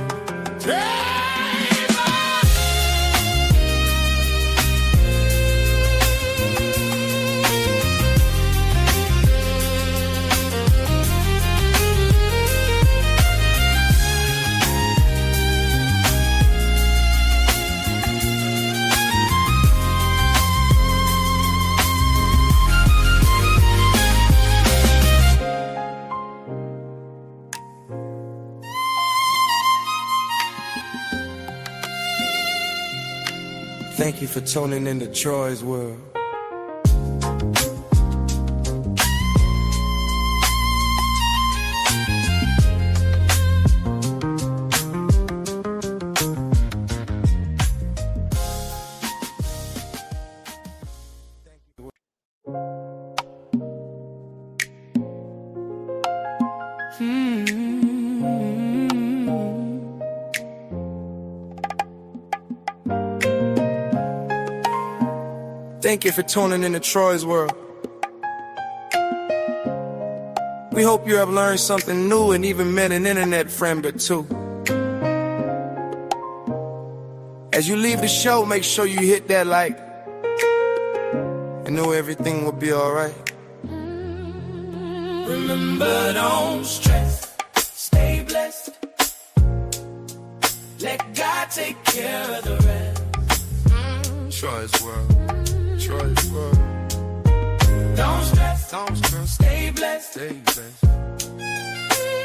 Thank you for tuning into Troy's world. Thank you for tuning into Troy's world. We hope you have learned something new and even met an internet friend or two. As you leave the show, make sure you hit that like and know everything will be alright. Remember, don't stress, stay blessed. Let God take care of the rest. Troy's world. Troy's world. Don't stress, stay blessed,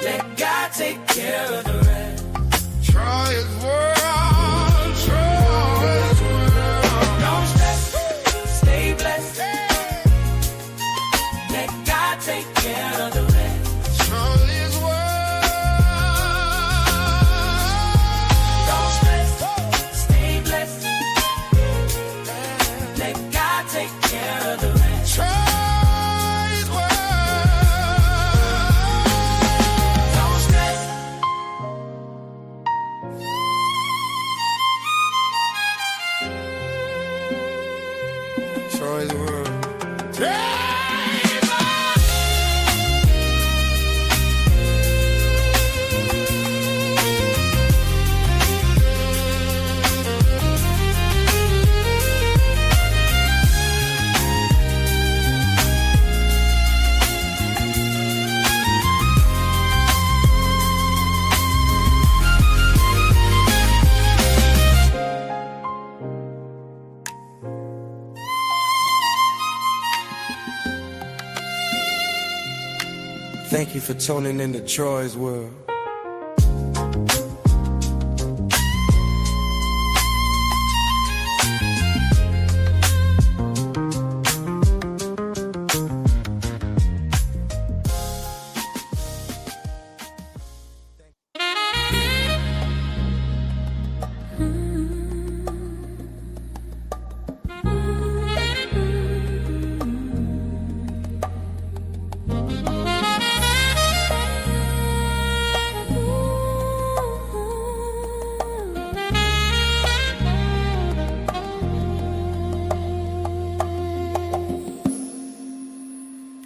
Let God take care of the rest. Troy's world, Troy's world. Don't stress, stay blessed, Let God take care of the rest. Troy's world. Don't stress, stay blessed. Let God take care of the rest. Troy's world. Don't stress. Troy's world. Thank you for tuning into Troy's world.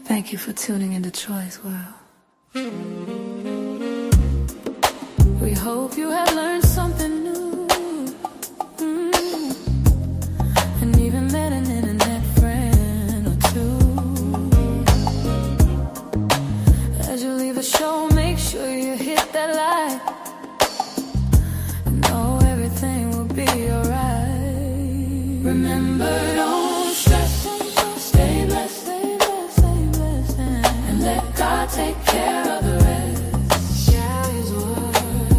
Thank you for tuning into Troy's world. We hope you have learned something new, and even met an internet friend or two. As you leave the show, make sure you hit that like and know everything will be alright. Remember, don't stress, stay blessed, and let God take care of the rest. Share His word.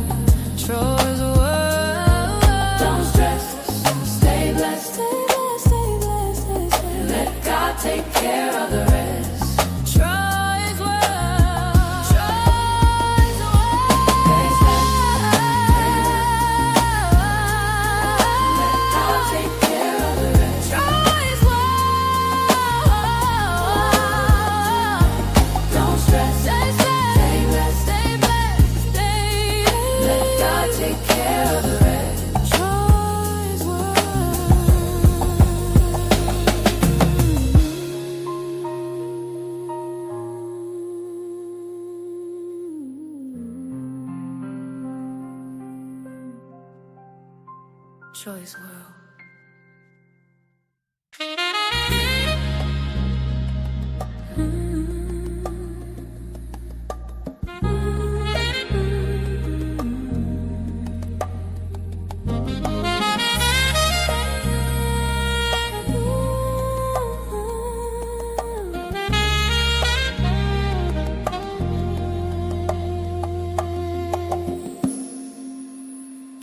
Choice World.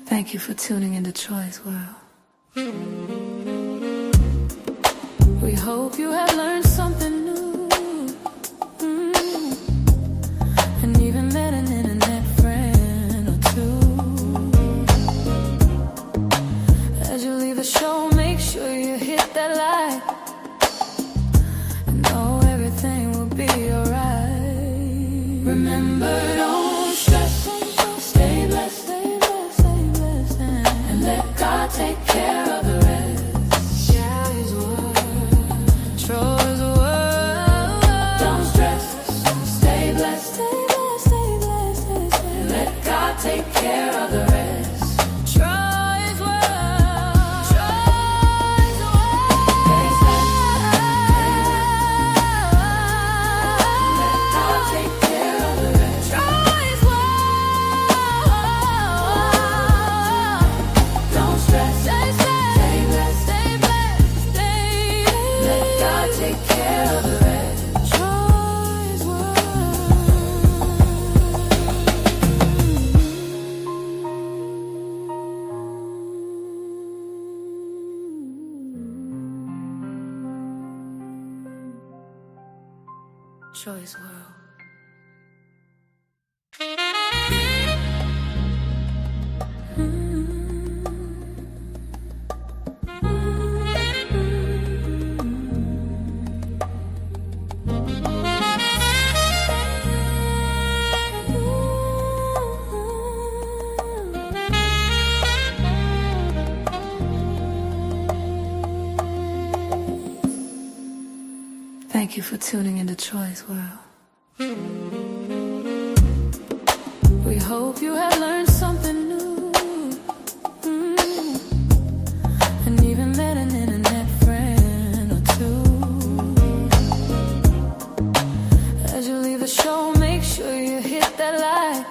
Thank you for tuning into Choice World. We hope you have learned something new, and even met an internet friend or two. As you leave the show, make sure you hit that like, and know everything will be alright. Remember, don't stress, stay blessed, stay blessed, stay blessed, and let God take care of the rest. Yeah, His word, Troy's word. Don't stress, stay blessed, stay blessed, stay blessed, stay blessed, and let God take care of the rest. Troy's word, Troy's word. Let God take care of the rest. Troy's word. Don't stress, stay blessed, stay blessed, stay blessed. Let God take care of the rest. Troy's word. Choice World. Thank you for tuning into Choice World. We hope you have learned something new, and even met an internet friend or two. As you leave the show, make sure you hit that like,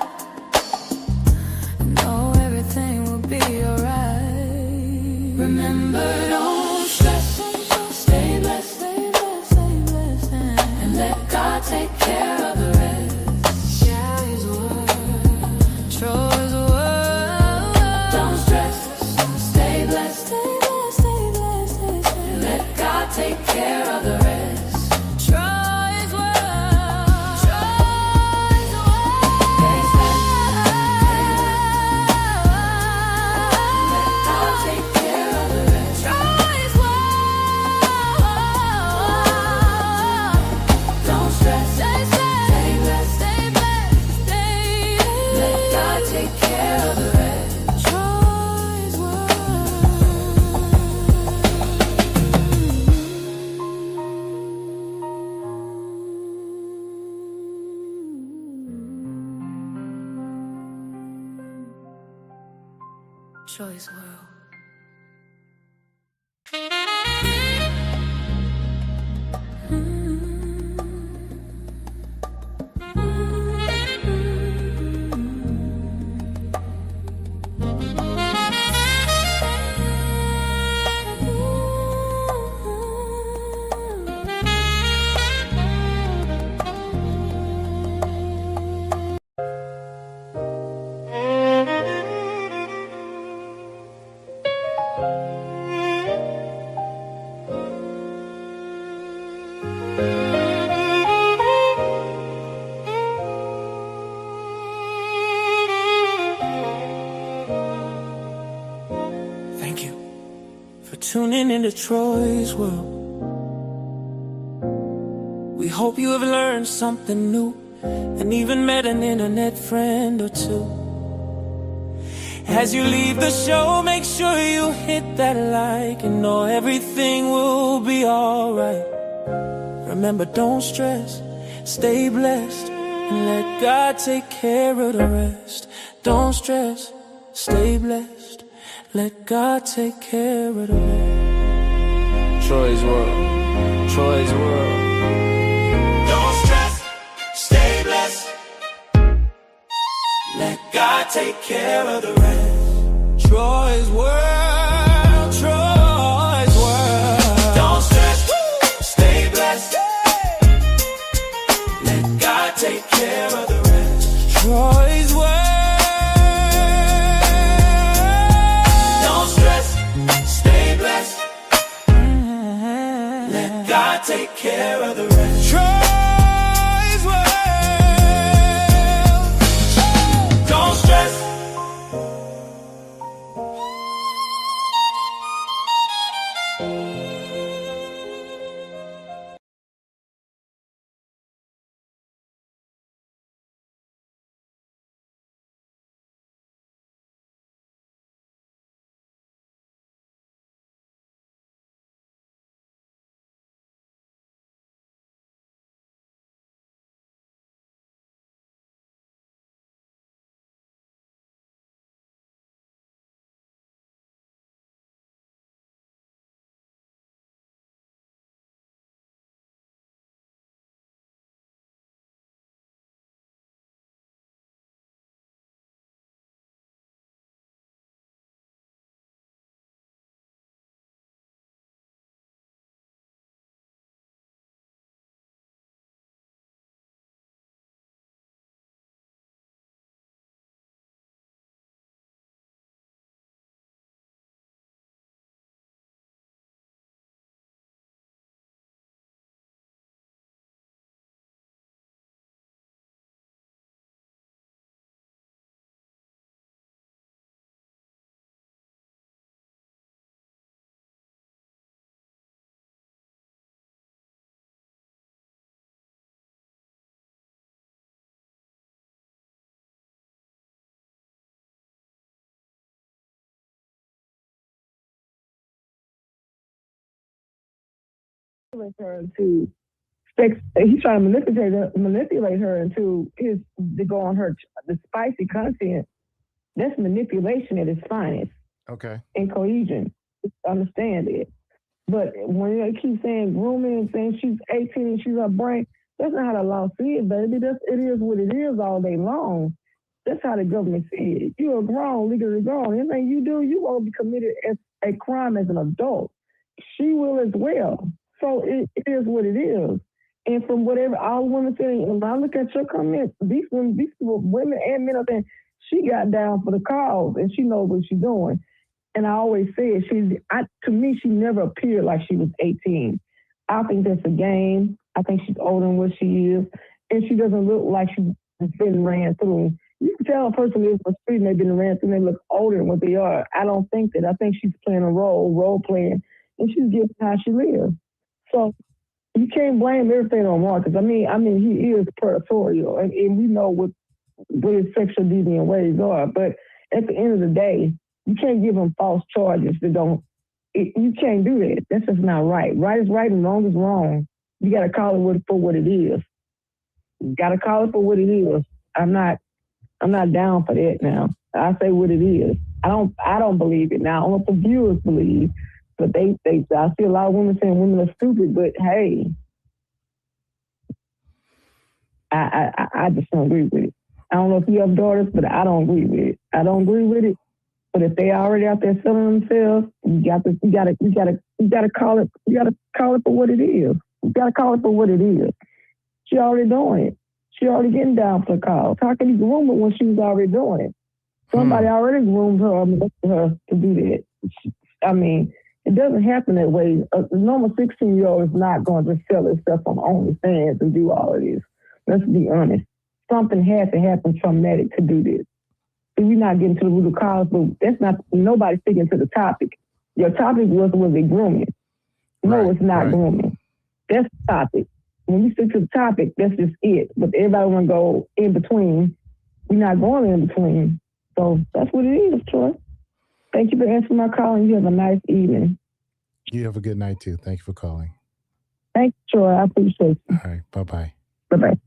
and know everything will be alright. Remember, don't stress, stay blessed, stay blessed, stay blessed, and let God take care of the rest. Yeah, His word, Troy's word. Don't stress, stay blessed, stay blessed, stay blessed, stay blessed, and let God take care of the rest. Troy's word, Troy's word. Let God take care of the rest. Troy's word. Don't stress, stay blessed, stay blessed, stay blessed. Let God take care of the rest. Troy's word. Choice World. Thank you for tuning into Troy's World. We hope you have learned something new, and even met an internet friend or two. As you leave the show, make sure you hit that like, and know everything will be alright. Remember, don't stress, stay blessed, and let God take care of the rest. Don't stress, stay blessed, Let God take care of the rest. Troy's World. Troy's World. Don't stress, stay blessed. Let God take care of the rest. Troy's World. Troy's World. Don't stress, stay blessed. Let God take care of the rest. Troy's World. Take care of the rest. Troy's World. Don't stress. Her into sex. He's trying to manipulate her into his to go on her the spicy content. That's manipulation at its finest. Okay. And cohesion. Understand it. But when they keep saying grooming and saying she's 18 and she's her brain, that's not how the law sees it, baby. It is what it is all day long. That's how the government sees it. You're grown, legally grown. Anything you do, you won't be committed as a crime as an adult. She will as well. So it is what it is. And from whatever all women say, when I look at your comments, these people, women and men are saying she got down for the cause and she knows what she's doing. And I always say to me, she never appeared like she was 18. I think that's a game. I think she's older than what she is. And she doesn't look like she's been ran through. You can tell a person is on the street and they've been ran through and they look older than what they are. I don't think that. I think she's playing a role playing, and she's getting how she lives. So you can't blame everything on Marcus. I mean, he is predatorial, and we know what his sexual deviant ways are. But at the end of the day, you can't give him false charges that don't. You can't do that. That's just not right. Right is right and wrong is wrong. You got to call it for what it is. You got to call it for what it is. I'm not down for that now. I say what it is. I don't believe it now. I don't know if the viewers believe, but I see a lot of women saying women are stupid. But hey, I just don't agree with it. I don't know if you have daughters, but I don't agree with it. I don't agree with it. But if they already out there selling themselves, you gotta call it. You gotta call it for what it is. You gotta call it for what it is. She already doing it. She already getting down for the cause. How can you groom her when she was already doing it? Somebody already groomed her to do that. I mean, it doesn't happen that way. A normal 16-year-old is not going to just sell his stuff on OnlyFans and do all of this. Let's be honest. Something had to happen traumatic to do this. We're not getting to the root of cause, but that's not, nobody's sticking to the topic. Your topic was it grooming? No, it's not grooming. That's the topic. When you stick to the topic, that's just it. But everybody want to go in between. We're not going in between. So that's what it is, Troy. Thank you for answering my call, and you have a nice evening. You have a good night, too. Thank you for calling. Thank you, Troy. I appreciate you. All right. Bye-bye. Bye-bye.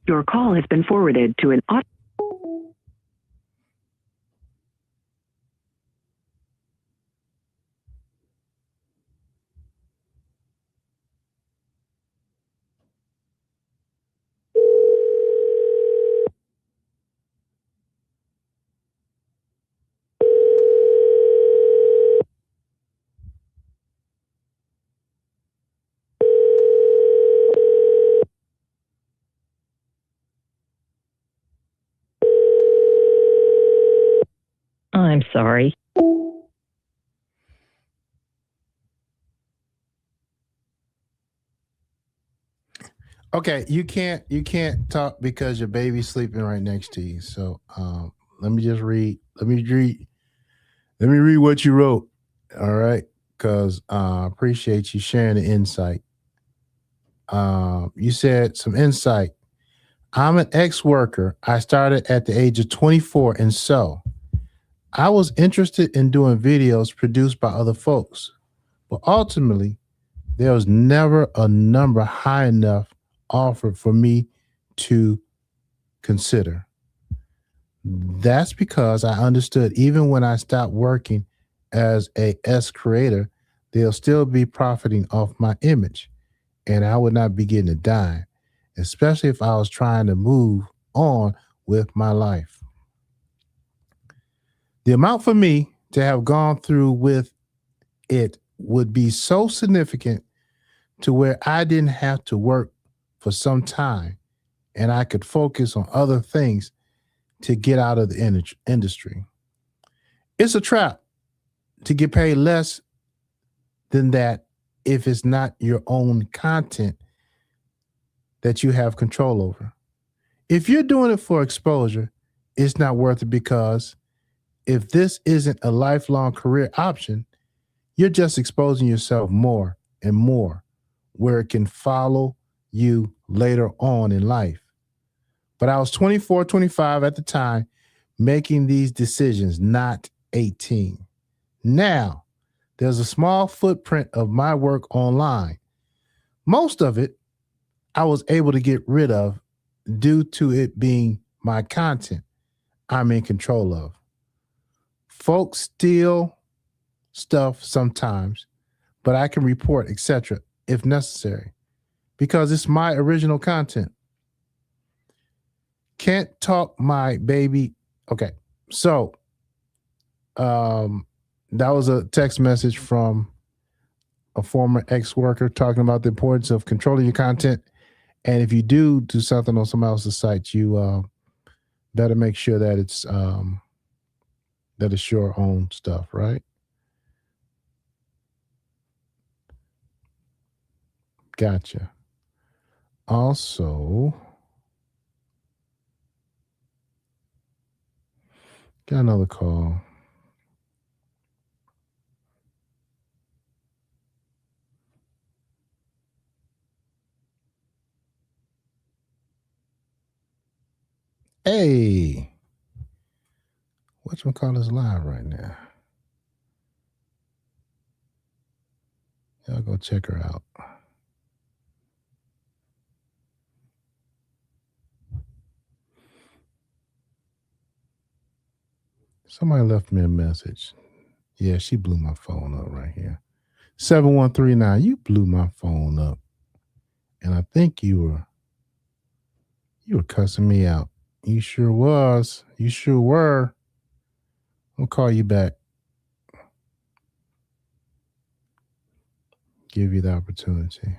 Your call has been forwarded to an auto. I'm sorry. Okay, you can't talk because your baby's sleeping right next to you. So let me just read. Let me read what you wrote. All right, because I appreciate you sharing the insight. You said some insight. I'm an ex-worker. I started at the age of 24, and so I was interested in doing videos produced by other folks. But ultimately, there was never a number high enough offered for me to consider. That's because I understood even when I stopped working as a S creator, they'll still be profiting off my image, and I would not be getting a dime, especially if I was trying to move on with my life. The amount for me to have gone through with it would be so significant to where I didn't have to work for some time and I could focus on other things to get out of the industry. It's a trap to get paid less than that if it's not your own content that you have control over. If you're doing it for exposure, it's not worth it because if this isn't a lifelong career option, you're just exposing yourself more and more where it can follow you later on in life. But I was 24, 25 at the time making these decisions, not 18. Now, there's a small footprint of my work online. Most of it I was able to get rid of due to it being my content I'm in control of. Folks steal stuff sometimes, but I can report, etc., if necessary, because it's my original content. Can't talk my baby. Okay. So that was a text message from a former ex-worker talking about the importance of controlling your content. And if you do something on somebody else's site, you better make sure that it's your own stuff, right? Gotcha. Also, got another call. Hey, whatchamacallit is live right now. Y'all go check her out. Somebody left me a message. Yeah, she blew my phone up right here. 7139, you blew my phone up. And I think you were cussing me out. You sure was. You sure were. I'll call you back. Give you the opportunity.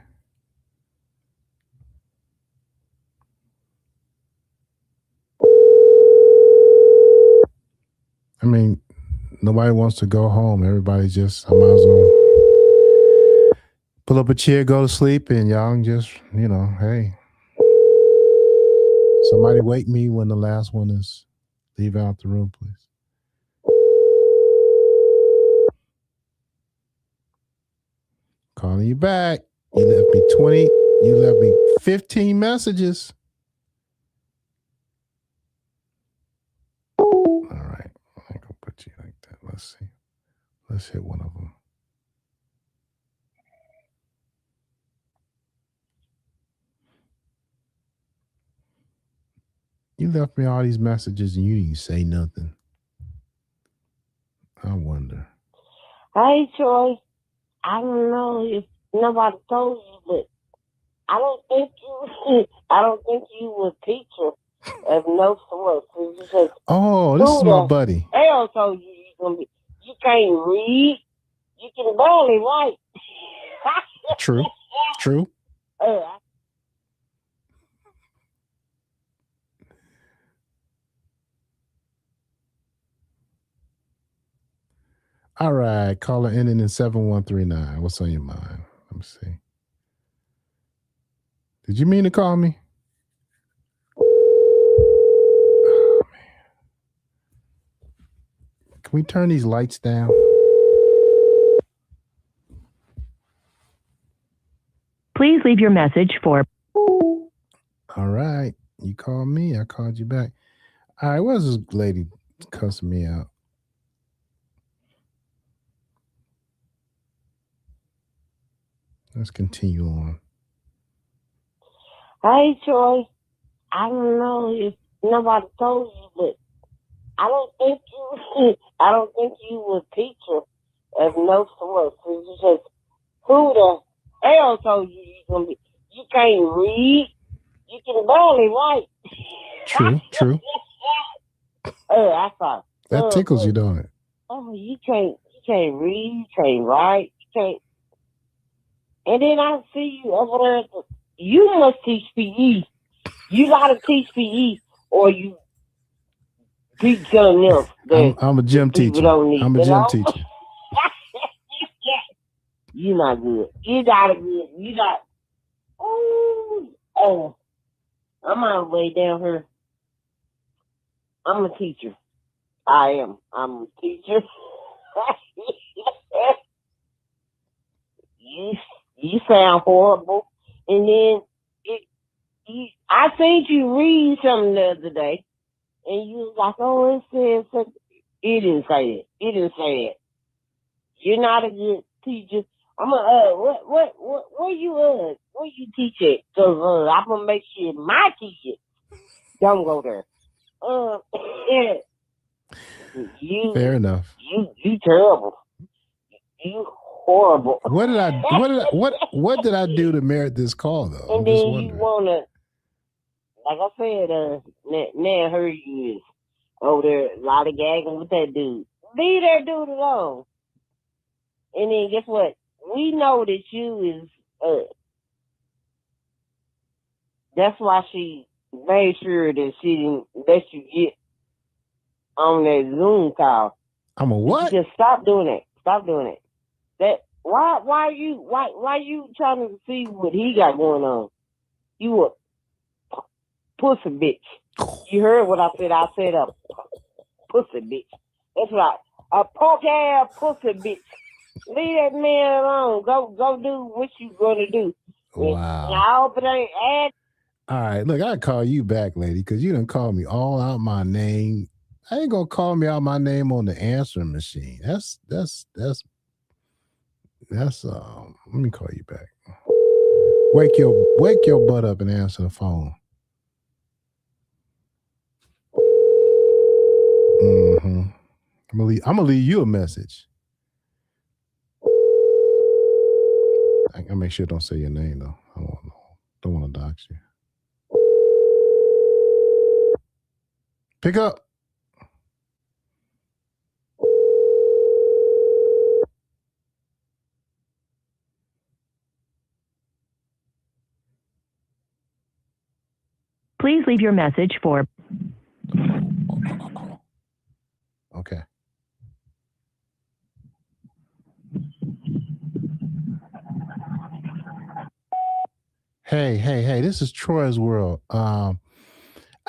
I mean, nobody wants to go home. Everybody just, I might as well pull up a chair, go to sleep, and y'all can just, hey. Somebody wake me when the last one is leave out the room, please. Calling you back. You left me 15 messages. All right. I ain't gonna put you like that. Let's see. Let's hit one of them. You left me all these messages and you didn't say nothing. I wonder. Hey, Troy. I don't know if nobody told you, but I don't think you were a teacher of no sort. Oh, this is my buddy. Hell told you you can't read. You can barely write. True. All right, caller ending in 7139. What's on your mind? Let me see. Did you mean to call me? Oh, man. Can we turn these lights down? Please leave your message for. All right. You called me. I called you back. All right. What's this lady cussing me out? Let's continue on. Hey, Troy. I don't know if nobody told you, but I don't think you were a teacher of no sort. It's just who the hell told you you can't read? You can barely write. True. I thought that tickles you, don't it? Oh, you can't read, you can't write, you can't. And then I see you over there. You must teach PE. You gotta teach PE, or you teach something else. I'm a gym teacher. I'm a gym teacher. You're not good. You gotta be. You got. Oh. I'm all the way down here. I'm a teacher. I am. I'm a teacher. You sound horrible. And then I think you read something the other day, and you was like, "Oh, it says something." It didn't say it. It didn't say it. You're not a good teacher. I'm where you teach it? Cause I'm gonna make sure my teacher don't go there. Fair enough. You terrible. You horrible. What did I do to merit this call though? And then you wanna, like I said, now her you is over there lollygagging with that dude. Leave that dude alone. And then guess what? We know that you is that's why she made sure that she didn't let you get on that Zoom call. I'm a what? Just stop doing it. Stop doing it. That why you trying to see what he got going on? You a pussy bitch. You heard what I said? I said a pussy bitch. That's right. A punk ass pussy bitch. Leave that man alone. Go do what you gonna do. Wow. I hope it ain't ad. All right, look, I call you back, lady, because you done called me all out my name. I ain't gonna call me out my name on the answering machine. That's let me call you back. Wake your butt up and answer the phone. Mm-hmm. I'm gonna leave you a message. I gotta make sure I don't say your name though. I don't want to dox you. Pick up. Please leave your message for. Okay. Hey, this is Troy's World. I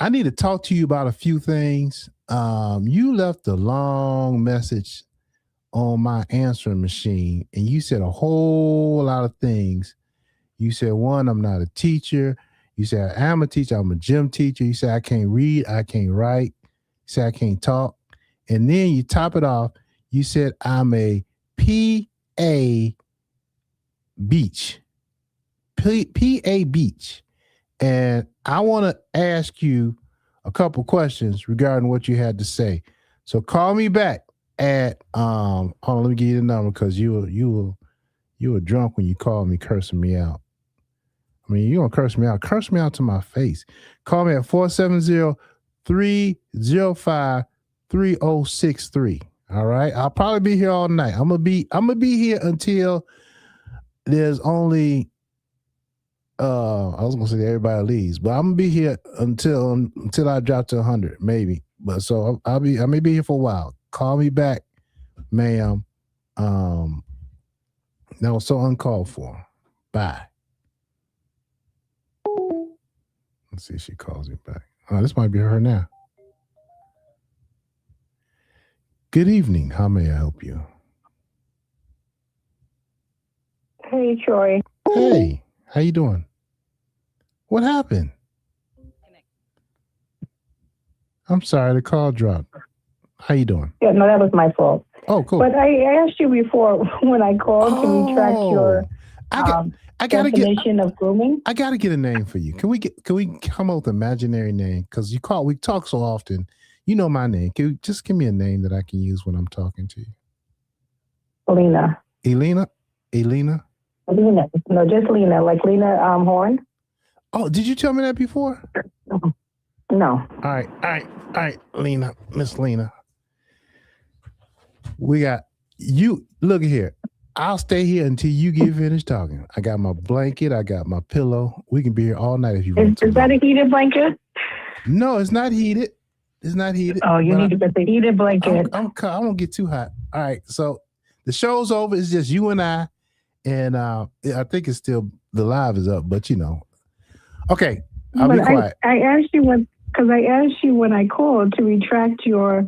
need to talk to you about a few things. You left a long message on my answering machine, and you said a whole lot of things. You said, one, I'm not a teacher. You said, I am a teacher. I'm a gym teacher. You said, I can't read. I can't write. You said, I can't talk. And then you top it off. You said, I'm a P.A. Beach. P.A. Beach. And I want to ask you a couple questions regarding what you had to say. So call me back at hold on, let me give you the number because you were drunk when you called me cursing me out. I mean, you gonna curse me out. Curse me out to my face. Call me at 470-305-3063. All right. I'll probably be here all night. I'm gonna be here until there's only I was gonna say everybody leaves, but I'm gonna be here until I drop to 100, maybe. But so I may be here for a while. Call me back, ma'am. That was so uncalled for. Bye. Let's see if she calls me back. Oh, this might be her now. Good evening. How may I help you? Hey, Troy. Hey, how you doing? What happened? I'm sorry, the call dropped. How you doing? Yeah, no, that was my fault. Oh, cool. But I asked you before when I called to retract your I gotta definition of grooming. I gotta get a name for you. Can we come up with an imaginary name? Because we talk so often. You know my name. Can you just give me a name that I can use when I'm talking to you? Lena. Elena? Lena. No, just Lena. Like Lena Horn. Oh, did you tell me that before? No. All right, Lena, Miss Lena. We got you. Look here. I'll stay here until you get finished talking. I got my blanket. I got my pillow. We can be here all night if you want to. Is that a heated blanket? No, it's not heated. It's not heated. Oh, you need to get the heated blanket. I won't get too hot. All right. So the show's over. It's just you and I. And I think it's still, the live is up, but Okay. I'll be quiet. I asked you when I called to retract your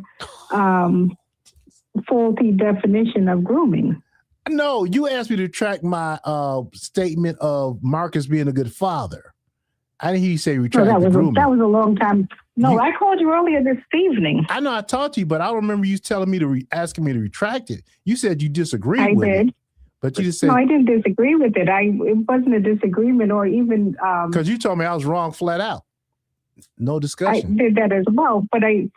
faulty definition of grooming. No, you asked me to retract my statement of Marcus being a good father. I didn't hear you say retract the grooming. That was a long time. No, I called you earlier this evening. I know I talked to you, but I don't remember you telling me asking me to retract it. You said you disagreed with it. But you just said... No, I didn't disagree with it. It wasn't a disagreement or even... Because you told me I was wrong flat out. No discussion. I did that as well. But I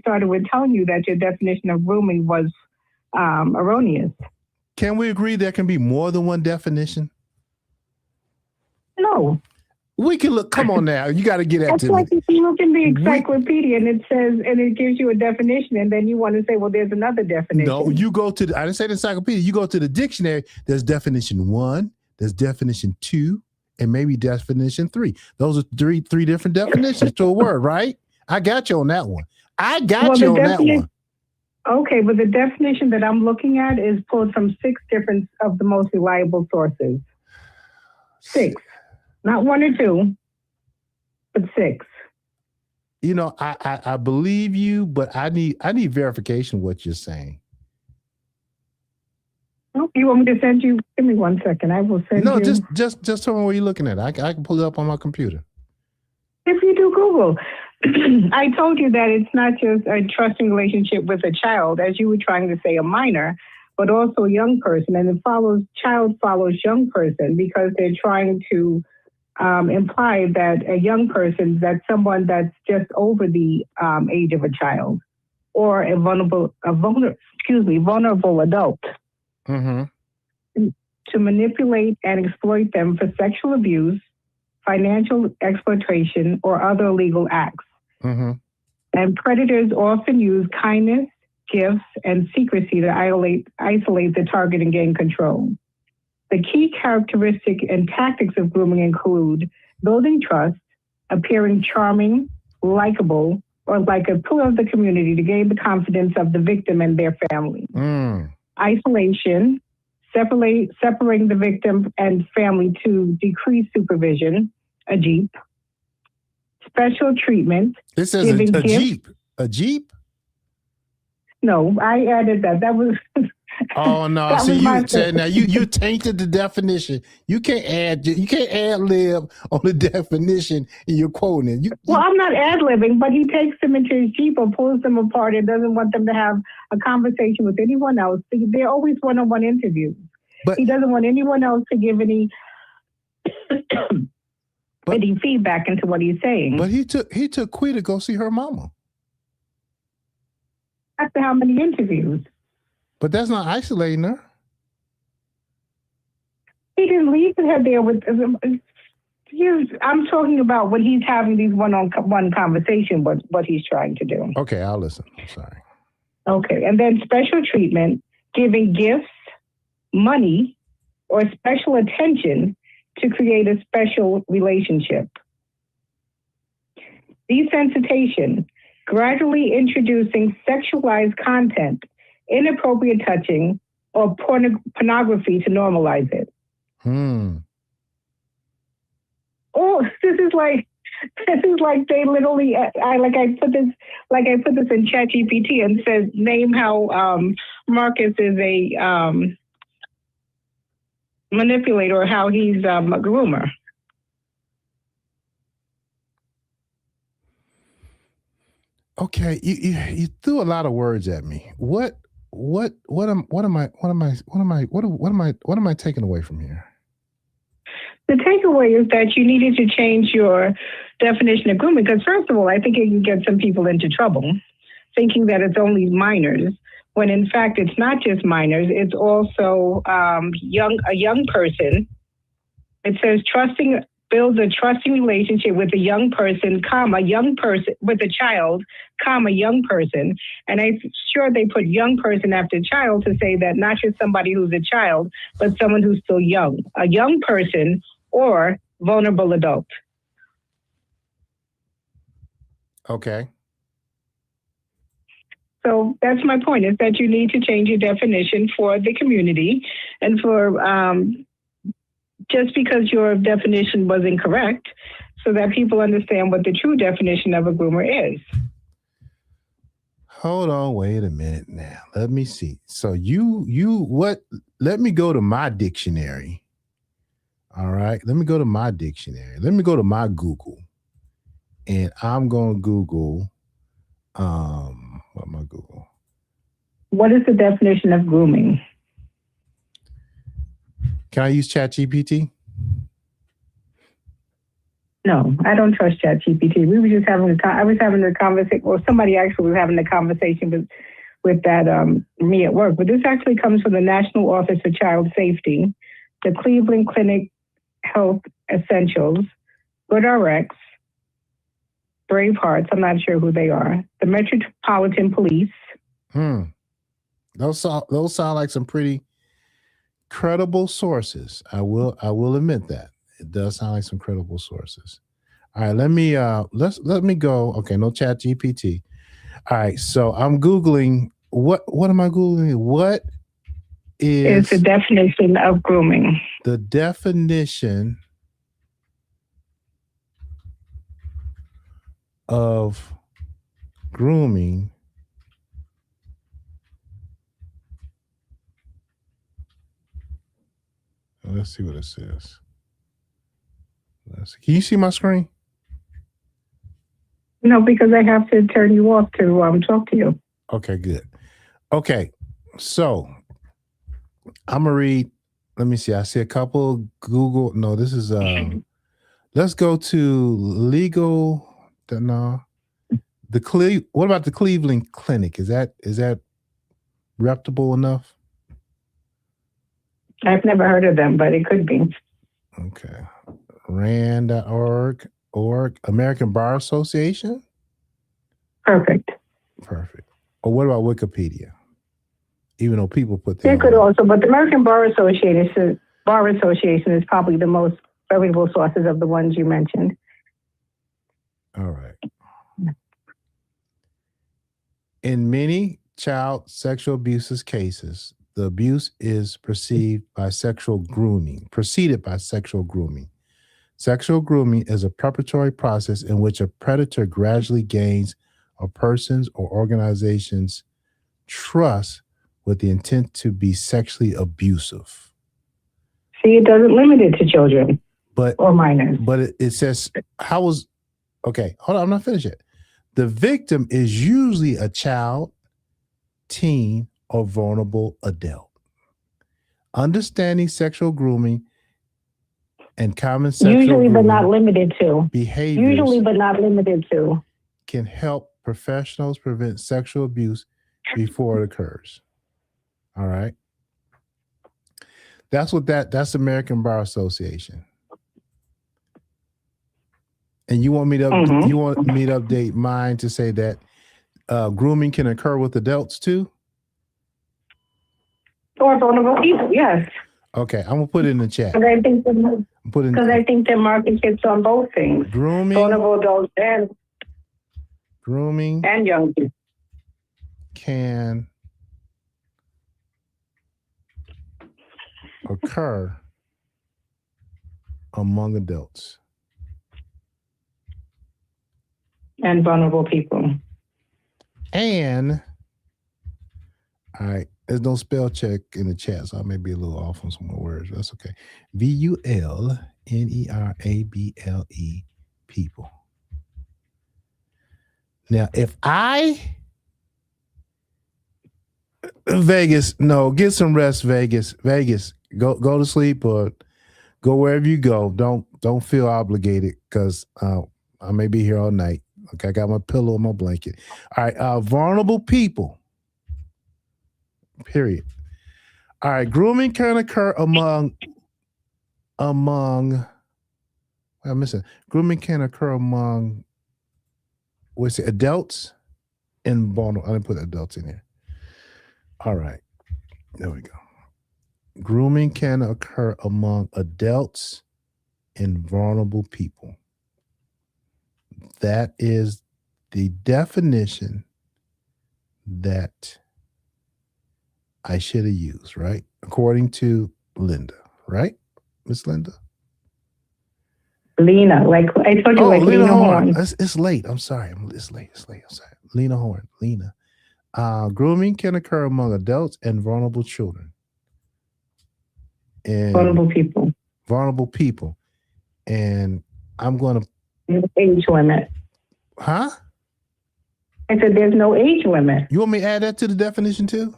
started with telling you that your definition of grooming was erroneous. Can we agree there can be more than one definition? No. We can look. Come on now. You got to get at That's like if you look in the encyclopedia and it says, and it gives you a definition, and then you want to say, well, there's another definition. No, you go to I didn't say the encyclopedia. You go to the dictionary. There's definition 1, there's definition 2, and maybe definition 3. Those are three different definitions to a word, right? I got you on that one. That one. Okay, but the definition that I'm looking at is pulled from 6 different of the most reliable sources. 6. Not 1 or 2, but 6. I believe you, but I need verification of what you're saying. You want me to send you? Give me 1 second. I will send you. No, just tell me what you're looking at. I can pull it up on my computer. If you do Google, I told you that it's not just a trusting relationship with a child, as you were trying to say, a minor, but also a young person, and child follows young person because they're trying to imply that a young person, that's someone that's just over the age of a child, or a vulnerable adult, to manipulate and exploit them for sexual abuse, financial exploitation, or other illegal acts. And predators often use kindness, gifts, and secrecy to isolate the target and gain control. The key characteristic and tactics of grooming include building trust, appearing charming, likable, or like a pillar of the community to gain the confidence of the victim and their family. Isolation, separating the victim and family to decrease supervision, a Jeep. Special treatment. It says a Jeep. A Jeep? No, I added that. That was... Oh no! See, you tainted the definition. You can't ad lib on the definition, and you're quoting it. Well, I'm not ad libbing, but he takes them into his Jeep or pulls them apart and doesn't want them to have a conversation with anyone else. They're always one-on-one interviews. But he doesn't want anyone else to give any putting feedback into what he's saying. But he took Quee to go see her mama. After how many interviews? But that's not isolating her. He didn't leave her there with. I'm talking about when he's having these one-on-one conversation. What he's trying to do. Okay, I'll listen. I'm sorry. Okay, and then special treatment, giving gifts, money, or special attention to create a special relationship. Desensitization, gradually introducing sexualized content, inappropriate touching, or pornography to normalize it. Oh, this is like they literally. I put this in ChatGPT and says name how Marcus is a manipulator, or how he's a groomer. Okay, you threw a lot of words at me. What am I taking away from here? The takeaway is that you needed to change your definition of grooming, because first of all, I think it can get some people into trouble, thinking that it's only minors, when in fact it's not just minors, it's also a young person. It says builds a trusting relationship with a young person, with a child, young person. And I'm sure they put young person after child to say that not just somebody who's a child, but someone who's still young, a young person or vulnerable adult. Okay. So that's my point, is that you need to change your definition for the community, and for just because your definition was incorrect, so that people understand what the true definition of a groomer is. Hold on, wait a minute now. Let me see. So let me go to my dictionary. All right. Let me go to my dictionary. Let me go to my Google. And I'm going to Google, what am I Google? What is the definition of grooming? Can I use ChatGPT? No, I don't trust ChatGPT. We were just I was having a conversation, or somebody actually was having a conversation with that me at work. But this actually comes from the National Office for Child Safety, the Cleveland Clinic Health Essentials, GoodRx, Bravehearts, I'm not sure who they are, the Metropolitan Police. Those sound like some pretty credible sources. I will admit that. It does sound like some credible sources. All right, let me go. Okay, no ChatGPT. All right, so I'm Googling. What am I Googling? What is the definition of grooming? The definition of grooming Let's see what it says. Can you see my screen? No, because I have to turn you off to talk to you. Okay, good. Okay, so I'm gonna read. Let me see. I see a couple Google. No, this is let's go to legal. No, what about the Cleveland Clinic? Is that reputable enough? I've never heard of them, but it could be. Okay. RAND.org, American Bar Association? Perfect. Or what about Wikipedia? Even though people put that. They could also, but the American Bar Association is probably the most reputable sources of the ones you mentioned. All right. In many child sexual abuse cases, the abuse is preceded by sexual grooming. Sexual grooming is a preparatory process in which a predator gradually gains a person's or organization's trust with the intent to be sexually abusive. See, it doesn't limit it to children or minors. But it says, okay, hold on, I'm not finished yet. The victim is usually a child, teen, or vulnerable adult. Understanding sexual grooming and common sexual Usually, but grooming not limited to. behaviors Usually, but not limited to. can help professionals prevent sexual abuse before it occurs. All right. That's that's American Bar Association. And you want me to update mine to say that grooming can occur with adults too? Or vulnerable people, yes. Okay, I'm gonna put it in the chat. Because I think the market hits on both things. Grooming, vulnerable adults and young people can occur among adults and vulnerable people. And all right, there's no spell check in the chat, so I may be a little off on some more words. But that's okay. VULNERABLE, people. Now, if Vegas, no, get some rest, Vegas. Go to sleep or go wherever you go. Don't feel obligated because I may be here all night. Okay, I got my pillow and my blanket. All right, vulnerable people. Period. All right, grooming can occur among. I'm missing. Grooming can occur among. What's it? Adults and vulnerable. I didn't put adults in here. All right, there we go. Grooming can occur among adults and vulnerable people. That is the definition that I should have used, right? According to Linda, right? Miss Linda? Lena, like I told you, like Lena Horne. It's late. I'm sorry. It's late. I'm sorry. Lena Horne. Lena. Grooming can occur among adults and vulnerable children. And vulnerable people. And I'm going to... age limit. Huh? I said there's no age limit. You want me to add that to the definition too?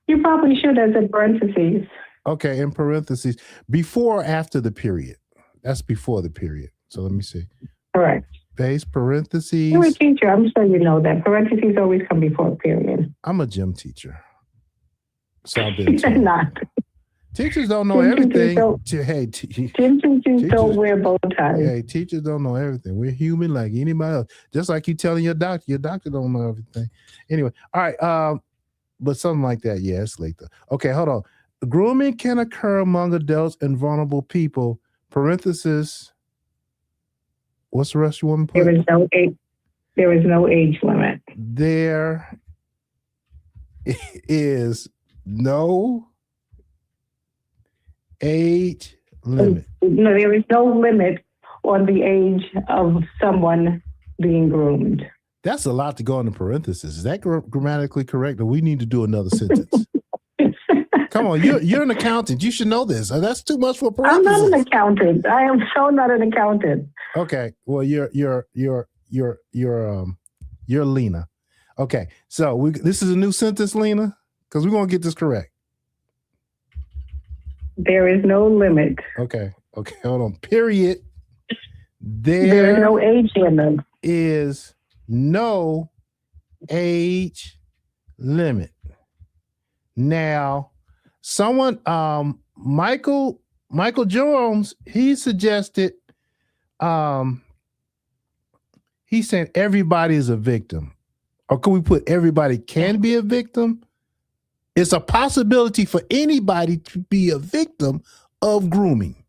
You probably should as in parentheses. Okay, in parentheses. Before or after the period? That's before the period. So let me see. Correct. Base parentheses. You're a teacher. I'm sure you know that. Parentheses always come before a period. I'm a gym teacher. So I've been You're not. Teachers don't know everything. Gym teachers don't wear bow ties. Hey, teachers don't know everything. We're human like anybody else. Just like you telling your doctor don't know everything. Anyway, all right. But something like that, yeah, it's late though. Okay, hold on. Grooming can occur among adults and vulnerable people. Parenthesis. What's the rest you want to put? There is no age limit. There is no age limit. No, there is no limit on the age of someone being groomed. That's a lot to go into parentheses. Is that grammatically correct, or we need to do another sentence? Come on, you're an accountant. You should know this. That's too much for parentheses. I'm not an accountant. I am so not an accountant. Okay, well, you're Lena. Okay, so this is a new sentence, Lena, because we're gonna get this correct. There is no limit. Okay, hold on. Period. There is no age limit. Is no age limit. Now, someone, Michael Jones, he suggested, he said everybody is a victim. Or could we put everybody can be a victim? It's a possibility for anybody to be a victim of grooming.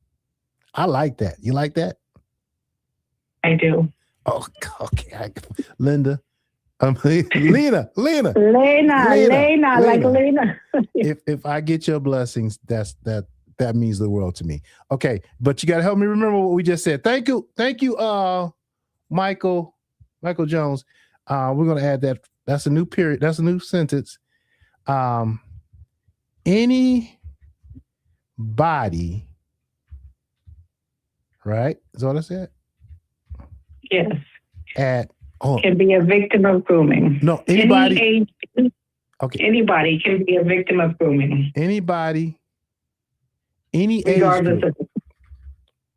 I like that. You like that? I do. Oh, okay. Linda. Lena. Like Lena. If I get your blessings, that means the world to me. Okay, but you got to help me remember what we just said. Thank you, Michael Jones. We're gonna add that. That's a new period. That's a new sentence. Any body, right? Is that what I said? Yes. Can be a victim of grooming. No, anybody. Okay. Anybody can be a victim of grooming. Anybody, any regardless age group.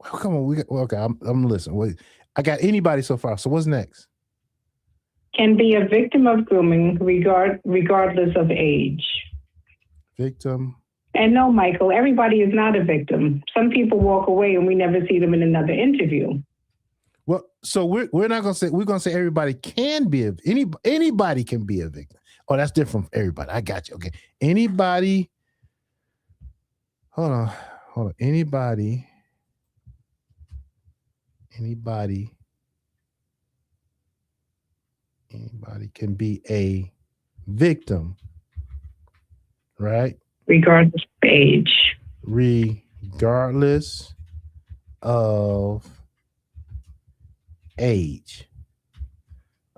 Well, come on, okay. I'm listening. Wait, I got anybody so far. So what's next? Can be a victim of grooming regardless of age. Victim. And no, Michael, everybody is not a victim. Some people walk away and we never see them in another interview. Well, so we're not gonna say, we're gonna say everybody can be anybody can be a victim. Oh, that's different from everybody. I got you. Okay. Anybody. Hold on. Anybody can be a victim, right? Regardless of age. Regardless of age.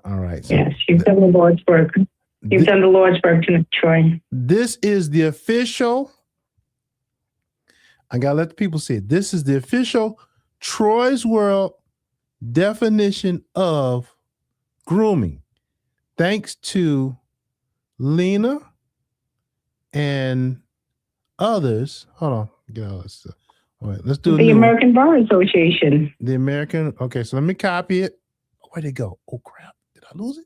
All right. So yes, you've done the Lord's work. You've done the Lord's work tonight, Troy. This is the official. I gotta let the people see it. This is the official Troy's World definition of grooming. Thanks to Lena and others. Hold on. Get all this stuff. All right, let's do the American Bar Association. The American. Okay, so let me copy it. Where'd it go? Oh crap! Did I lose it?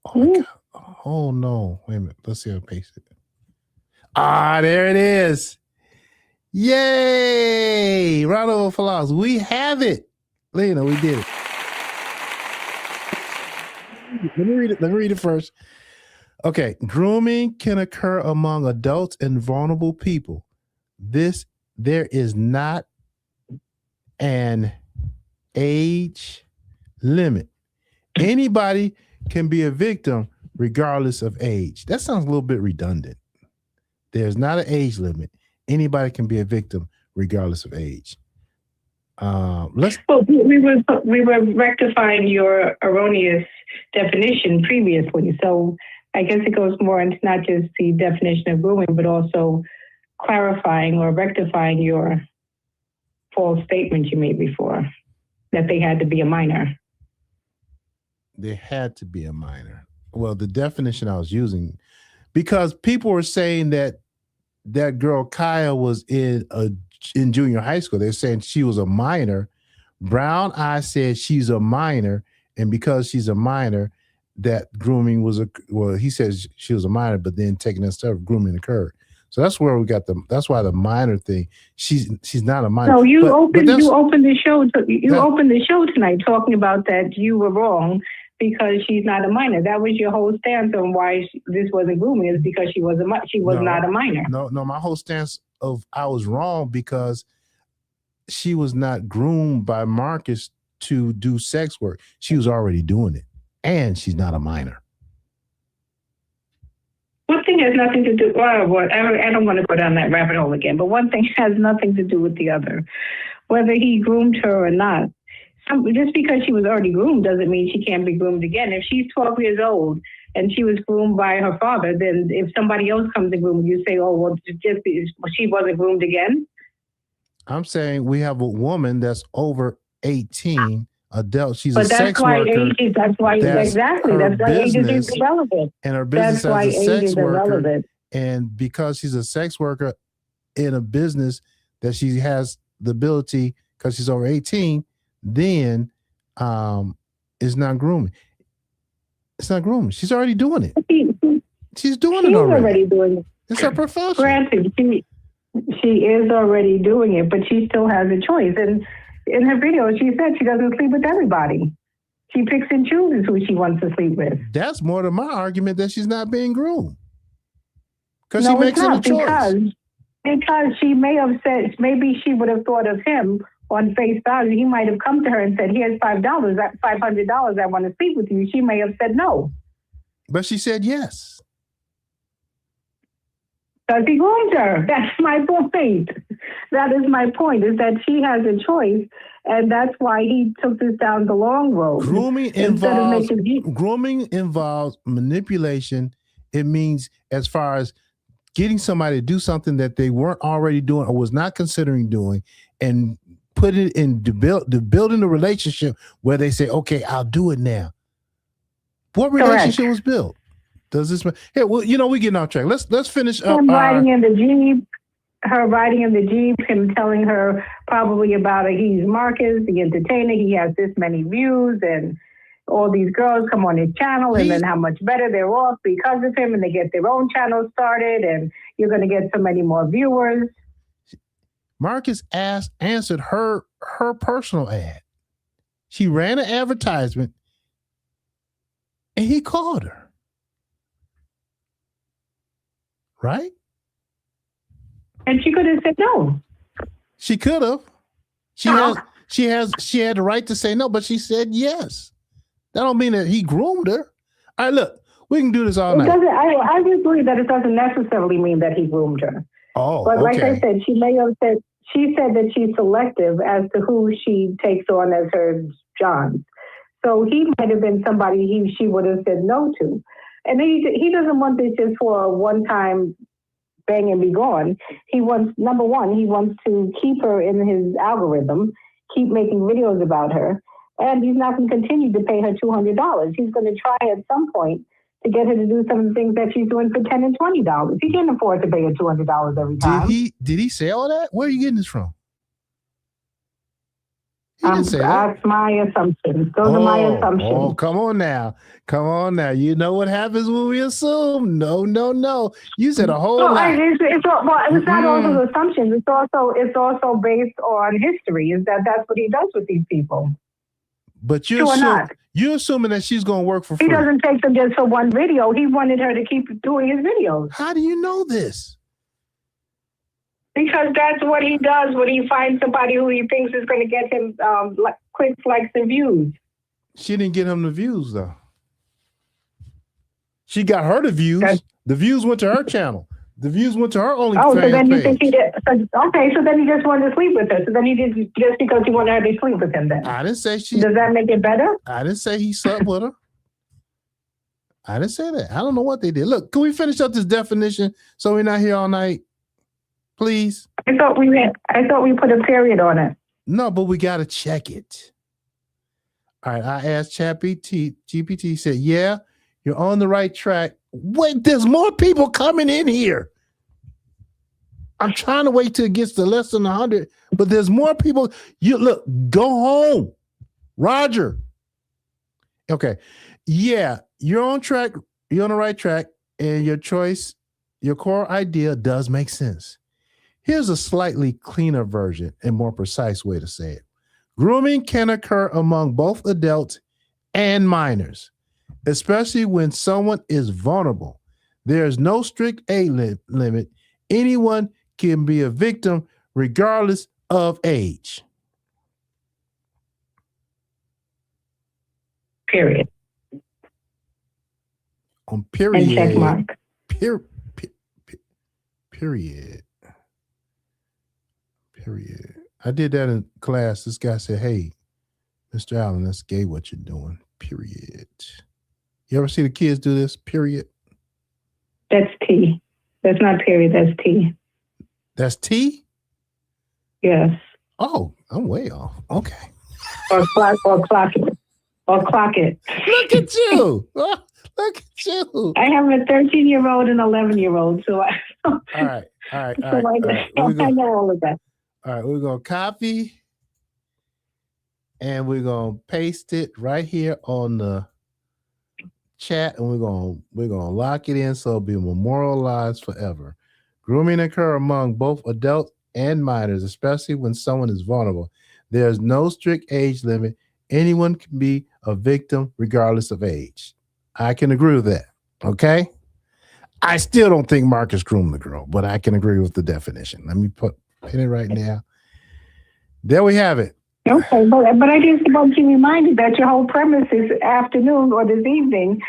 Oh my God! Oh no! Wait a minute. Let's see how I paste it. Ah, there it is. Yay! Round of applause. We have it, Lena. We did it. Let me read it. Let me read it first. Okay, grooming can occur among adults and vulnerable people. There is not an age limit. Anybody can be a victim regardless of age. That sounds a little bit redundant. There's not an age limit. Anybody can be a victim regardless of age. Well, we were rectifying your erroneous definition previously. So I guess it goes more into not just the definition of grooming, but also clarifying or rectifying your false statement you made before, that they had to be a minor. They had to be a minor. Well, the definition I was using, because people were saying that girl Kaya was in junior high school. They're saying she was a minor. Brown Eye said she's a minor, and because she's a minor, that grooming was he says she was a minor, but then taking that stuff, grooming occurred. So that's where we got that's why the minor thing. She's not a minor. So you opened the show. Opened the show tonight talking about that you were wrong because she's not a minor. That was your whole stance on why this wasn't grooming, is because she was not a minor. No. My whole stance of I was wrong because she was not groomed by Marcus to do sex work. She was already doing it, and she's not a minor. One thing has nothing to do. Well, I don't want to go down that rabbit hole again. But one thing has nothing to do with the other. Whether he groomed her or not, just because she was already groomed doesn't mean she can't be groomed again. If she's 12 years old and she was groomed by her father, then if somebody else comes to groom, you say, "Oh, well, she wasn't groomed again." I'm saying we have a woman that's over 18. Adult, she's a sex worker. That's why age is irrelevant. And her business as a sex worker. And because she's a sex worker in a business that she has the ability, because she's over 18, then it's not grooming. It's not grooming. She's already doing it. She's doing it already. Doing it. It's her profession. Granted, she is already doing it, but she still has a choice. And in her video, she said she doesn't sleep with everybody. She picks and chooses who she wants to sleep with. That's more than my argument that she's not being groomed. Because she makes it a choice. Because she may have said, maybe she would have thought of him on face value. He might have come to her and said, "Here's $500, I want to sleep with you." She may have said no. But she said yes. Because he groomed her. That's my point. That is my point, is that she has a choice, and that's why he took this down the long road. Grooming involves manipulation. It means as far as getting somebody to do something that they weren't already doing or was not considering doing, and put it in building a relationship where they say, "Okay, I'll do it now." What relationship was built? Does this here? Well, we're getting off track. Let's finish up. Him riding in the Jeep. her riding in the Jeep, him telling her probably about it. He's Marcus, the entertainer. He has this many views, and all these girls come on his channel, and then how much better they're off because of him, and they get their own channel started, and you're going to get so many more viewers. Marcus answered her personal ad. She ran an advertisement, and he called her. Right? And she could have said no. She could have. She had the right to say no, but she said yes. That don't mean that he groomed her. All right, look, we can do this all night. I just believe that it doesn't necessarily mean that he groomed her. Oh, but like okay. I said, she said that she's selective as to who she takes on as her John. So he might have been somebody she would have said no to. And he doesn't want this just for a one-time bang and be gone. He wants, number one, he wants to keep her in his algorithm, keep making videos about her, and he's not going to continue to pay her $200. He's going to try at some point to get her to do some of the things that she's doing for $10 and $20. He can't afford to pay her $200 every time. Did he say all that? Where are you getting this from? That's my assumptions. Those are my assumptions. Oh, come on now. You know what happens when we assume? No. You said a whole lot. It's not also assumptions. It's also based on history. Is that's what he does with these people? But you're assuming that she's going to work for free. He doesn't take them just for one video. He wanted her to keep doing his videos. How do you know this? Because that's what he does when he finds somebody who he thinks is going to get him quick likes and views. She didn't get him the views, though. She got her the views. The views went to her channel. The views went to her OnlyFans so then you page. think he did? Okay, so then he just wanted to sleep with her. So then he did just because he wanted her to sleep with him. Then I didn't say she. Does that make it better? I didn't say he slept with her. I didn't say that. I don't know what they did. Look, can we finish up this definition so we're not here all night? Please. I thought we put a period on it. No, but we got to check it. All right, I asked GPT said, yeah, you're on the right track. Wait, there's more people coming in here. I'm trying to wait till it gets to less than 100, but there's more people. You look, go home. Roger. Okay. Yeah, you're on track. You're on the right track, and your choice, your core idea does make sense. Here's a slightly cleaner version and more precise way to say it. Grooming can occur among both adults and minors, especially when someone is vulnerable. There is no strict age limit. Anyone can be a victim regardless of age. Period. On period. And check mark. Period. I did that in class. This guy said, hey, Mr. Allen, that's gay what you're doing. Period. You ever see the kids do this? Period. That's T. That's not period. That's T. That's T? Yes. Oh, I'm way off. Okay. Or clock it. Look at you. Look at you. I have a 13-year-old and 11-year-old. So All right. I know all of that. All right, we're going to copy and we're going to paste it right here on the chat, and we're going to lock it in so it'll be memorialized forever. Grooming occur among both adults and minors, especially when someone is vulnerable. There's no strict age limit. Anyone can be a victim regardless of age. I can agree with that. Okay? I still don't think Marcus groomed the girl, but I can agree with the definition. Let me pin it right now. There we have it. Okay, but I just want you reminded that your whole premise this afternoon or this evening,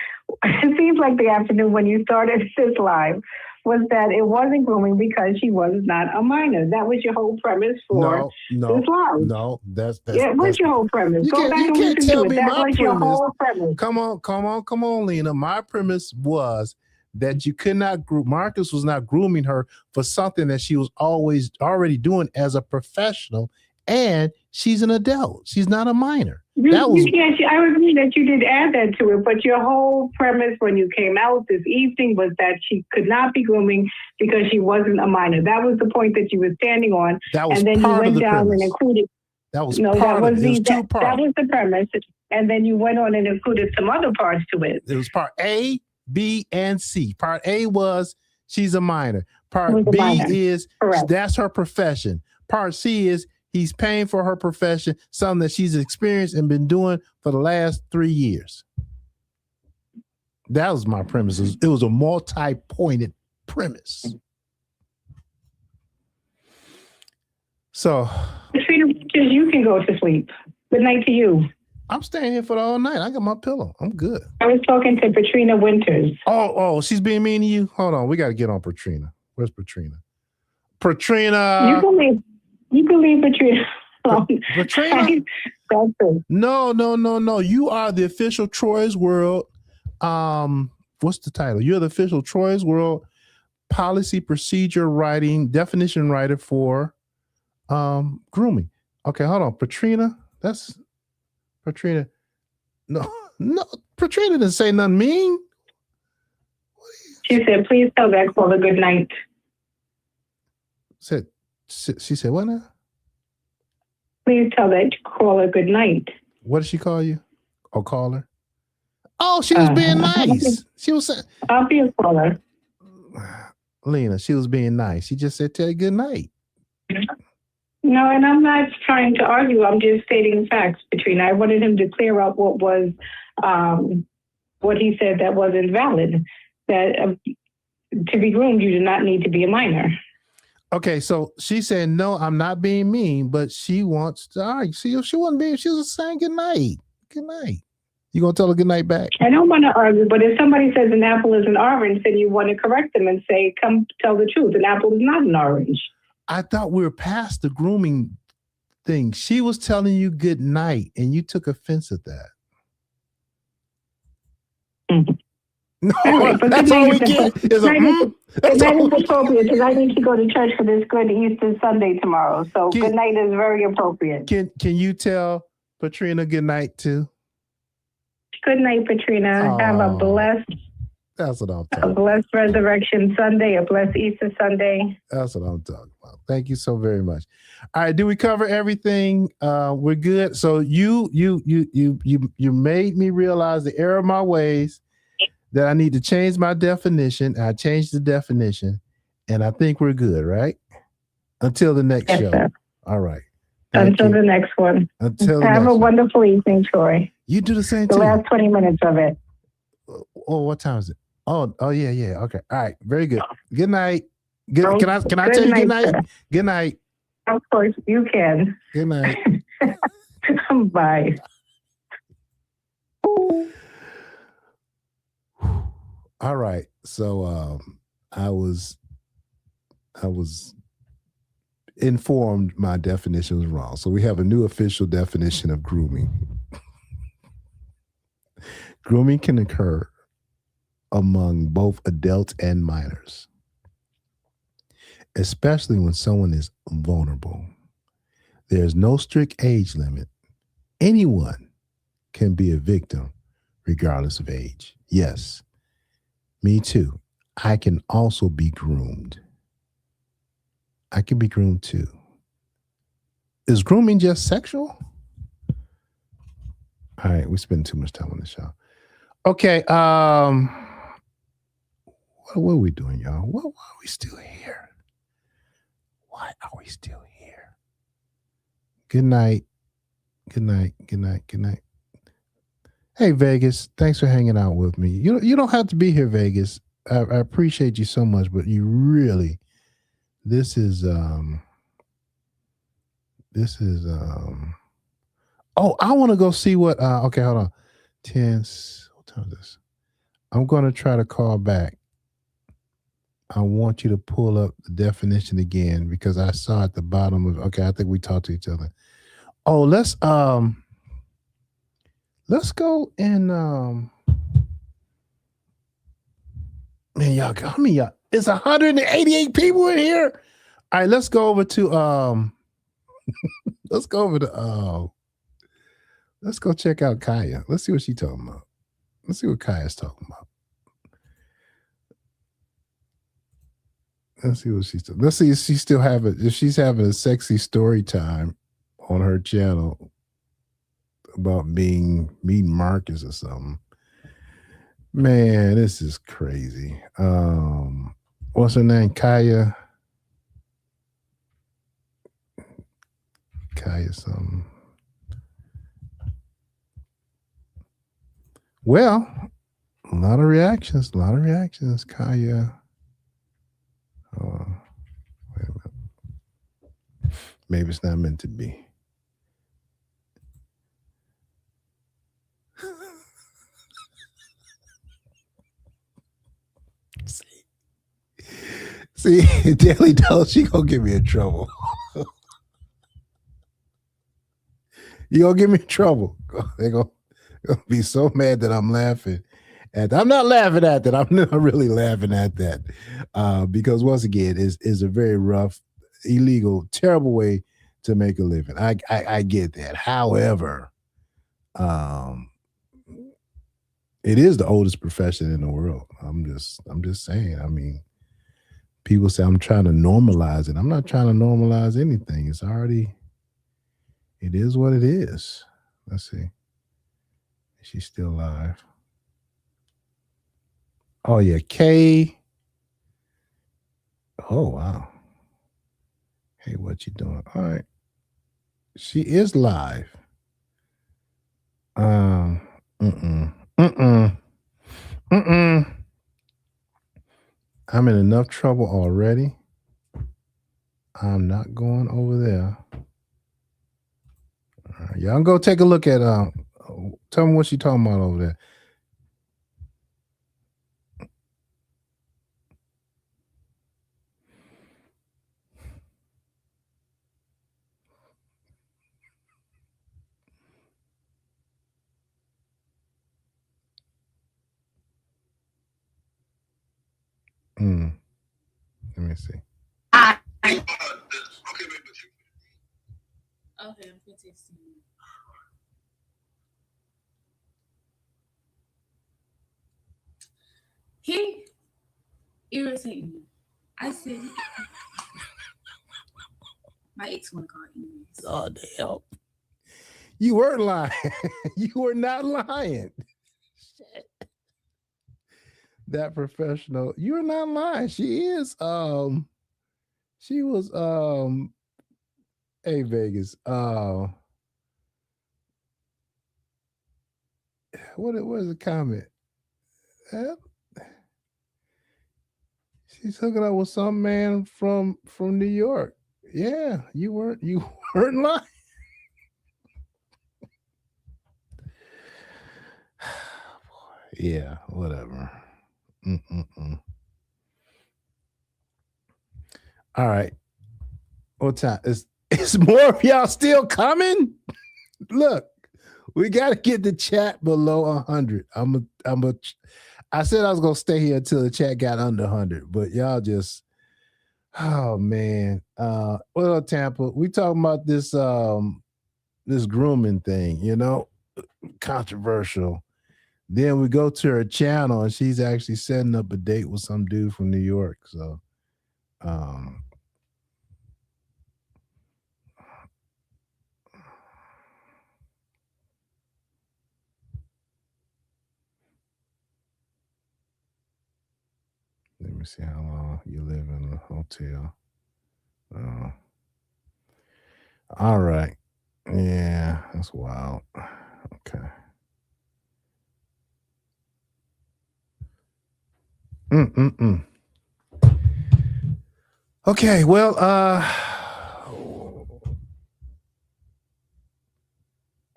it seems like the afternoon when you started this live, was that it wasn't grooming because she was not a minor. That was your whole premise for this live. No, that's what's your whole premise? You Go back and can't listen tell to me it. That my was your premise. whole premise. Come on, Lena. My premise was that you could not group. Marcus was not grooming her for something that she was already doing as a professional, and she's an adult. She's not a minor. I agree that you did add that to it, but your whole premise when you came out this evening was that she could not be grooming because she wasn't a minor. That was the point that you were standing on. That was and then part you of went the down premise. and included. That was No, part that of it. It was two parts. That was the premise, and then you went on and included some other parts to it. It was part A, B, and C. Part A was she's a minor. Part B is that's her profession. Part C is he's paying for her profession, something that she's experienced and been doing for the last 3 years. That was my premise. It was a multi-pointed premise. So, you can go to sleep. Good night to you. I'm staying here for the whole night. I got my pillow. I'm good. I was talking to Patrina Winters. Oh, she's being mean to you? Hold on. We got to get on Patrina. Where's Patrina? Patrina. You believe Patrina. Patrina? No. You are the official Troy's World. What's the title? You're the official Troy's World policy procedure writing, definition writer for grooming. Okay, hold on. Patrina. That's Patrina. No. Patrina didn't say nothing mean. She said, please tell that caller good night. She said, what now? Please tell that caller good night. What did she call you? Or call her? Oh, she was being nice. She was saying, I'll be a caller. Lena, she was being nice. She just said, tell you good night. No, and I'm not trying to argue. I'm just stating facts, Patrina. I wanted him to clear up what was, what he said that wasn't valid. That to be groomed, you do not need to be a minor. Okay, so she said, no, I'm not being mean, but she wants to argue. See, if she wasn't being, she was saying good night. Good night. You gonna tell her good night back? I don't want to argue, but if somebody says an apple is an orange, then you want to correct them and say, come tell the truth. An apple is not an orange. I thought we were past the grooming thing. She was telling you good night, and you took offense at that. Mm-hmm. No, right, that's all we get. Is that is appropriate because I need to go to church for this good Easter Sunday tomorrow. So good night is very appropriate. Can you tell Patrina good night too? Good night, Patrina. Have a blessed. That's what I'm talking about. A blessed Resurrection Sunday, a blessed Easter Sunday. That's what I'm talking about. Thank you so very much. All right, did we cover everything? We're good. So you made me realize the error of my ways, that I need to change my definition. I changed the definition, and I think we're good, right? Until the next show. Sir. All right. Until the next one. Have a wonderful evening, Troy. You do the same The too. last 20 minutes of it. Oh, what time is it? Oh yeah. Okay. All right. Very good. Good night. Can I tell you good night? Sir. Good night. Of course you can. Good night. Bye. All right. So I was informed my definition was wrong. So we have a new official definition of grooming. Grooming can occur among both adults and minors, especially when someone is vulnerable. There's no strict age limit. Anyone can be a victim regardless of age. Yes, me too. I can also be groomed. I can be groomed too. Is grooming just sexual? All right, we spend too much time on the show. Okay, what are we doing, y'all? Why are we still here? Why are we still here? Good night. Good night. Good night. Good night. Hey, Vegas, thanks for hanging out with me. You don't have to be here, Vegas. I appreciate you so much, but you really, this is oh, I want to go see what, okay, hold on. 10, what time is this? I'm going to try to call back. I want you to pull up the definition again because I saw at the bottom of, okay, I think we talked to each other. Oh, let's go and, man, y'all, how many y'all? It's 188 people in here. All right, let's go over to, let's go over to, Let's go check out Kaya. Let's see what she's talking about. Let's see what Kaya's talking about. Let's see what she's doing. Let's see if she's still having, if she's having a sexy story time on her channel about meeting Marcus or something. Man, this is crazy. What's her name? Kaya something. Well, a lot of reactions. Kaya. Wait a minute. Maybe it's not meant to be. See, Daily Dose, she gonna get me in trouble. You gonna get me in trouble. They're gonna be so mad that I'm laughing at that. I'm not laughing at that. I'm not really laughing at that. Because once again, is a very rough, illegal, terrible way to make a living. I get that. However, it is the oldest profession in the world. I'm just saying. I mean, people say I'm trying to normalize it. I'm not trying to normalize anything. It's already, it is what it is. Let's see. She's still alive. Oh yeah, Kay. Oh wow. Hey, what you doing? All right. She is live. I'm in enough trouble already. I'm not going over there. All right, y'all go take a look at tell me what she talking about over there. Let me see. Okay, I'm texting you. He irritated me. I said, my ex want to call anyways. Oh damn! You weren't lying. You were not lying. Shit. That professional. You're not lying. She is. She was. Hey Vegas. What is the comment? She's hooking up with some man from New York. Yeah, you weren't lying. Yeah, whatever. All right. What time? Is more of y'all still coming? Look, we got to get the chat below 100. I said I was gonna stay here until the chat got under 100, but y'all just, oh man. Well, Tampa, we talking about this this grooming thing, controversial. Then we go to her channel and she's actually setting up a date with some dude from New York. So let me see how long you live in a hotel. All right. Yeah, that's wild. Okay. Okay, well,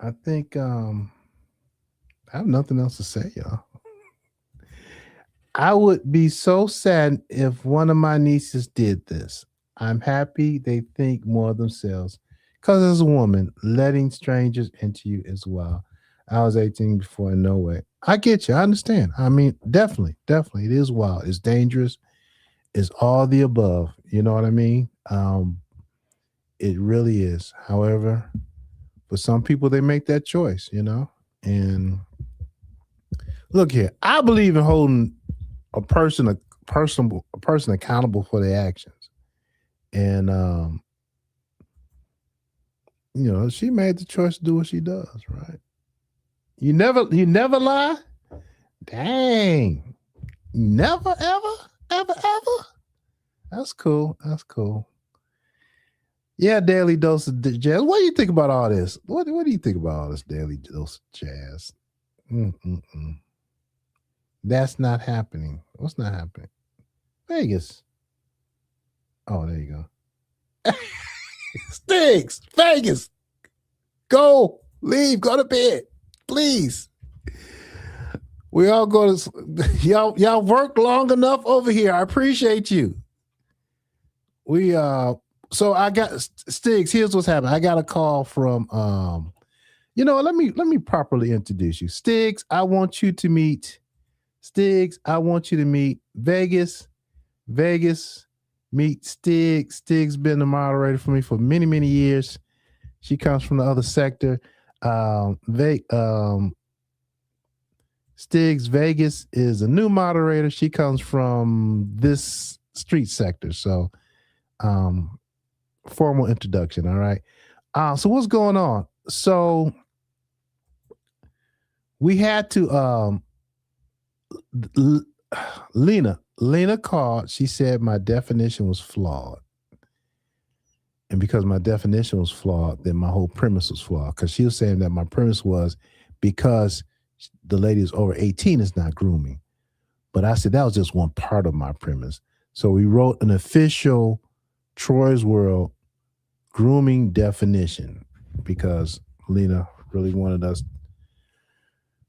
I think I have nothing else to say, y'all. I would be so sad if one of my nieces did this. I'm happy they think more of themselves. Because as a woman, letting strangers into you as well. I was 18 before, in no way. I get you. I understand. I mean, definitely. It is wild. It's dangerous. It's all the above. You know what I mean? It really is. However, For some people, they make that choice, you know. And look here, I believe in holding a person accountable for their actions. And you know, she made the choice to do what she does, right? You never lie? Dang. Never, ever. That's cool. That's cool. Yeah, daily dose of jazz. What do you think about all this? What do you think about all this daily dose of jazz? That's not happening. What's not happening? Vegas. Oh, there you go. Sticks. Vegas. Go. Leave. Go to bed. Please. We all go to y'all worked long enough over here. I appreciate you. So I got Stiggs, here's what's happening. I got a call from let me properly introduce you. Stiggs, I want you to meet Vegas. Vegas, meet Stiggs. Stiggs been the moderator for me for many, many years. She comes from the other sector. Stiggs Vegas is a new moderator. She comes from this street sector. So formal introduction. All right. So what's going on? So we had to Lena called. She said my definition was flawed. And because my definition was flawed, then my whole premise was flawed. Because she was saying that my premise was because the lady is over 18 is not grooming. But I said that was just one part of my premise. So we wrote an official Troy's World grooming definition because Lena really wanted us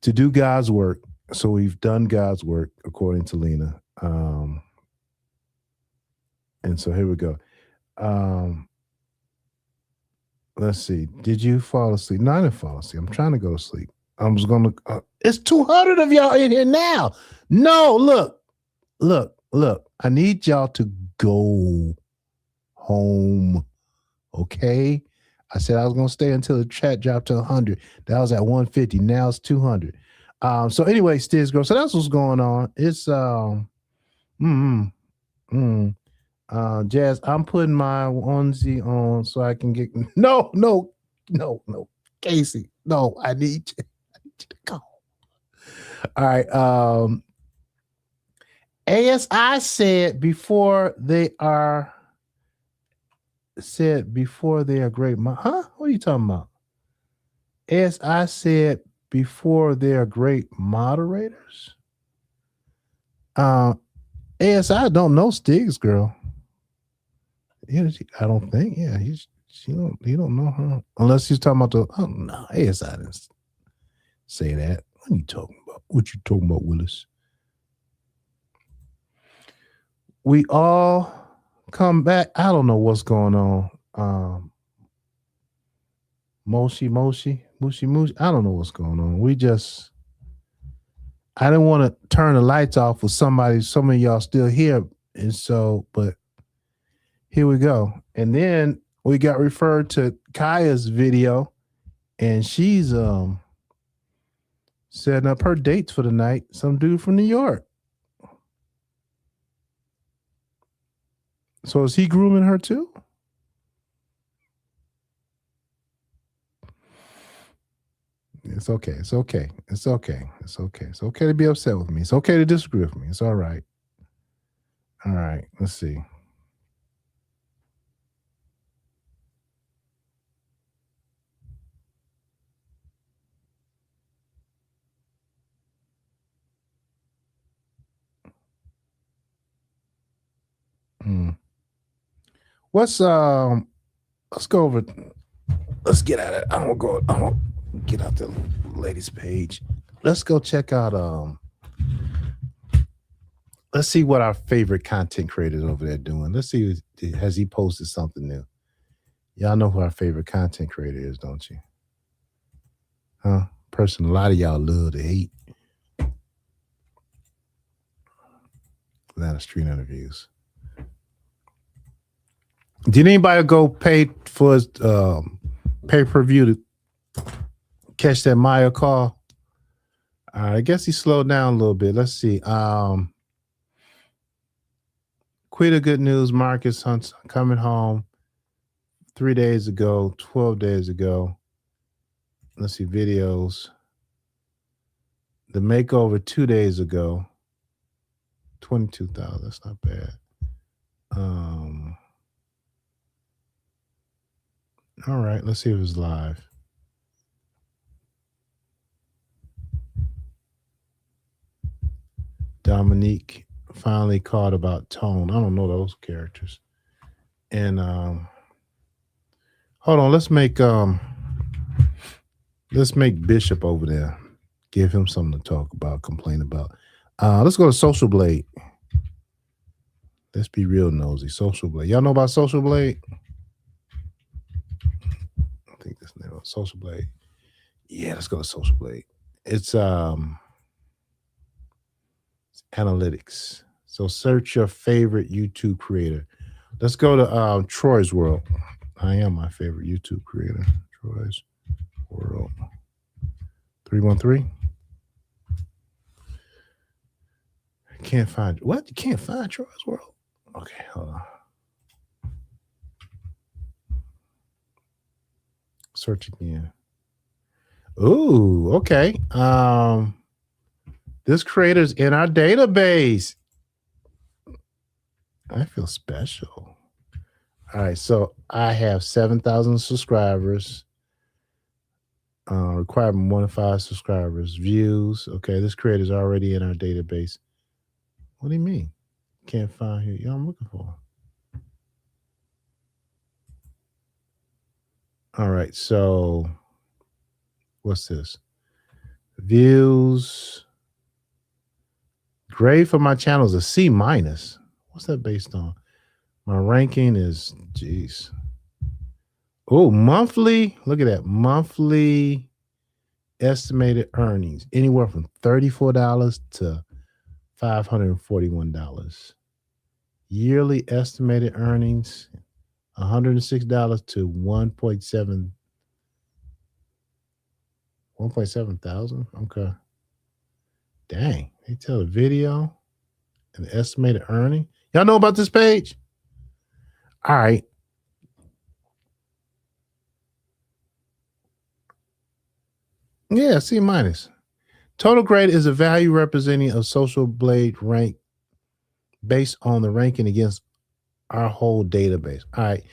to do God's work. So we've done God's work according to Lena. And so here we go. Let's see. Did you fall asleep? No, I didn't fall asleep. I'm trying to go to sleep. I was going to, it's 200 of y'all in here now. No, look. I need y'all to go home. Okay. I said I was going to stay until the chat dropped to 100. That was at 150. Now it's 200. So anyway, Stiz Girl. So that's what's going on. It's, Jazz, I'm putting my onesie on so I can get, no, Casey, no, I need you to go. All right. ASI said before they are great. Huh? What are you talking about? ASI said before they are great moderators. ASI don't know Stiggs girl. Yeah, I don't think. Yeah, he don't know her unless he's talking about the. Oh no, ASI didn't say that. What are you talking about? What you talking about, Willis? We all come back. I don't know what's going on. Moshi. I don't know what's going on. I didn't want to turn the lights off with some of y'all still here. And so, but here we go. And then we got referred to Kaya's video and she's setting up her dates for the night. Some dude from New York. So is he grooming her too? It's okay. It's okay to be upset with me. It's okay to disagree with me. It's all right. All right. Let's see. Let's go over. Let's get at it. I don't get out the ladies page. Let's go check out let's see what our favorite content creators over there doing. Let's see, has he posted something new? Y'all know who our favorite content creator is, don't you? Huh? Person a lot of y'all love to hate. Atlanta Street Interviews. Did anybody go pay for his pay-per-view Catch that Maya call. All right, I guess he slowed down a little bit. Let's see. Quita, good news. Marcus Hunt's coming home 3 days ago, 12 days ago. Let's see, videos. The makeover 2 days ago. 22,000. That's not bad. All right, let's see if it's live. Dominique finally caught about Tone. I don't know those characters. And hold on, let's make Bishop over there. Give him something to talk about, complain about. Let's go to Social Blade. Let's be real nosy. Social Blade. Y'all know about Social Blade? I think this name is Social Blade. Yeah, let's go to Social Blade. It's analytics. So search your favorite YouTube creator. Let's go to Troy's World. I am my favorite YouTube creator. Troy's World. 313. Can't find what? You can't find Troy's World? Okay, hold on. Search again. Ooh, okay. This creator's in our database. I feel special. All right, so I have 7,000 subscribers. Requirement 1 to 5 subscribers. Views. Okay, this creator's already in our database. What do you mean? Can't find who I'm looking for. All right, so what's this? Views. Grade for my channel is a C minus. What's that based on? My ranking is, geez. Oh, monthly. Look at that. Monthly estimated earnings. Anywhere from $34 to $541. Yearly estimated earnings, $106 to 1.7 thousand. Okay. Dang. They tell the video and the estimated earning. Y'all know about this page? All right. Yeah, C minus. Total grade is a value representing a Social Blade rank based on the ranking against our whole database. All right.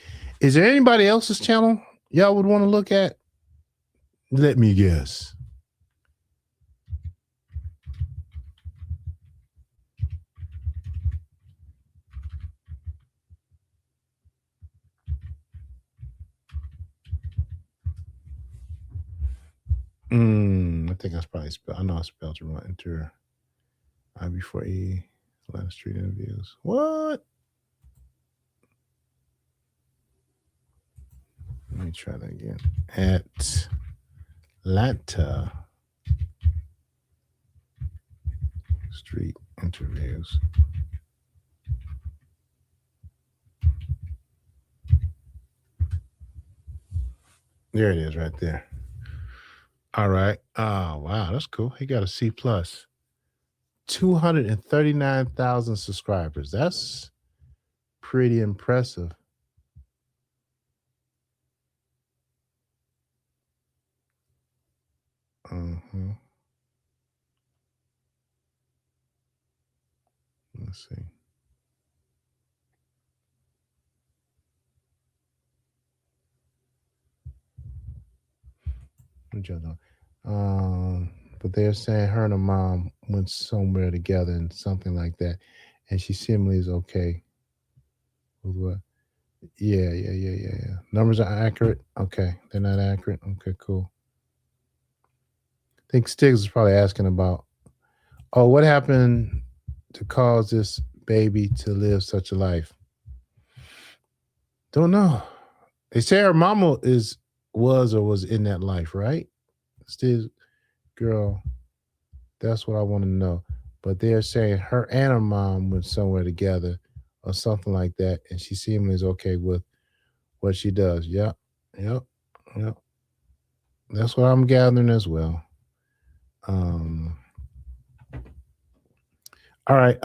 Is there anybody else's channel y'all would want to look at? Let me guess. I think that's probably spelled. I know I spelled it wrong. Enter I before E. Atlanta Street interviews. What? Let me try that again. Atlanta Street interviews. There it is right there. All right. Oh, wow. That's cool. He got a C plus. 239,000 subscribers. That's pretty impressive. Let's see. But they're saying her and her mom went somewhere together and something like that, and she seemingly is okay with what? Yeah. Numbers are accurate. Okay, they're not accurate. Okay, cool. I think Stiggs is probably asking about, what happened to cause this baby to live such a life? Don't know. They say her mama was in that life, right? Stiggs, girl, that's what I want to know. But they're saying her and her mom went somewhere together or something like that, and she seemingly is okay with what she does. Yep. That's what I'm gathering as well. All right.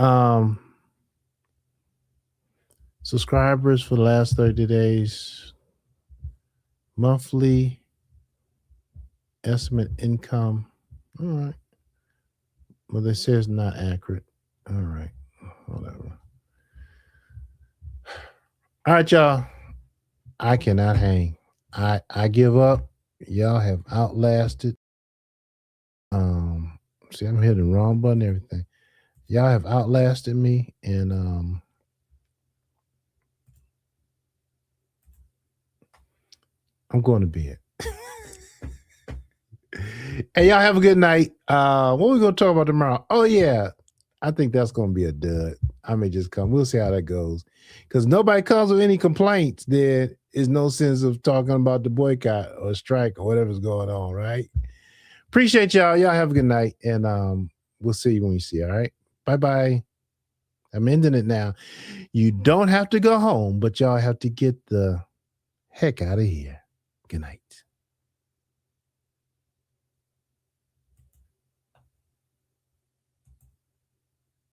Subscribers for the last 30 days. Monthly estimate income. All right. Well, they say it's not accurate. All right. Whatever. All right, y'all. I cannot hang. I give up. Y'all have outlasted. See, I'm hitting the wrong button, everything. Y'all have outlasted me, and I'm going to bed. Hey, y'all have a good night. What are we going to talk about tomorrow? Oh, yeah. I think that's going to be a dud. I may just come. We'll see how that goes. Because nobody comes with any complaints. There is no sense of talking about the boycott or strike or whatever's going on, right? Appreciate y'all. Y'all have a good night. And we'll see you when we see you, all right? Bye-bye. I'm ending it now. You don't have to go home, but y'all have to get the heck out of here. Good night.